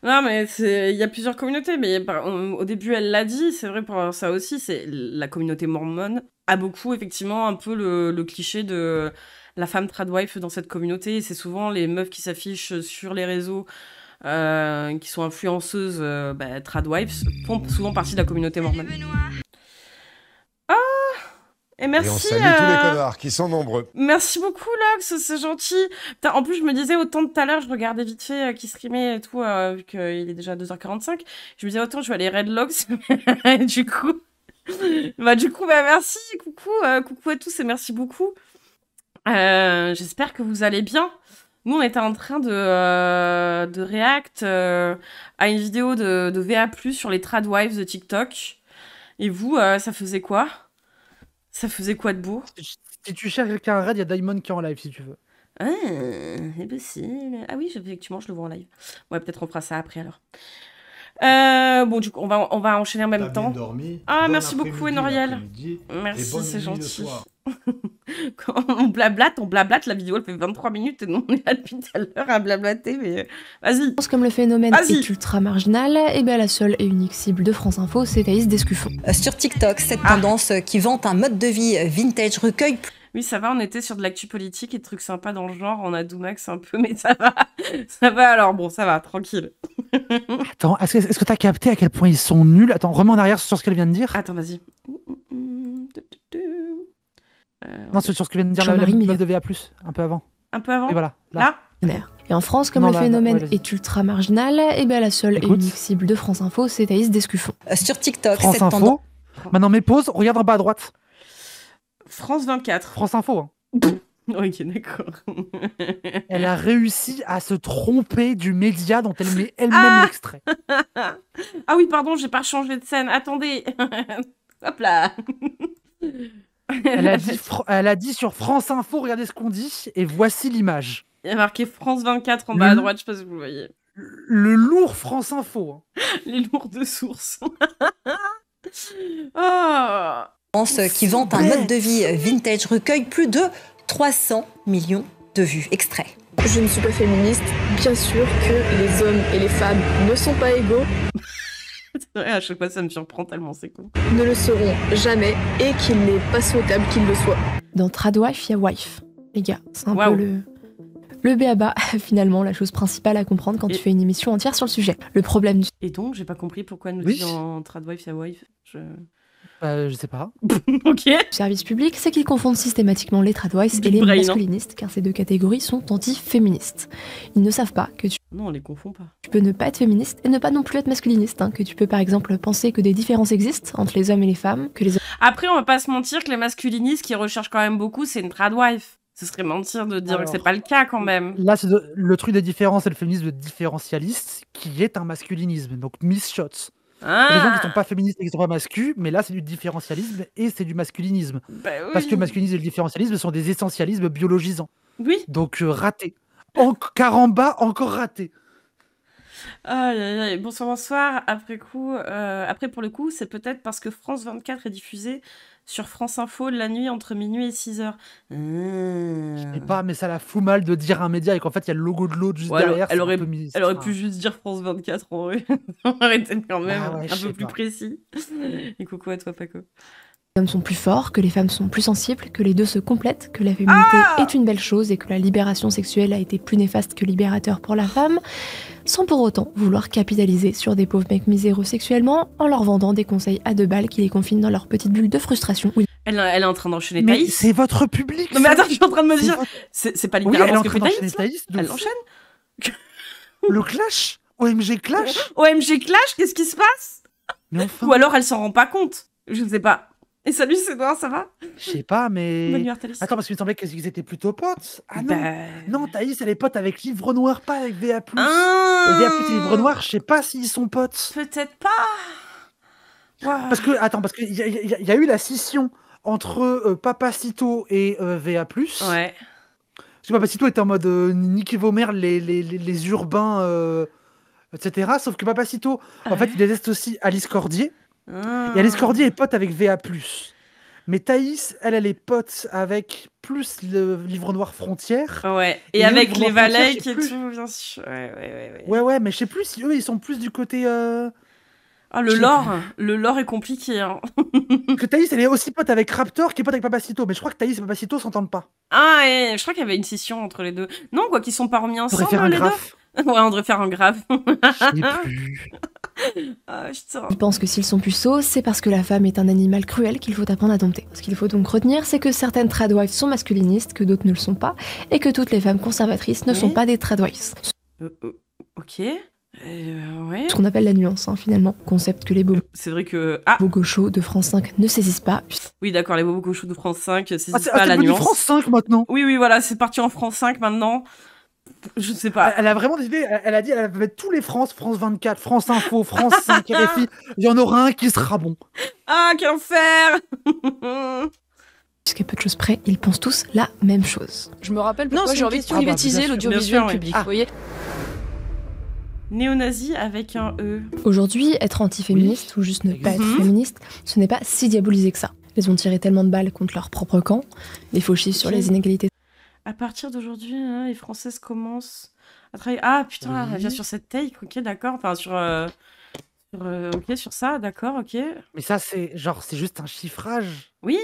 Non, mais il y a plusieurs communautés, mais au début, elle l'a dit, c'est vrai pour ça aussi, c'est la communauté mormone a beaucoup, effectivement, un peu le cliché de la femme tradwife dans cette communauté. C'est souvent les meufs qui s'affichent sur les réseaux, qui sont influenceuses tradwives, font souvent partie de la communauté mormone. Ah! Et merci. Et on salue tous les connards qui sont nombreux. Merci beaucoup, Lox, c'est gentil. Putain, en plus, je me disais, autant tout à l'heure, je regardais vite fait qui streamait et tout, vu qu'il est déjà 2h45. Je me disais, autant je vais aller raid Lox. Du coup, merci. Coucou à tous et merci beaucoup. J'espère que vous allez bien. Nous, on était en train de react à une vidéo de VA+, sur les tradwives de TikTok. Et vous, ça faisait quoi? Ça faisait quoi de beau? Si tu cherches quelqu'un à raid, il y a Diamond qui est en live si tu veux. Ah, c'est possible. Ah oui, effectivement, je le vois en live. Ouais, peut-être on fera ça après alors. Bon, du coup, on va enchaîner en même temps. Dormi. Ah, merci beaucoup, Enoriel. Merci, c'est gentil. Quand on blablate, la vidéo elle fait 23 minutes et nous on est là depuis tout à l'heure à blablater, mais vas-y. Comme le phénomène est ultra marginal, et bien la seule et unique cible de France Info, c'est Thaïs Descuffon. Sur TikTok, cette tendance qui vante un mode de vie vintage recueille. Oui, ça va, on était sur de l'actu politique et de trucs sympas dans le genre, on a Doumax un peu, mais ça va. Ça va alors, bon, ça va, tranquille. Attends, est-ce que t'as capté à quel point ils sont nuls? Attends, remets en arrière sur ce qu'elle vient de dire. Attends, vas-y. Non, sur ce que vient de dire la meuf de VA+, un peu avant. Un peu avant? Et voilà, là. Et en France, comme le phénomène est ultra marginal, et bien la seule et unique cible de France Info, c'est Thaïs Descuffon. Sur TikTok, France Info. Maintenant, mets pause, regarde en bas à droite. France 24. France Info. Hein. Ok, d'accord. Elle a réussi à se tromper du média dont elle met elle-même l'extrait. Ah oui, pardon, j'ai pas changé de scène. Attendez. Hop là. Elle a dit sur France Info, regardez ce qu'on dit, et voici l'image. Il y a marqué France 24 en bas à droite, je sais pas si vous le voyez. Le lourd France Info. Hein. Les lourdes sources. Oh. Qui vante un mode de vie vintage recueille plus de 300 millions de vues. Extrait. Je ne suis pas féministe. Bien sûr que les hommes et les femmes ne sont pas égaux. C'est vrai, à chaque fois ça me surprend tellement, c'est con. Ne le seront jamais et qu'il n'est pas souhaitable qu'ils le soient. Dans Tradwife, il y a wife. Les gars, c'est un peu le béaba, finalement, la chose principale à comprendre quand tu fais une émission entière sur le sujet. Le problème du... Et donc, j'ai pas compris pourquoi nous dit dans Tradwife, il y a wife. Je sais pas. Ok. Le service public, c'est qu'ils confondent systématiquement les tradwives et les masculinistes, car ces deux catégories sont anti-féministes. Ils ne savent pas que tu... Non, on les confond pas. Tu peux ne pas être féministe et ne pas non plus être masculiniste, hein, que tu peux par exemple penser que des différences existent entre les hommes et les femmes, que les... Après, on va pas se mentir que les masculinistes qui recherchent quand même beaucoup, c'est une tradwife. Ce serait mentir de dire que c'est pas le cas quand même. Là, c'est le truc des différences, c'est le féminisme différentialiste, qui est un masculinisme, donc miss shots. Les gens qui sont pas féministes et qui sont pas masculins, mais là c'est du différentialisme et c'est du masculinisme. Bah oui. Parce que le masculinisme et le différentialisme sont des essentialismes biologisants. Oui. Donc raté. Caramba, encore raté. Aïe, aïe, aïe. Bonsoir. Après pour le coup, c'est peut-être parce que France 24 est diffusée sur France Info la nuit entre minuit et 6h. Je sais pas, mais ça la fout mal de dire un média et qu'en fait il y a le logo de l'autre juste derrière. Elle aurait pu juste dire France 24 en vrai. On aurait été quand même un peu plus précis. Et coucou à toi, Paco. Les hommes sont plus forts, que les femmes sont plus sensibles, que les deux se complètent, que la féminité est une belle chose et que la libération sexuelle a été plus néfaste que libérateur pour la femme, sans pour autant vouloir capitaliser sur des pauvres mecs miséreux sexuellement en leur vendant des conseils à 2 balles qui les confinent dans leur petite bulle de frustration. Elle est en train d'enchaîner mais Thaïs. C'est votre public. Non mais attends, je suis en train de me dire, c'est pas littéralement ce que fait Thaïs. Elle enchaîne. Le clash. OMG clash. OMG clash, qu'est-ce qui se passe? Enfin. Ou alors elle s'en rend pas compte. Je ne sais pas. Et salut, c'est toi, ça va? Je sais pas, mais... Bonne nuit, Thaïs. Attends, parce qu'il me semblait qu'ils étaient plutôt potes. Ah non, non, Thaïs, elle est pote avec Livre Noir, pas avec VA+. VA+, et Livre Noir, je sais pas s'ils sont potes. Peut-être pas. Wow. Parce qu'il y a eu la scission entre Papacito et VA+. Ouais. Parce que Papacito était en mode niquez vos mères, les urbains, etc. Sauf que Papacito, en fait, il déteste aussi Alice Cordier. Et Alice Cordier est pote avec VA+. Mais Thaïs, elle est pote avec plus le Livre Noir Frontière. Ouais, et avec les valets et tout, bien sûr. Ouais, mais je sais plus si eux, ils sont plus du côté... Ah, le lore est compliqué. Hein. Que Thaïs, elle est aussi pote avec Raptor qui est pote avec Papacito. Mais je crois que Thaïs et Papacito s'entendent pas. Ah, et je crois qu'il y avait une scission entre les deux. Non, quoi qu'ils sont pas remis ensemble, on devrait faire un graphe. Ouais, on devrait faire un graphe. Je sais plus. Ah, putain. Ils pensent que s'ils sont puceaux, c'est parce que la femme est un animal cruel qu'il faut apprendre à dompter. Ce qu'il faut donc retenir, c'est que certaines tradwives sont masculinistes, que d'autres ne le sont pas, et que toutes les femmes conservatrices ne sont pas des tradwives. Ok. Ouais. Ce qu'on appelle la nuance, finalement. Concept que les bobos C'est vrai que... gauchos de France 5 ne saisissent pas. Oui, d'accord, les bobos gauchos de France 5 saisissent c'est pas la nuance. France 5 maintenant. Oui, voilà, c'est parti en France 5 maintenant. Je sais pas. Elle a vraiment décidé, elle a dit, elle va mettre tous les France 24, France Info, France 5, RFI. Il y en aura un qui sera bon. Ah, qu'enfer. Puisqu'à peu de choses près, ils pensent tous la même chose. Je me rappelle pourquoi j'ai envie de privatiser l'audiovisuel public, vous voyez. Néo-nazi avec un E. Aujourd'hui, être anti-féministe ou juste ne pas être féministe, ce n'est pas si diabolisé que ça. Ils ont tiré tellement de balles contre leur propre camp, les faux chiffres sur les inégalités. À partir d'aujourd'hui, les Françaises commencent à travailler. Ah putain, elle vient sur cette take, ok, d'accord. Enfin, sur ça, d'accord, ok. Mais ça, c'est juste un chiffrage. Oui.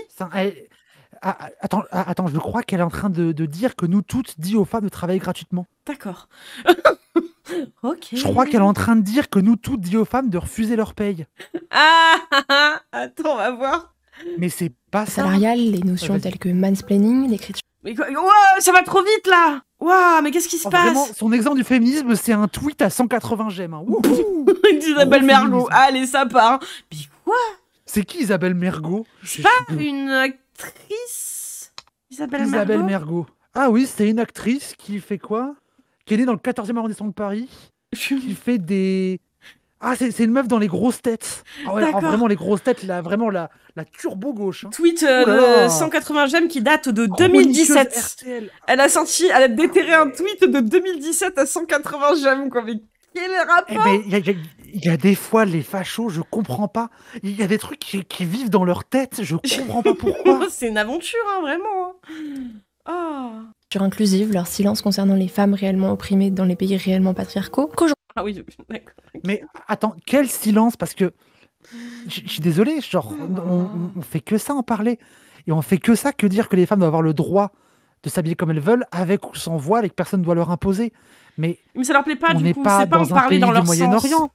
Attends, je crois qu'elle est en train de dire que nous toutes dit aux femmes de travailler gratuitement. D'accord. Ok. Je crois qu'elle est en train de dire que nous toutes dit aux femmes de refuser leur paye. Attends, on va voir. Mais c'est pas ça. Salarial, les notions telles que mansplaining, l'écriture. Mais quoi, ça va trop vite là. Waouh, mais qu'est-ce qui se passe? Vraiment, son exemple du féminisme, c'est un tweet à 180 j'aime. Isabelle Mergo. Allez, ça part. Mais quoi? C'est qui Isabelle Mergo? C'est pas une actrice? Isabelle Mergo. Ah oui, c'est une actrice qui fait quoi? Qui est née dans le 14e arrondissement de Paris. Qui fait des... Ah, c'est une meuf dans les grosses têtes. Ah ouais, vraiment les grosses têtes, vraiment la turbo gauche. Tweet de 180 j'aime qui date de 2017. Elle a déterré un tweet de 2017 à 180 j'aime, quoi. Mais quel rapport? Il y a des fois, les fachos, je comprends pas. Il y a des trucs qui vivent dans leur tête, je comprends pas pourquoi. C'est une aventure, vraiment. Sur inclusive, leur silence concernant les femmes réellement opprimées dans les pays réellement patriarcaux. Ah oui, d'accord. Mais attends, quel silence? Parce que je suis désolé, genre on fait que ça en parler. Et on fait que ça, que dire que les femmes doivent avoir le droit de s'habiller comme elles veulent, avec ou sans voile, et que personne ne doit leur imposer. Mais ça leur plaît pas, du coup, c'est pas en parler dans leur Moyen-Orient.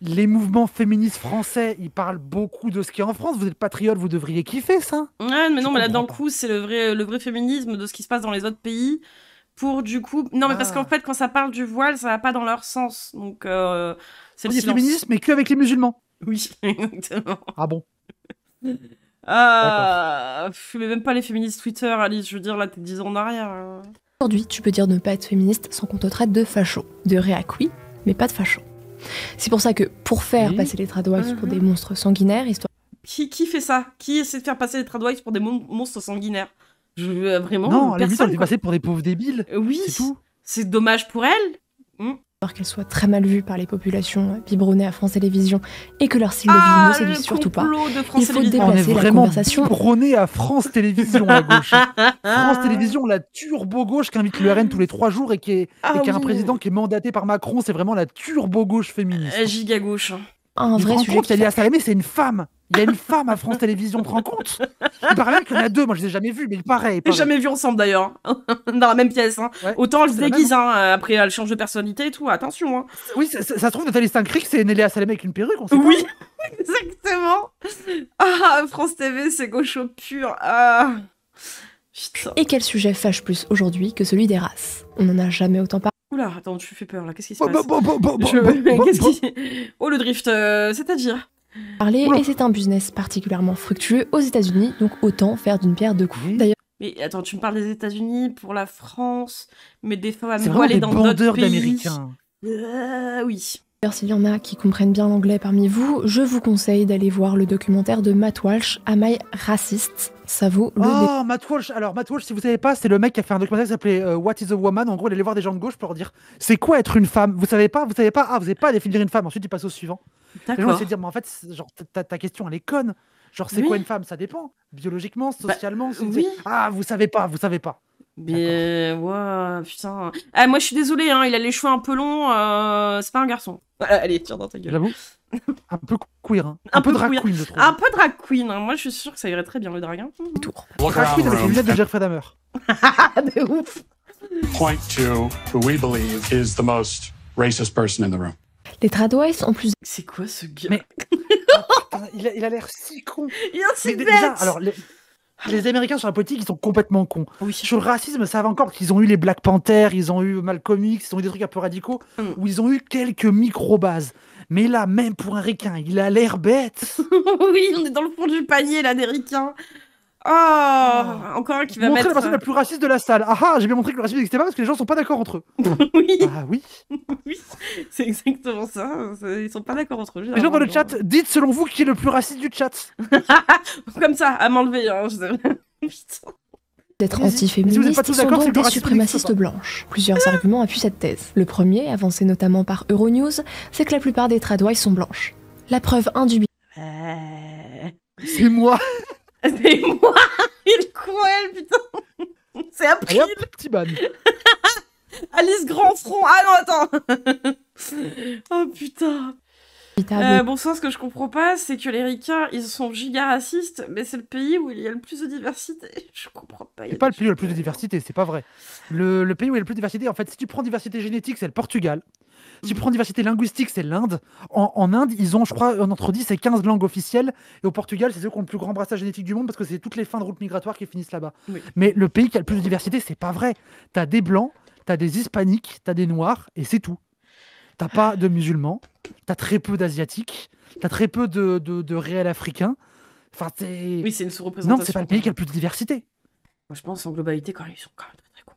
Les mouvements féministes français, ils parlent beaucoup de ce qu'il y a en France. Vous êtes patriotes, vous devriez kiffer ça. Ouais, mais non, mais là, dans le coup, c'est le vrai féminisme de ce qui se passe dans les autres pays. Pour du coup... Non, mais parce qu'en fait, quand ça parle du voile, ça va pas dans leur sens. Donc, c'est le silence. Féminisme, mais que avec les musulmans. Oui, exactement. Ah bon? Mais même pas les féministes Twitter, Alice. Je veux dire, là, t'es 10 ans en arrière. Aujourd'hui, tu peux dire ne pas être féministe sans qu'on te traite de facho. De réac, oui, mais pas de facho. C'est pour ça que, pour faire passer les tradwives pour des monstres sanguinaires, histoire... Qui fait ça? Qui essaie de faire passer les tradwives pour des monstres sanguinaires? Vraiment, non, la personne, limite, on est passé pour des pauvres débiles. Oui, c'est tout. C'est dommage pour elle. Qu'elles soient très mal vues par les populations biberonnées à France Télévisions et que leur style de vie ne séduise surtout pas. Il faut déplacer la conversation. Biberonné à France Télévisions à gauche. France Télévisions, la turbo-gauche qui invite le RN tous les 3 jours et qui a un président qui est mandaté par Macron, c'est vraiment la turbo-gauche féministe. Giga-gauche. Un vrai sujet. Léa Salamé, c'est une femme. Il y a une femme à France Télévisions, tu te rends compte? Il paraît même qu'il y en a 2, moi je les ai jamais vus, mais il paraît. Jamais vus ensemble d'ailleurs, dans la même pièce. Ouais, autant elle se déguise, après elle change de personnalité et tout, attention. Oui, ça se trouve, Nathalie Saint-Cric, c'est Léa Salamé avec une perruque, on sait pas. Oui, exactement. France TV, c'est gaucho pur. Putain. Et quel sujet fâche plus aujourd'hui que celui des races? On n'en a jamais autant parlé. Oula, attends, tu fais peur là, qu'est-ce qui se passe? Oh, le drift, c'est-à-dire? Et c'est un business particulièrement fructueux aux États-Unis, donc autant faire d'une pierre deux coups. D'ailleurs. Mais attends, tu me parles des États-Unis pour la France, mais des femmes c'est voilées dans d'autres pays. d'Américains. Oui. D'ailleurs, s'il y en a qui comprennent bien l'anglais parmi vous, je vous conseille d'aller voir le documentaire de Matt Walsh, Am I Racist? Ça vaut le Matt Walsh. Alors, Matt Walsh, si vous savez pas, c'est le mec qui a fait un documentaire qui s'appelait What is a Woman? En gros, il allait voir des gens de gauche pour leur dire c'est quoi être une femme? Vous savez pas? Ah, vous savez pas définir une femme. Ensuite, il passe au suivant. Les gens essaient de dire, mais en fait, genre, ta question, elle est conne. Genre, c'est quoi une femme? Ça dépend. Biologiquement, socialement. Oui. Ah, vous savez pas. Mais, ouais, putain. Moi, je suis désolée, il a les cheveux un peu longs, c'est pas un garçon. Allez, tire dans ta gueule. J'avoue. Un peu queer, un peu drag queen, je trouve. Un peu drag queen, moi je suis sûre que ça irait très bien le drag. Drag queen avec les lunettes de Jeffrey Dahmer. De ouf. Point to who we believe is the most racist person in the room. Les tradwives ont plus... C'est quoi ce gars? Mais il a l'air si con. Il est si bête. Déjà, alors, les Américains sur la politique, ils sont complètement cons. Oui. Sur le racisme, ça va encore qu'ils ont eu les Black Panthers, ils ont eu Malcolm X, ils ont eu des trucs un peu radicaux, où ils ont eu quelques micro-bases. Mais là, même pour un ricain, il a l'air bête. Oui, on est dans le fond du panier, là, des ricains. Oh, encore un qui va montrer mettre... la personne la plus raciste de la salle. J'ai bien montré que le racisme n'existait pas parce que les gens sont pas d'accord entre eux. Oui. Ah oui. Oui, c'est exactement ça. Ils sont pas d'accord entre eux. Les gens dans le chat, dites selon vous qui est le plus raciste du chat. Comme ça, à m'enlever. Hein, Putain. D'être antiféministes sont donc des suprémacistes blanches. Plusieurs arguments appuient cette thèse. Le premier, avancé notamment par Euronews, c'est que la plupart des tradwives sont blanches. La preuve indubitable. C'est moi. C'est moi. Il cruel, putain. C'est April. Allez hop, petit ban. Alice Grandfront. Ah non, attends. Oh putain. Bon sang, ce que je comprends pas, c'est que les ricains, ils sont giga racistes, mais c'est le pays où il y a le plus de diversité. Je comprends pas. C'est pas le pays où il y a le plus de diversité, c'est pas vrai. Le pays où il y a le plus de diversité, en fait, si tu prends diversité génétique, c'est le Portugal. Si tu prends diversité linguistique, c'est l'Inde. En Inde, ils ont, je crois, entre 10 et 15 langues officielles. Et au Portugal, c'est ceux qui ont le plus grand brassage génétique du monde parce que c'est toutes les fins de route migratoires qui finissent là-bas. Oui. Mais le pays qui a le plus de diversité, c'est pas vrai. T'as des blancs, t'as des hispaniques, t'as des noirs, et c'est tout. T'as pas de musulmans, t'as très peu d'asiatiques, t'as très peu de réels africains. Enfin, c'est... Oui, c'est une sous-représentation. Non, c'est pas le pays qui a le plus de diversité. Moi, je pense en globalité, quand même, ils sont quand même très cons.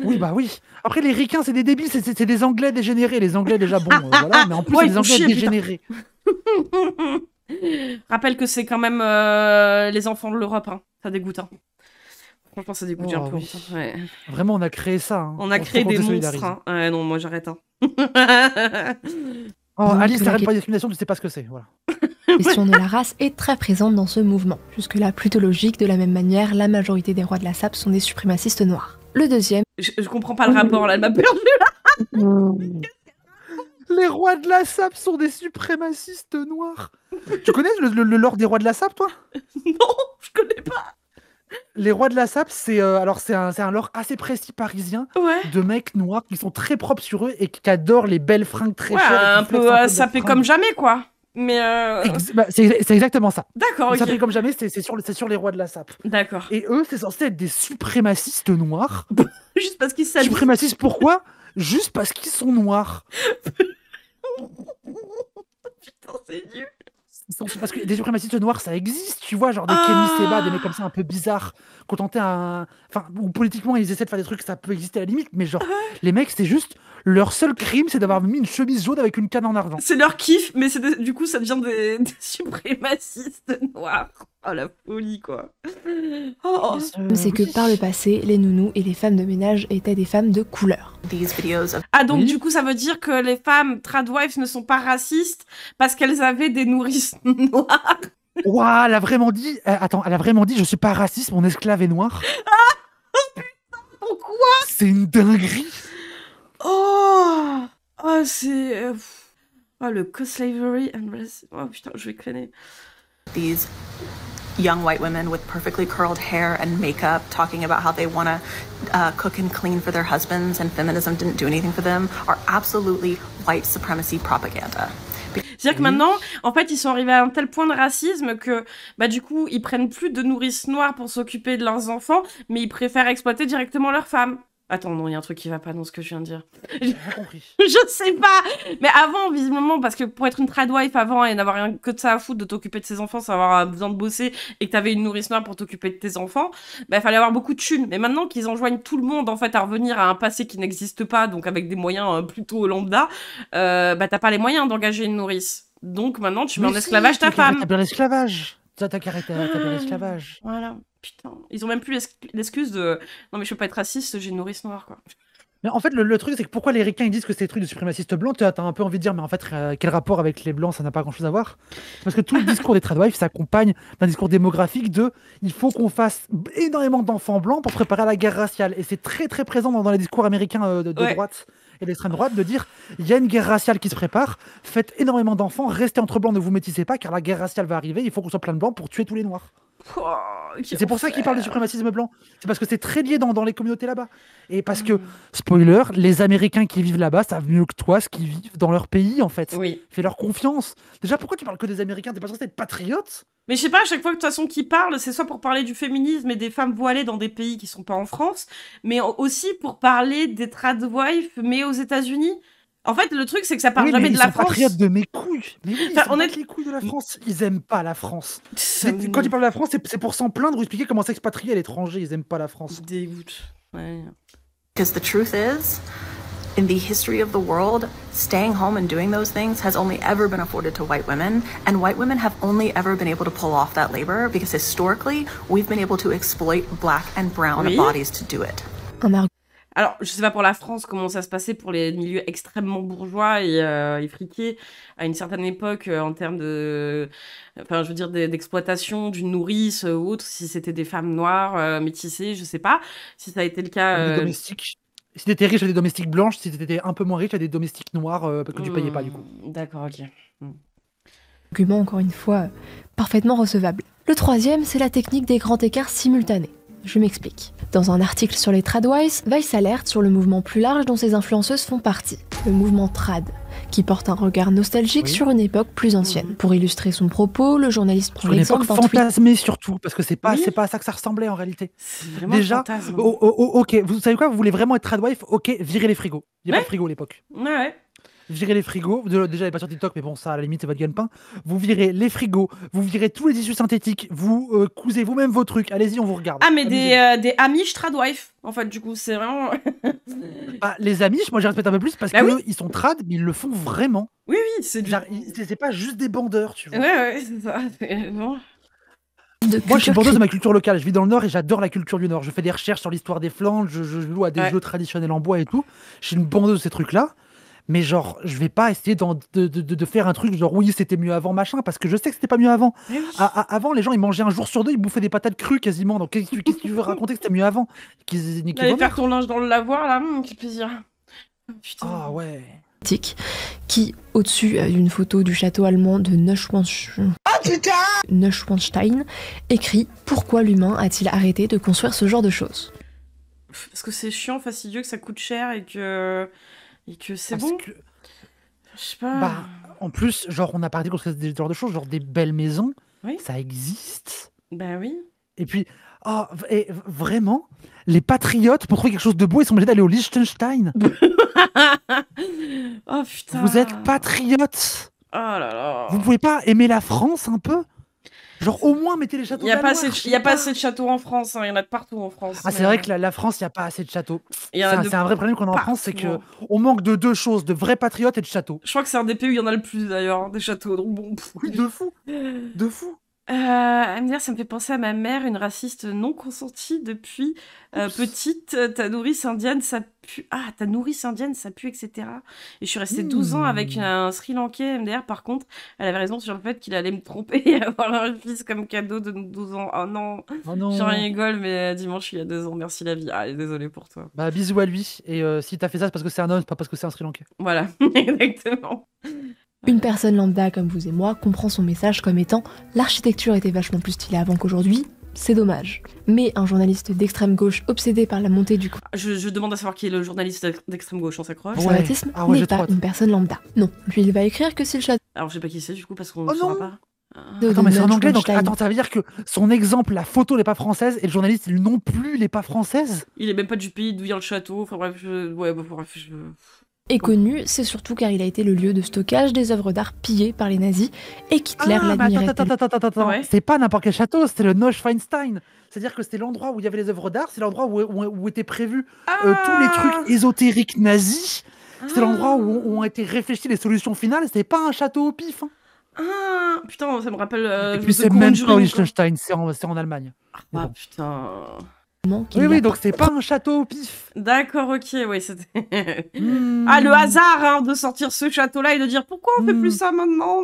Oui, bah oui. Après, les ricains, c'est des débiles, c'est des Anglais dégénérés. Les Anglais, déjà, bon, voilà, mais en plus, c'est des Anglais dégénérés. Rappelle que c'est quand même les enfants de l'Europe, hein. Ça dégoûte, hein. Franchement, ça dégoûte un peu. Oui. Ouais. Vraiment, on a créé ça. Hein. On a créé des monstres. Hein. Non, moi, j'arrête. Hein. Alice, t'arrêtes pas de discrimination, tu sais pas ce que c'est. Voilà. La question de la race est très présente dans ce mouvement. Jusque-là, plutôt logique, de la même manière, la majorité des rois de la SAP sont des suprémacistes noirs. Le deuxième... Je comprends pas le rapport, là, elle m'a perdu, là. Les rois de la SAP sont des suprémacistes noirs. Tu connais le lore des rois de la SAP, toi? Non, je connais pas. Les rois de la SAP, c'est un lore assez précis parisien de mecs noirs qui sont très propres sur eux et qui adorent les belles fringues très chères. Un peu sapé comme jamais, quoi. Mais c'est exactement ça. D'accord, ok. Sapé comme jamais, c'est sur les rois de la SAP. D'accord. Et eux, c'est censé être des suprémacistes noirs. Juste parce qu'ils s'habillent. Suprémacistes, pourquoi? Juste parce qu'ils sont noirs. Putain, c'est nul. Parce que des suprémacistes noirs, ça existe, tu vois, genre des Kenny Seba, des mecs comme ça un peu bizarres, contentés à enfin, ou politiquement ils essaient de faire des trucs, ça peut exister à la limite, mais genre, les mecs, c'est juste, leur seul crime, c'est d'avoir mis une chemise jaune avec une canne en argent. C'est leur kiff, mais du coup, ça devient des suprémacistes noirs. Oh, la folie, quoi. C'est que par le passé, les nounous et les femmes de ménage étaient des femmes de couleur. Ah, donc du coup, ça veut dire que les femmes tradwives ne sont pas racistes parce qu'elles avaient des nourrices noires. Ouah, elle a vraiment dit... elle a vraiment dit, je suis pas raciste, mon esclave est noir. Ah, putain, pourquoi? C'est une dinguerie. Oh, c'est... le co-slavery and racism. Oh, putain, je vais crainer. These young white women with perfectly curled hair and makeup talking about how they want to cook and clean for their husbands and feminism didn't do anything for them are absolutely white supremacy propaganda. C'est-à-dire que maintenant, en fait, ils sont arrivés à un tel point de racisme que, du coup, ils prennent plus de nourrices noires pour s'occuper de leurs enfants, mais ils préfèrent exploiter directement leurs femmes. Attends, non, il y a un truc qui va pas dans ce que je viens de dire. J'ai pas compris. Je sais pas. Mais avant, visiblement, parce que pour être une tradwife avant et n'avoir rien que de ça à foutre de t'occuper de ses enfants, sans avoir besoin de bosser et que t'avais une nourrice noire pour t'occuper de tes enfants, il fallait avoir beaucoup de thunes. Mais maintenant qu'ils enjoignent tout le monde, en fait, à revenir à un passé qui n'existe pas, donc avec des moyens plutôt lambda, t'as pas les moyens d'engager une nourrice. Donc maintenant, tu mets en esclavage ta femme. T'as bien l'esclavage. T'as bien l'esclavage. Voilà. Putain, ils ont même plus l'excuse de non mais je peux pas être raciste, j'ai une nourrice noire, quoi. Mais en fait, le truc, c'est que pourquoi les ricains ils disent que c'est des trucs de suprémacistes blancs, t'as un peu envie de dire, mais en fait, quel rapport avec les blancs, ça n'a pas grand-chose à voir. Parce que tout le discours des tradwives s'accompagne d'un discours démographique de il faut qu'on fasse énormément d'enfants blancs pour préparer à la guerre raciale. Et c'est très très présent dans les discours américains de droite et d'extrême droite de dire il y a une guerre raciale qui se prépare, faites énormément d'enfants, restez entre blancs, ne vous métissez pas, car la guerre raciale va arriver, il faut qu'on soit plein de blancs pour tuer tous les noirs. C'est pour ça qu'ils parlent du suprémacisme blanc. C'est parce que c'est très lié dans les communautés là-bas. Et parce que, spoiler, les Américains qui vivent là-bas savent mieux que toi ce qu'ils vivent dans leur pays, en fait. Oui. Fais-leur confiance. Déjà, pourquoi tu parles que des Américains? T'es pas censé être patriote? Mais je sais pas, à chaque fois que de toute façon qu'ils parlent, c'est soit pour parler du féminisme et des femmes voilées dans des pays qui sont pas en France, mais aussi pour parler des tradwives, mais aux États-Unis. En fait, le truc, c'est que ça parle jamais de la France. Ils sont patriotes de mes couilles. Mais oui, ils sont les couilles de la France. Ils aiment pas la France. Quand ils parlent de la France, c'est pour s'en plaindre ou expliquer comment s'expatrier à l'étranger. Ils aiment pas la France. Dégoûte. Ouais. Because the truth is, in the history of the world, staying home and doing those things has only ever been afforded to white women, and white women have only ever been able to pull off that labor because historically, we've been able to exploit black and brown bodies to do it. Alors, je sais pas pour la France comment ça se passait pour les milieux extrêmement bourgeois et friqués à une certaine époque en termes de, enfin, je veux dire d'exploitation d'une nourrice ou autre, si c'était des femmes noires, métissées, je sais pas si ça a été le cas. Des domestiques. Si t'étais riche, t'avais des domestiques blanches. Si t'étais un peu moins riche, t'avais des domestiques noirs que tu payais pas du coup. D'accord, ok. Argument encore une fois parfaitement recevable. Le troisième, c'est la technique des grands écarts simultanés. Je m'explique. Dans un article sur les tradwives, Vice alerte sur le mouvement plus large dont ces influenceuses font partie, le mouvement trad, qui porte un regard nostalgique sur une époque plus ancienne. Pour illustrer son propos, le journaliste prend l'exemple d'un tweet. Fantasmé surtout, parce que c'est pas à ça que ça ressemblait en réalité. Déjà, ok, vous savez quoi, vous voulez vraiment être tradwife, ok, virez les frigos. Il n'y a pas de frigo à l'époque. Ouais. Virez les frigos, déjà elle est pas sur TikTok, mais bon, ça à la limite c'est votre gagne-pain. Vous virez les frigos, vous virez tous les tissus synthétiques, vous cousez vous-même vos trucs, allez-y, on vous regarde. Ah, mais des Amish tradwife, en fait, du coup, c'est vraiment. Bah, les Amish, moi je respecte un peu plus parce que ils sont trad, mais ils le font vraiment. Oui, c'est c'est pas juste des bandeurs, tu vois. Ouais, c'est ça. Bon. Moi, je suis bandeuse de ma culture locale. Je vis dans le Nord et j'adore la culture du Nord. Je fais des recherches sur l'histoire des Flandres, je joue à des jeux traditionnels en bois et tout. Je suis une bandeuse de ces trucs-là. Mais genre, je vais pas essayer de faire un truc genre oui, c'était mieux avant, machin, parce que je sais que c'était pas mieux avant. Avant, les gens, ils mangeaient un jour sur deux, ils bouffaient des patates crues quasiment. Donc, qu'est-ce que tu veux raconter que c'était mieux avant? Allez faire ton linge dans le lavoir, là, quel plaisir. Putain. Ah ouais. Qui, au-dessus d'une photo du château allemand de Neuschwanstein, écrit « Pourquoi l'humain a-t-il arrêté de construire ce genre de choses ?» Parce que c'est chiant, fastidieux, que ça coûte cher et que c'est bon. Je sais pas. Bah, en plus, genre, on a parlé de des genres de choses, genre des belles maisons, ça existe. Bah oui. Et puis, et vraiment, les patriotes, pour trouver quelque chose de beau, ils sont obligés d'aller au Liechtenstein. Oh putain. Vous êtes patriotes. Oh là là. Vous pouvez pas aimer la France un peu? Genre, au moins, mettez les châteaux. Il n'y a pas assez de châteaux en France, il y en a de partout en France. Ah, c'est vrai que la France, il n'y a pas assez de châteaux. C'est un vrai problème qu'on a en France, c'est qu'on manque de deux choses, de vrais patriotes et de châteaux. Je crois que c'est un des pays où il y en a le plus d'ailleurs, des châteaux. Donc bon. Oui, de fou. De fou. MDR, ça me fait penser à ma mère, une raciste non consentie depuis petite. Ta nourrice indienne, ça pue. Ah, ta nourrice indienne, ça pue, etc. Et je suis restée 12 ans avec un Sri Lankais. MDR, par contre, elle avait raison sur le fait qu'il allait me tromper et avoir un fils comme cadeau de 12 ans. Oh non. J'en rigole, mais dimanche, il y a 2 ans. Merci la vie. Ah, désolée pour toi. Bah, bisous à lui. Et si t'as fait ça, c'est parce que c'est un homme, c'est pas parce que c'est un Sri Lankais. Voilà, exactement. Une personne lambda comme vous et moi comprend son message comme étant « l'architecture était vachement plus stylée avant qu'aujourd'hui, c'est dommage ». Mais un journaliste d'extrême gauche obsédé par la montée du Je demande à savoir qui est le journaliste d'extrême gauche, on s'accroche. Conservatisme n'est pas une personne lambda. Non, lui il va écrire que si le château... Alors je sais pas qui c'est du coup parce qu'on ne saura pas. Attends, mais c'est en anglais, donc attends, ça veut dire que son exemple, la photo n'est pas française et le journaliste lui non plus n'est pas française? Il est même pas du pays d'où vient le château, enfin bref, est connu, c'est surtout car il a été le lieu de stockage des œuvres d'art pillées par les nazis et qu'Hitler l'admirait. Attends, c'est pas n'importe quel château, c'était le Neuschwanstein. C'est-à-dire que c'était l'endroit où il y avait les œuvres d'art, c'est l'endroit où étaient prévus tous les trucs ésotériques nazis. C'était l'endroit où ont été réfléchies les solutions finales, c'était pas un château au pif. Ah putain, ça me rappelle. Et puis c'est même pas Liechtenstein, c'est en Allemagne. Ah putain. Oui, donc c'est pas un château au pif. D'accord, ok, oui, c'était... Ah, le hasard de sortir ce château-là et de dire pourquoi on fait plus ça maintenant.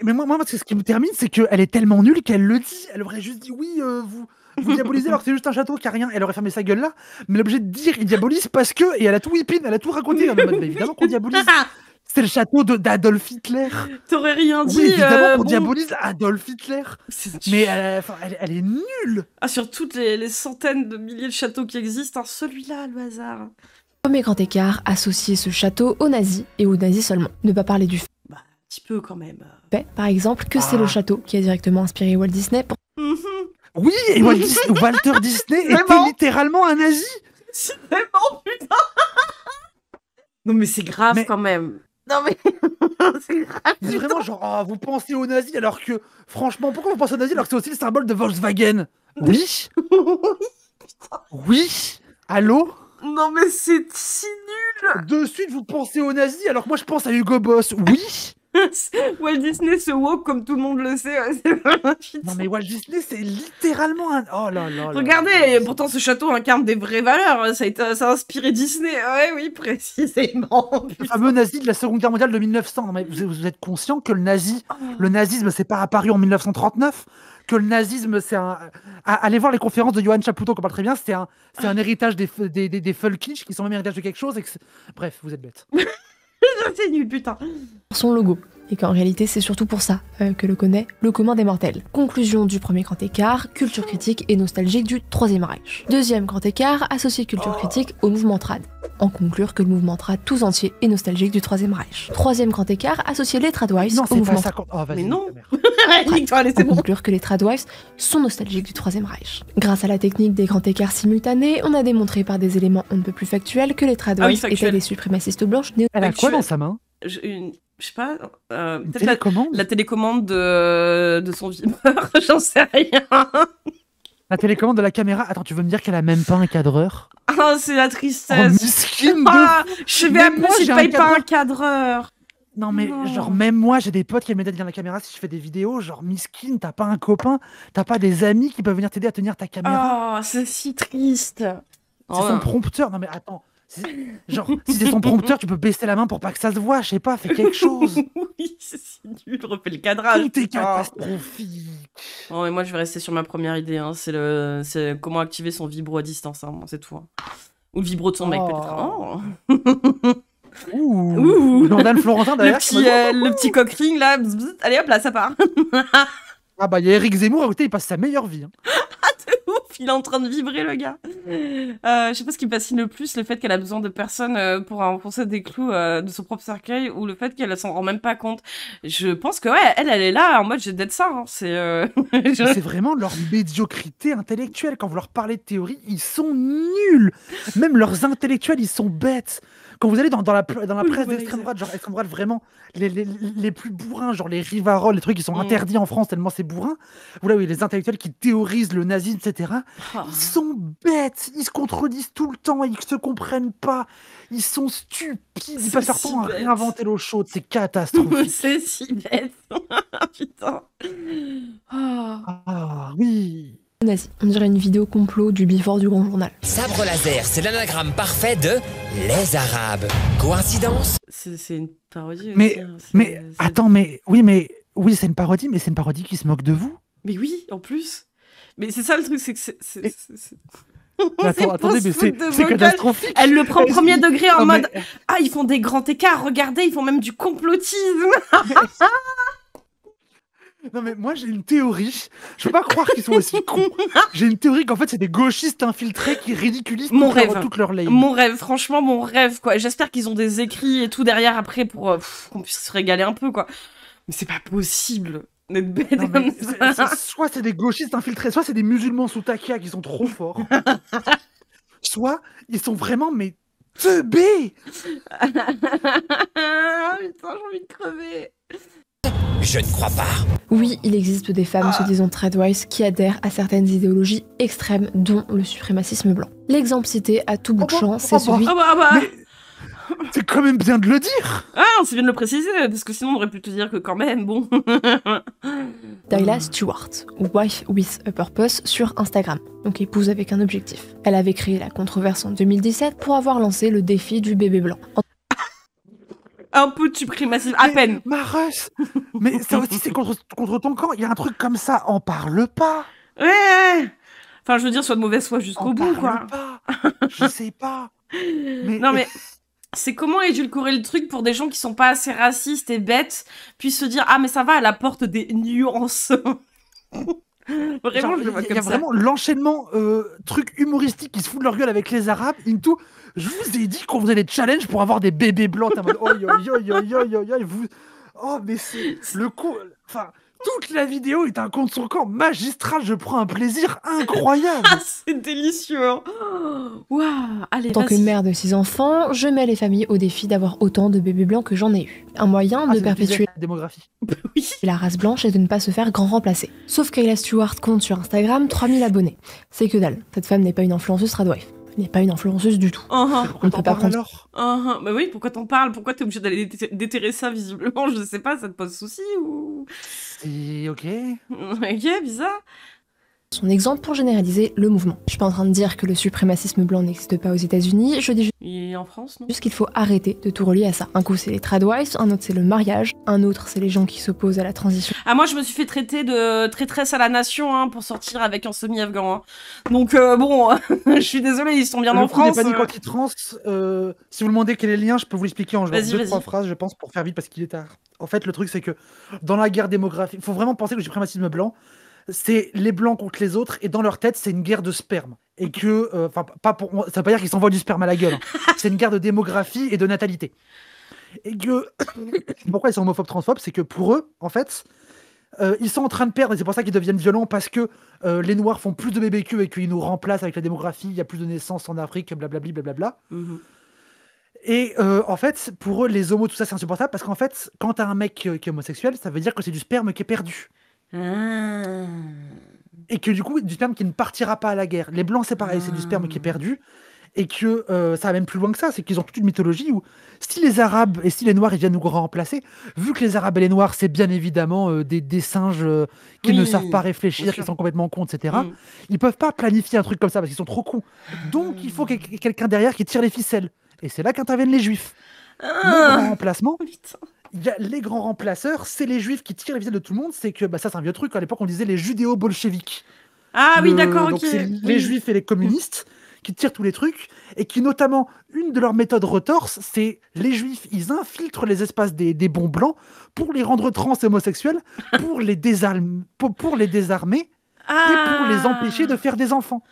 Mais moi, ce qui me termine, c'est qu'elle est tellement nulle qu'elle le dit. Elle aurait juste dit oui, vous diabolisez alors que c'est juste un château qui a rien. Elle aurait fermé sa gueule là, mais elle est obligée de dire il diabolise parce que... Et elle a tout whippin, elle a tout raconté. Évidemment qu'on diabolise. C'est le château d'Adolf Hitler. T'aurais rien dit. Oui, évidemment, on diabolise Adolf Hitler. Mais elle est nulle. Ah, sur toutes les centaines de milliers de châteaux qui existent, hein, celui-là, le hasard. Premier grand écart, associer ce château aux nazis et aux nazis seulement. Ne pas parler du un petit peu quand même. fait, par exemple, que c'est le château qui a directement inspiré Walt Disney pour... Oui, et Walter Disney était littéralement un nazi. C'est vraiment putain. Non mais c'est grave quand même. Non mais c'est grave. C'est vraiment genre, vous pensez aux nazis alors que, franchement, pourquoi vous pensez aux nazis alors que c'est aussi le symbole de Volkswagen? Oui. Oui. Allô? Non mais c'est si nul. De suite vous pensez aux nazis alors que moi je pense à Hugo Boss. Oui. Walt Disney se woke comme tout le monde le sait. Non mais Walt Disney c'est littéralement un... Oh là là. Regardez, pourtant ce château incarne des vraies valeurs. Ça a inspiré Disney. Ouais, oui, précisément. Le fameux nazi de la Seconde Guerre mondiale de 1900. Non mais vous êtes conscient que le nazisme c'est pas apparu en 1939? Que le nazisme, c'est un... Allez voir les conférences de Johann Chapoutot, qu'on parle très bien, c'est un héritage des Völkisch, qui sont même héritage de quelque chose. Bref, vous êtes bêtes. C'est nul, putain. Son logo. Et qu'en réalité, c'est surtout pour ça que le connaît le commun des mortels. Conclusion du premier grand écart, culture critique et nostalgique du Troisième Reich. Deuxième grand écart, associer culture critique au mouvement trad. En conclure que le mouvement trad tout entier est nostalgique du Troisième Reich. Troisième grand écart, associer les tradwives au mouvement trad. Mais non. En conclure que les tradwives sont nostalgiques du Troisième Reich. Grâce à la technique des grands écarts simultanés, on a démontré par des éléments un peu plus factuels que les tradwives étaient des suprémacistes blanches néo... Elle a quoi dans sa main? Je sais pas, peut-être la télécommande de son vibreur, j'en sais rien. La télécommande de la caméra. Attends, tu veux me dire qu'elle a même pas un cadreur? Ah, c'est la tristesse. Oh, misquine je vais à plus, il paye pas un cadreur. Non mais genre même moi j'ai des potes qui aiment m'aider à tenir la caméra si je fais des vidéos, genre misquine, t'as pas un copain, t'as pas des amis qui peuvent venir t'aider à tenir ta caméra? Oh, c'est si triste. C'est son prompteur. Non mais attends. Genre, si c'est son prompteur, tu peux baisser la main pour pas que ça se voit, je sais pas, fais quelque chose. Oui, c'est si nul, refais le cadrage. Tout est catastrophique. Oh, mais moi, je vais rester sur ma première idée, hein. C'est comment activer son vibro à distance, hein. C'est tout. Hein. Ou le vibro de son mec, peut-être. Ouh. Jordan Florentin, d'ailleurs. Le petit coq ring, là. Allez, hop, là, ça part. Ah bah, il y a Eric Zemmour à côté, il passe sa meilleure vie. Hein. Ah, de ouf, il est en train de vibrer, le gars. Je sais pas ce qui me fascine le plus, le fait qu'elle a besoin de personne pour enfoncer des clous de son propre cercueil, ou le fait qu'elle s'en rend même pas compte. Je pense que, ouais, elle est là, en mode, j'ai d'être ça. Hein. C'est vraiment leur médiocrité intellectuelle. Quand vous leur parlez de théorie, ils sont nuls. Même leurs intellectuels, ils sont bêtes. Quand vous allez dans la presse d'extrême droite, genre extrême droite vraiment les plus bourrins, genre les Rivarol, les trucs qui sont interdits en France tellement c'est bourrin, voilà, oui, les intellectuels qui théorisent le nazisme, etc. Ils sont bêtes, ils se contredisent tout le temps, ils se comprennent pas, ils sont stupides, ils passent leur temps à réinventer l'eau chaude, c'est catastrophique. C'est si bête. Putain. Ah oui. Nazi. On dirait une vidéo complot du Before du Grand Journal. Sabre laser, c'est l'anagramme parfait de les Arabes. Coïncidence? C'est une parodie. Mais attends, oui, c'est une parodie, mais c'est une parodie qui se moque de vous. Mais oui, en plus. Mais c'est ça le truc, c'est que attendez, mais c'est catastrophique. Elle le prend premier degré en mode ah, ils font des grands écarts, regardez, ils font même du complotisme. Non mais moi j'ai une théorie, je peux pas croire qu'ils sont aussi cons. J'ai une théorie qu'en fait c'est des gauchistes infiltrés qui ridiculisent toute leur lane. Mon rêve, franchement mon rêve quoi. J'espère qu'ils ont des écrits et tout derrière après pour qu'on puisse se régaler un peu quoi. Mais c'est pas possible d'être bête comme ça. Soit c'est des gauchistes infiltrés, soit c'est des musulmans sous takia qui sont trop forts. Soit ils sont vraiment mais teubés. Putain, j'ai envie de crever. Je ne crois pas. Oui, il existe des femmes se disant tradwives qui adhèrent à certaines idéologies extrêmes, dont le suprémacisme blanc. L'exemple cité à tout bout de champ, c'est celui... Mais c'est quand même bien de le dire. Ah, c'est bien de le préciser, parce que sinon on aurait pu te dire que quand même, bon... Dyla Stewart, Wife with a Purpose sur Instagram, donc épouse avec un objectif. Elle avait créé la controverse en 2017 pour avoir lancé le défi du bébé blanc. Un peu de suprémacisme, à peine. Marus, mais ça aussi c'est contre ton camp. Il y a un truc comme ça, en parle pas. Ouais. Enfin, je veux dire, soit de mauvaise foi jusqu'au bout, quoi. Pas. Je sais pas. Non mais c'est comment édulcorer le truc pour des gens qui sont pas assez racistes et bêtes, puissent se dire « Ah, mais ça va, elle apporte des nuances ». Vraiment, je le vois comme ça. Il y a vraiment l'enchaînement truc humoristique qui se fout de leur gueule avec les Arabes. Into, je vous ai dit qu'on faisait des challenges pour avoir des bébés blancs. T'es en mode, oh, mais c'est le coup. Enfin, toute la vidéo est un contre son camp magistral. Je prends un plaisir incroyable. Ah, c'est délicieux. Waouh. Allez, en tant que mère de 6 enfants, je mets les familles au défi d'avoir autant de bébés blancs que j'en ai eu. Un moyen de perpétuer la démographie. Oui. La race blanche et de ne pas se faire grand remplacer. Sauf Kayla Stewart compte sur Instagram 3000 abonnés. C'est que dalle. Cette femme n'est pas une influenceuse tradwife. Elle n'est pas une influenceuse du tout. On ne peut pas prendre. Bah oui, pourquoi t'en parles? Pourquoi t'es obligé d'aller déterrer ça visiblement? Je sais pas, ça te pose souci ou... C'est ok. Ok, bizarre. Son exemple pour généraliser le mouvement. Je suis pas en train de dire que le suprémacisme blanc n'existe pas aux États-Unis, je dis il est en France, non? Juste qu'il faut arrêter de tout relier à ça. Un coup c'est les tradwives, un autre c'est le mariage, un autre c'est les gens qui s'opposent à la transition. Ah, moi je me suis fait traiter de traîtresse à la nation hein, pour sortir avec un semi-afghan. Hein. Donc bon, je suis désolée, ils sont bien en France. Pas dit quand il trans. Si vous demandez quel est le lien, je peux vous l'expliquer en genre 2-3 phrases, je pense, pour faire vite parce qu'il est tard. En fait, le truc c'est que dans la guerre démographique, il faut vraiment penser que le suprémacisme blanc, c'est les blancs contre les autres, et dans leur tête, c'est une guerre de sperme. Et que, ça veut pas dire qu'ils s'envoient du sperme à la gueule. Hein. C'est une guerre de démographie et de natalité. Et que, pourquoi ils sont homophobes, transphobes, c'est que pour eux, en fait, ils sont en train de perdre, et c'est pour ça qu'ils deviennent violents, parce que les Noirs font plus de bébés qu'eux et qu'ils nous remplacent avec la démographie, il y a plus de naissances en Afrique, blablabli, blablabla. Et en fait, pour eux, les homos, tout ça, c'est insupportable, parce qu'en fait, quand t'as un mec qui est homosexuel, ça veut dire que c'est du sperme qui est perdu. Et que du coup, du sperme qui ne partira pas à la guerre. Les blancs, c'est pareil, c'est du sperme qui est perdu. Et que ça va même plus loin que ça, c'est qu'ils ont toute une mythologie où si les Arabes et si les Noirs ils viennent nous remplacer, vu que les Arabes et les Noirs, c'est bien évidemment des singes qui ne savent pas réfléchir, qui sont complètement cons, etc., ils peuvent pas planifier un truc comme ça parce qu'ils sont trop cons. Donc il faut quelqu'un derrière qui tire les ficelles. Et c'est là qu'interviennent les Juifs. Le grand remplacement... Il y a les grands remplaceurs, c'est les juifs qui tirent les ficelles de tout le monde. C'est que, ça c'est un vieux truc, à l'époque on disait les judéo-bolcheviques. Ah oui, d'accord, donc ok. C'est les juifs et les communistes qui tirent tous les trucs, et qui notamment, une de leurs méthodes retorses, c'est les juifs, ils infiltrent les espaces des bons blancs pour les rendre trans et homosexuels, pour les désarmer, et pour les empêcher de faire des enfants.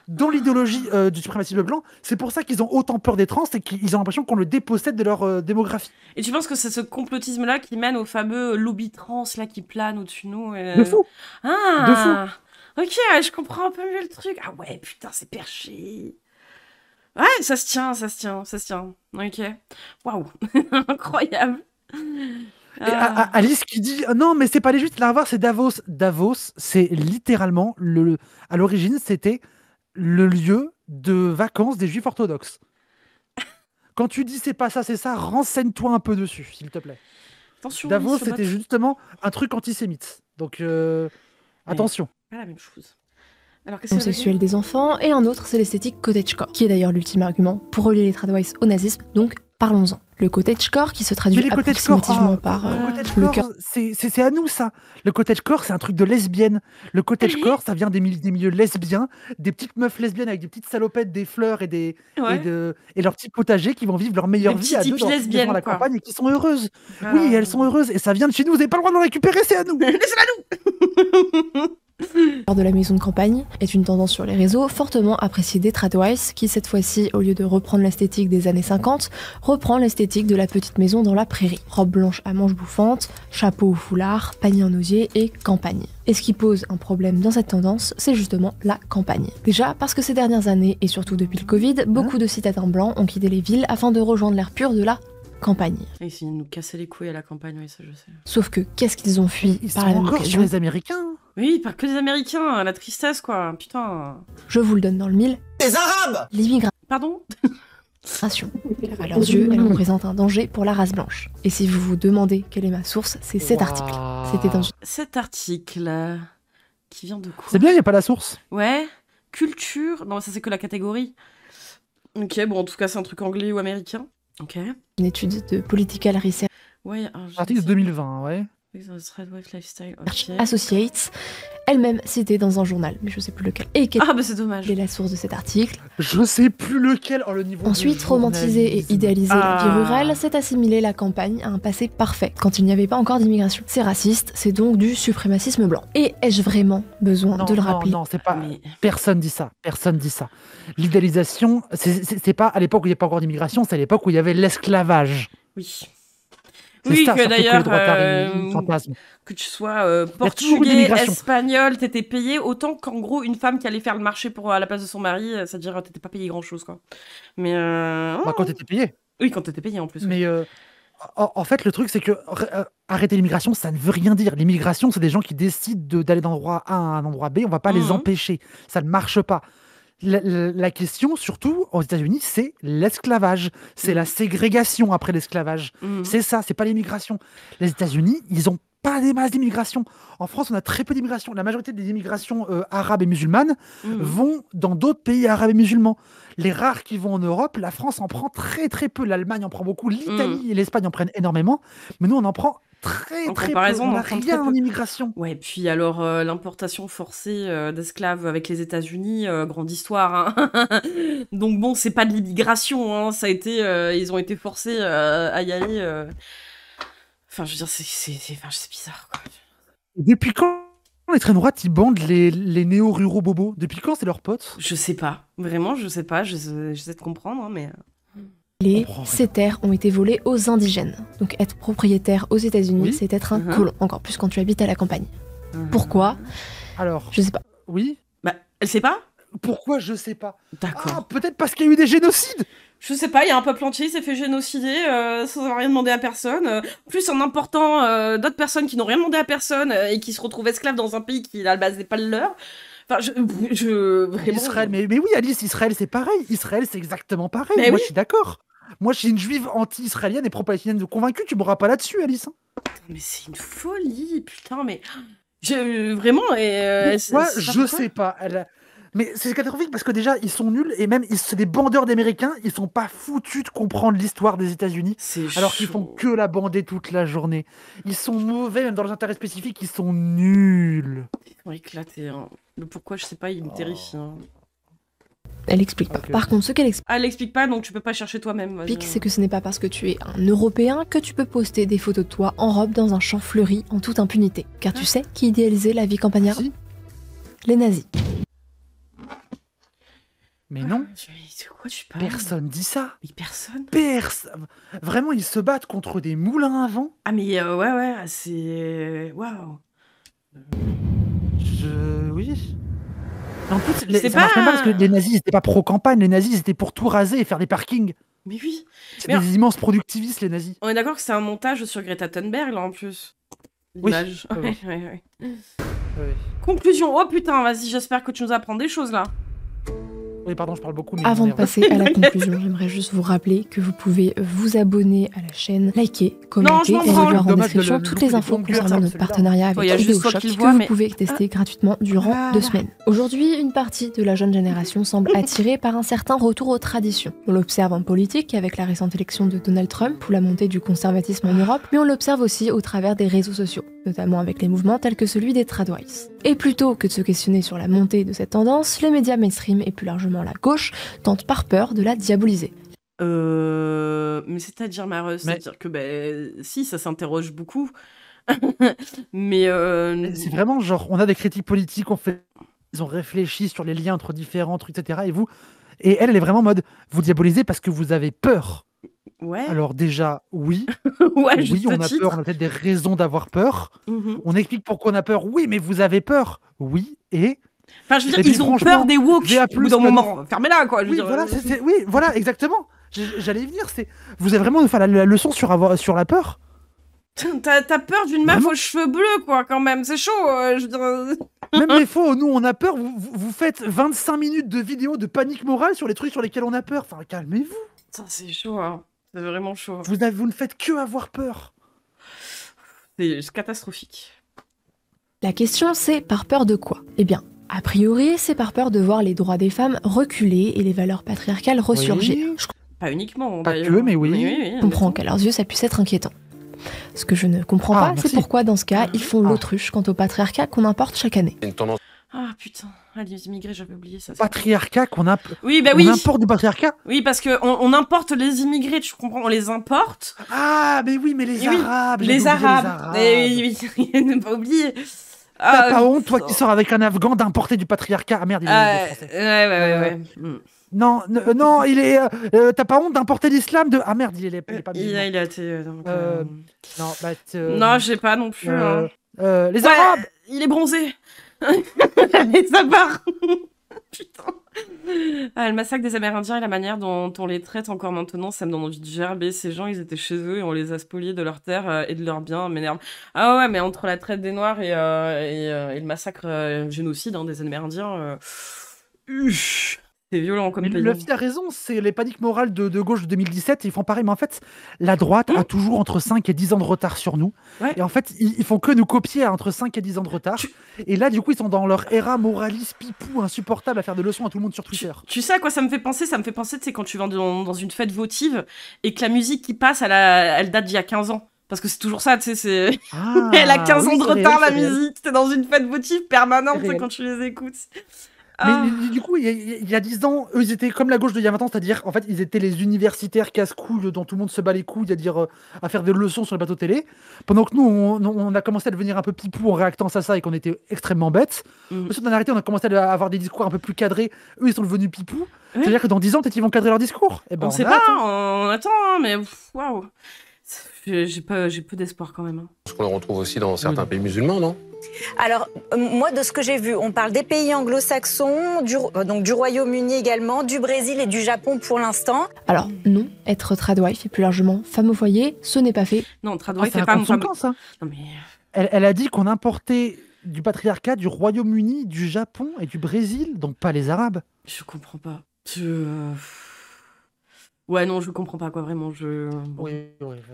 Dans l'idéologie du suprémacisme blanc, c'est pour ça qu'ils ont autant peur des trans et qu'ils ont l'impression qu'on le dépossède de leur démographie. Et tu penses que c'est ce complotisme-là qui mène au fameux lobby trans là qui plane au-dessus de nous De fou. Ah. De fou. Ok, je comprends un peu mieux le truc. Ah ouais, putain, c'est perché. Ouais, ça se tient. Ok. Waouh. Incroyable. Et Alice qui dit non, mais c'est pas les Juifs, là à voir, c'est Davos. Davos, c'est littéralement à l'origine, c'était le lieu de vacances des Juifs orthodoxes. Quand tu dis c'est pas ça, c'est ça, renseigne-toi un peu dessus, s'il te plaît. Attention, Davos, c'était justement un truc antisémite. Donc, attention. Pas la même chose. Alors, homosexuel des enfants, et un autre, c'est l'esthétique cottagecore, qui est d'ailleurs l'ultime argument pour relier les tradwives au nazisme, donc parlons-en. Le cottagecore qui se traduit approximativement par le cœur. C'est à nous ça. Le cottagecore, c'est un truc de lesbienne. Le cottagecore, ça vient des milieux lesbiens, des petites meufs lesbiennes avec des petites salopettes, des fleurs et leurs petits potagers qui vont vivre leur meilleure vie à deux dans la campagne et qui sont heureuses. Oui, elles sont heureuses et ça vient de chez nous. Vous n'avez pas le droit de le récupérer, c'est à nous. Laissez-la nous. De la maison de campagne est une tendance sur les réseaux fortement appréciée des tradwives qui, cette fois-ci, au lieu de reprendre l'esthétique des années 50, reprend l'esthétique de la petite maison dans la prairie. Robe blanche à manches bouffantes, chapeau ou foulard, panier en osier et campagne. Et ce qui pose un problème dans cette tendance, c'est justement la campagne. Déjà parce que ces dernières années, et surtout depuis le Covid, beaucoup de citadins blancs ont quitté les villes afin de rejoindre l'air pur de la campagne. Ils essaient de nous casser les couilles à la campagne, oui, ça je sais. Sauf que qu'est-ce qu'ils ont fui par la même occasion ? Sur les Américains. Oui, pas que des Américains, la tristesse quoi, putain. Je vous le donne dans le mille. Les Arabes. L'immigration. Pardon. À leurs yeux, elle représente un danger pour la race blanche. Et si vous vous demandez quelle est ma source, c'est cet article. C'était dans cet article qui vient de quoi ? C'est bien, il n'y a pas la source. Ouais. Culture. Non, ça c'est que la catégorie. Ok, bon, en tout cas, c'est un truc anglais ou américain. Ok. Une étude de Political Research. Ouais, article de 2020, ouais. Associates, elle-même citée dans un journal, mais je sais plus lequel. Et bah c'est dommage. Quelle est la source de cet article? Je sais plus lequel. Le niveau. Ensuite, romantiser et idéaliser la vie rurale, c'est assimiler la campagne à un passé parfait, quand il n'y avait pas encore d'immigration. C'est raciste, c'est donc du suprémacisme blanc. Et ai-je vraiment besoin de le rappeler? Non, c'est pas. Personne dit ça. Personne dit ça. L'idéalisation, c'est pas à l'époque où il n'y avait pas encore d'immigration, c'est à l'époque où il y avait l'esclavage. Oui. Oui, que d'ailleurs, fantasme. que tu sois portugais, espagnol, t'étais payé autant qu'en gros une femme qui allait faire le marché à la place de son mari, c'est-à-dire t'étais pas payé grand-chose, quoi. Mais quand t'étais payé. Oui, quand t'étais payé en plus. Mais en fait, le truc, c'est que arrêter l'immigration, ça ne veut rien dire. L'immigration, c'est des gens qui décident d'aller d'un endroit A à un endroit B, on va pas les empêcher. Ça ne marche pas. La question, surtout aux États-Unis, c'est l'esclavage. C'est la ségrégation après l'esclavage. C'est ça, c'est pas l'immigration. Les États-Unis, ils ont pas des masses d'immigration. En France, on a très peu d'immigration. La majorité des immigrations arabes et musulmanes vont dans d'autres pays arabes et musulmans. Les rares qui vont en Europe, la France en prend très très peu. L'Allemagne en prend beaucoup. L'Italie et l'Espagne en prennent énormément. Mais nous, on en prend très peu. On n'a rien en immigration. Ouais, puis alors l'importation forcée d'esclaves avec les États-Unis, grande histoire. Hein. Donc bon, c'est pas de l'immigration. Hein. Ça a été, ils ont été forcés à y aller. Enfin, je veux dire, c'est bizarre, quoi. Depuis quand les extrêmes droites, ils bandent les néo-ruraux bobos? Depuis quand c'est leurs potes? Je sais pas. Vraiment, je sais pas. J'essaie de comprendre, hein, mais... Ces terres ont été volées aux indigènes. Donc être propriétaire aux États-Unis, c'est être un colon, encore plus quand tu habites à la campagne. Pourquoi? Alors, je sais pas. Oui. Bah, elle sait pas? Pourquoi? Je sais pas. D'accord. Ah, peut-être parce qu'il y a eu des génocides. Je sais pas, il y a un peuple entier qui s'est fait génocider sans avoir rien demandé à personne. Plus en important d'autres personnes qui n'ont rien demandé à personne et qui se retrouvent esclaves dans un pays qui, à la base, n'est pas le leur. Enfin, vraiment... Israël, mais oui, Alice, Israël, c'est pareil. Israël, c'est exactement pareil. Mais moi, je suis d'accord. Moi, je suis une juive anti-israélienne et pro-palestinienne convaincue. Tu m'auras pas là-dessus, Alice. Mais c'est une folie, putain, mais... Vraiment... Moi, je sais pas. Mais c'est catastrophique parce que déjà, ils sont nuls et même, c'est des bandeurs d'Américains, ils sont pas foutus de comprendre l'histoire des États-Unis alors qu'ils font que la bander toute la journée. Ils sont mauvais, même dans leurs intérêts spécifiques, ils sont nuls. Ils sont éclatés. Hein. Le pourquoi, je sais pas, il me terrifie. Hein. Elle explique pas. Par contre, ce qu'elle explique... Elle explique pas, donc tu peux pas chercher toi-même. C'est que ce n'est pas parce que tu es un Européen que tu peux poster des photos de toi en robe dans un champ fleuri en toute impunité. Car tu sais qui idéalisait la vie campagnarde? Les nazis. Mais non, de quoi tu parles? Personne dit ça. Mais personne. Vraiment, ils se battent contre des moulins à vent. Ah mais ouais, c'est... Waouh. Oui. En plus, ça marche même pas parce que les nazis, ils étaient pas pro-campagne. Les nazis, ils étaient pour tout raser et faire des parkings. Mais oui. C'est des immenses productivistes, les nazis. On est d'accord que c'est un montage sur Greta Thunberg, là, en plus. L'image. Oui. Ouais. Conclusion. Oh putain, vas-y, j'espère que tu nous apprends des choses, là. Oui, pardon, je parle beaucoup. Mais avant de passer à la conclusion, j'aimerais juste vous rappeler que vous pouvez vous abonner à la chaîne, liker, commenter et revoir en description toutes les infos concernant notre partenariat avec Vidéoshop que vous pouvez tester gratuitement durant 2 semaines. Aujourd'hui, une partie de la jeune génération semble attirée par un certain retour aux traditions. On l'observe en politique avec la récente élection de Donald Trump ou la montée du conservatisme en Europe, mais on l'observe aussi au travers des réseaux sociaux, notamment avec les mouvements tels que celui des Tradwives. Et plutôt que de se questionner sur la montée de cette tendance, les médias mainstream et plus largement la gauche tentent par peur de la diaboliser. Mais c'est-à-dire, Mare, c'est-à-dire que si, ça s'interroge beaucoup. mais c'est vraiment genre, on a des critiques politiques, ils ont réfléchi sur les liens entre différents trucs, etc. Et elle est vraiment en mode, vous diabolisez parce que vous avez peur. Ouais. Alors déjà, oui. Ouais, oui, on a peur, on a peut-être des raisons d'avoir peur. On explique pourquoi on a peur. Oui, mais vous avez peur. Oui, et... Enfin, je veux dire, ils ont peur des woke au bout d'un moment. Fermez-la, quoi. Oui, voilà, exactement. J'allais y venir. Vous avez vraiment la leçon sur la peur. T'as peur d'une meuf aux cheveux bleus, quoi, quand même. C'est chaud. Je veux dire... Même les faux, nous, on a peur. Vous faites 25 minutes de vidéos de panique morale sur les trucs sur lesquels on a peur. Enfin, calmez-vous. Ça, c'est chaud, hein. C'est vraiment chaud. Vous ne faites que avoir peur. C'est catastrophique. La question, c'est par peur de quoi? Eh bien, a priori, c'est par peur de voir les droits des femmes reculer et les valeurs patriarcales ressurgir. Pas uniquement, pas que, mais oui. Je comprends qu'à leurs yeux, ça puisse être inquiétant. Ce que je ne comprends pas, c'est pourquoi dans ce cas, ils font l'autruche quant au patriarcat qu'on importe chaque année. Ah putain, les immigrés, j'avais oublié ça. Patriarcat qu'on a. Oui, bah on oui. importe du patriarcat. Oui, parce que on importe les immigrés, tu comprends, on les importe. Ah, mais oui, mais les Arabes. Les Arabes. Oui, ne pas oublier. T'as pas honte, toi qui sors avec un Afghan, d'importer du patriarcat. Ah merde, il est français. Ouais. Non, il est. T'as pas honte d'importer l'islam de. Ah merde, il est pas bien. Il a été. Non, j'ai pas non plus. Les Arabes. Il est bronzé. Et ça part. Putain. Le massacre des Amérindiens et la manière dont on les traite encore maintenant, ça me donne envie de gerber. Ces gens, ils étaient chez eux et on les a spoliés de leurs terres et de leurs biens, m'énerve. Ah ouais, mais entre la traite des Noirs et le massacre génocide des Amérindiens, c'est violent comme pays. Le fil a raison, c'est les paniques morales de gauche de 2017, ils font pareil, mais en fait, la droite a toujours entre 5 et 10 ans de retard sur nous. Ouais. Et en fait, ils font que nous copier à entre 5 et 10 ans de retard. Et là, du coup, ils sont dans leur era moraliste pipou insupportable à faire des leçons à tout le monde sur Twitter. Tu sais à quoi ça me fait penser? Ça me fait penser, tu sais, quand tu vas dans une fête votive et que la musique qui passe, elle date d'il y a 15 ans. Parce que c'est toujours ça, tu sais, elle a 15 ans de retard, la musique. T'es dans une fête votive permanente quand tu les écoutes. Mais du coup, il y a 10 ans, eux, ils étaient comme la gauche de il y a 20 ans, c'est-à-dire, en fait, ils étaient les universitaires casse-couilles dont tout le monde se bat les couilles, à faire des leçons sur les plateaux télé. Pendant que nous, on a commencé à devenir un peu pipou en réactant à ça et qu'on était extrêmement bêtes. Ensuite, on a arrêté, on a commencé à avoir des discours un peu plus cadrés. Eux, ils sont devenus pipou. C'est-à-dire que dans 10 ans, peut-être, ils vont cadrer leur discours. Et ben, on sait pas, on attend, mais waouh. J'ai peu d'espoir quand même. Ce qu'on retrouve aussi dans certains pays musulmans, non? Alors, moi, de ce que j'ai vu, on parle des pays anglo-saxons, donc du Royaume-Uni également, du Brésil et du Japon pour l'instant. Alors, non, être tradwife et plus largement femme au foyer, ce n'est pas fait. Non, tradwife, c'est pas femme. Ça. Non, mais... elle a dit qu'on importait du patriarcat du Royaume-Uni, du Japon et du Brésil, donc pas les Arabes. Je comprends pas. Ouais, non, je comprends pas, quoi, vraiment. Oui,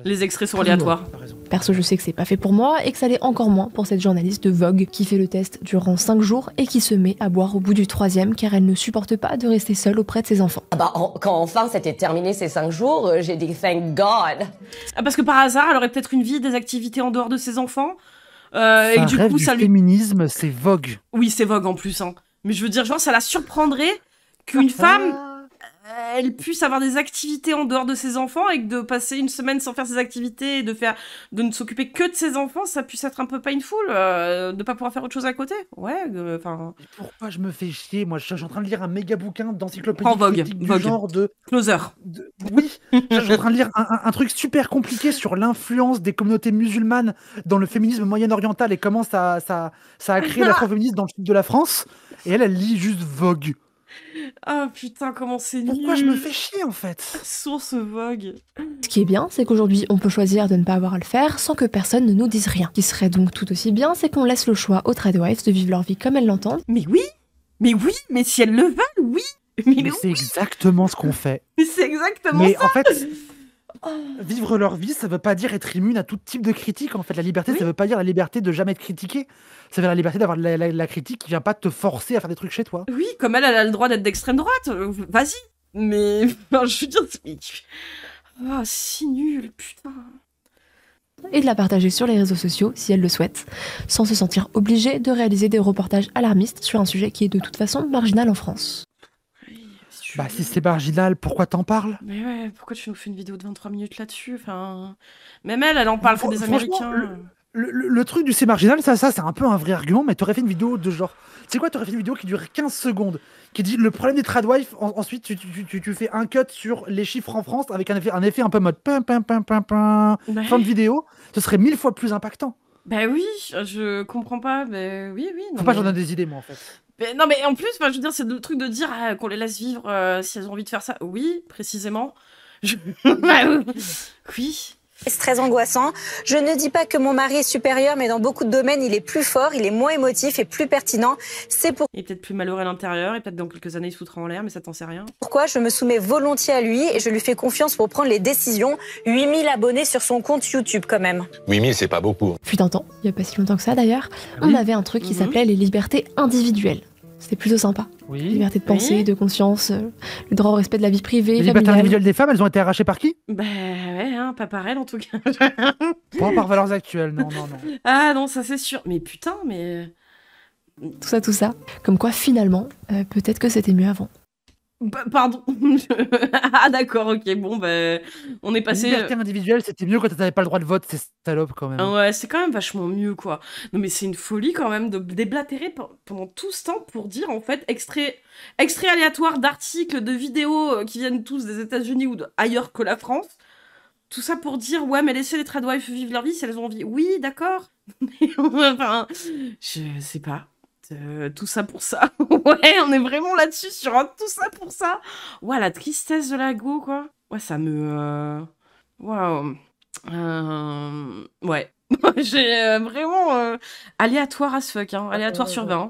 les extraits sont aléatoires. Perso, je sais que c'est pas fait pour moi et que ça l'est encore moins pour cette journaliste de Vogue qui fait le test durant 5 jours et qui se met à boire au bout du 3e car elle ne supporte pas de rester seule auprès de ses enfants. Quand enfin c'était terminé ces 5 jours, j'ai dit thank God. Parce que par hasard, elle aurait peut-être une vie, des activités en dehors de ses enfants. Et du coup, ça féminisme, c'est Vogue. Oui, c'est Vogue en plus. Mais je veux dire, genre, ça la surprendrait qu'une femme... elle puisse avoir des activités en dehors de ses enfants et que de passer une semaine sans faire ses activités et de ne s'occuper que de ses enfants, ça puisse être un peu painful, de pas pouvoir faire autre chose à côté. Ouais, enfin... Pourquoi je me fais chier? Moi, je suis en train de lire un méga bouquin d'encyclopédie du genre de... Closer. Oui, je suis en train de lire un truc super compliqué sur l'influence des communautés musulmanes dans le féminisme moyen-oriental et comment ça a créé l'afroféminisme dans le sud de la France. Et elle lit juste Vogue. Ah putain, comment c'est nul. Pourquoi je me fais chier en fait? Source Vogue. Ce qui est bien, c'est qu'aujourd'hui, on peut choisir de ne pas avoir à le faire sans que personne ne nous dise rien. Ce qui serait donc tout aussi bien, c'est qu'on laisse le choix aux tradwives de vivre leur vie comme elles l'entendent. Mais mais si elles le veulent, oui. Mais c'est exactement ce qu'on fait. C'est exactement mais ça. En fait, vivre leur vie, ça veut pas dire être immune à tout type de critique. En fait, la liberté, ça veut pas dire la liberté de jamais être critiqué. Ça veut dire la liberté d'avoir la critique qui vient pas te forcer à faire des trucs chez toi. Oui, comme elle a le droit d'être d'extrême droite. Vas-y. Mais je veux dire, si nul, putain. Et de la partager sur les réseaux sociaux si elle le souhaite, sans se sentir obligée de réaliser des reportages alarmistes sur un sujet qui est de toute façon marginal en France. Si c'est marginal, pourquoi t'en parles? Mais ouais, pourquoi tu nous fais une vidéo de 23 minutes là-dessus? Enfin, même elle en parle, fait des Américains. Le truc du c'est marginal, ça c'est un peu un vrai argument, mais t'aurais fait une vidéo de genre... Tu sais quoi, t'aurais fait une vidéo qui dure 15 secondes, qui dit le problème des tradwives, ensuite tu fais un cut sur les chiffres en France avec un effet un peu mode fin de vidéo, ce serait 1000 fois plus impactant. Bah oui, je comprends pas, mais oui. Faut pas que j'en donne des idées, moi, en fait. Mais non, mais en plus, je veux dire, c'est le truc de dire qu'on les laisse vivre si elles ont envie de faire ça. Oui, précisément. Oui. C'est très angoissant. Je ne dis pas que mon mari est supérieur, mais dans beaucoup de domaines, il est plus fort, il est moins émotif et plus pertinent. Il est peut-être plus malheureux à l'intérieur, et peut-être dans quelques années, il se foutra en l'air, mais ça t'en sait rien. Pourquoi je me soumets volontiers à lui et je lui fais confiance pour prendre les décisions. 8000 abonnés sur son compte YouTube, quand même. 8000, c'est pas beaucoup. Fut un temps, il n'y a pas si longtemps que ça d'ailleurs, on avait un truc qui s'appelait les libertés individuelles. C'était plutôt sympa. Oui. Liberté de pensée, de conscience, le droit au respect de la vie privée, Les libertés familiale. individuelles des femmes, elles ont été arrachées par qui? Bah ouais, hein, pas par elle en tout cas. Pas par valeurs actuelles, non. Ah non, ça c'est sûr. Mais putain, mais... Tout ça. Comme quoi, finalement, peut-être que c'était mieux avant. Pardon. Ah d'accord, ok, bon, bah, on est passé... Liberté individuelle, c'était mieux quand t'avais pas le droit de vote, c'est salope quand même. Ouais, c'est quand même vachement mieux, quoi. Non, mais c'est une folie quand même de déblatérer pendant tout ce temps pour dire, en fait, extrait aléatoire d'articles, de vidéos qui viennent tous des États-Unis ou ailleurs que la France. Tout ça pour dire, ouais, mais laissez les tradwives vivre leur vie si elles ont envie. Oui, d'accord. Enfin, je sais pas. Tout ça pour ça. Ouais, on est vraiment là-dessus sur un tout ça pour ça. Ouais, la tristesse de la go, quoi. Ouais, ça me... Waouh. Ouais. J'ai vraiment aléatoire as fuck, hein. Aléatoire sur 20.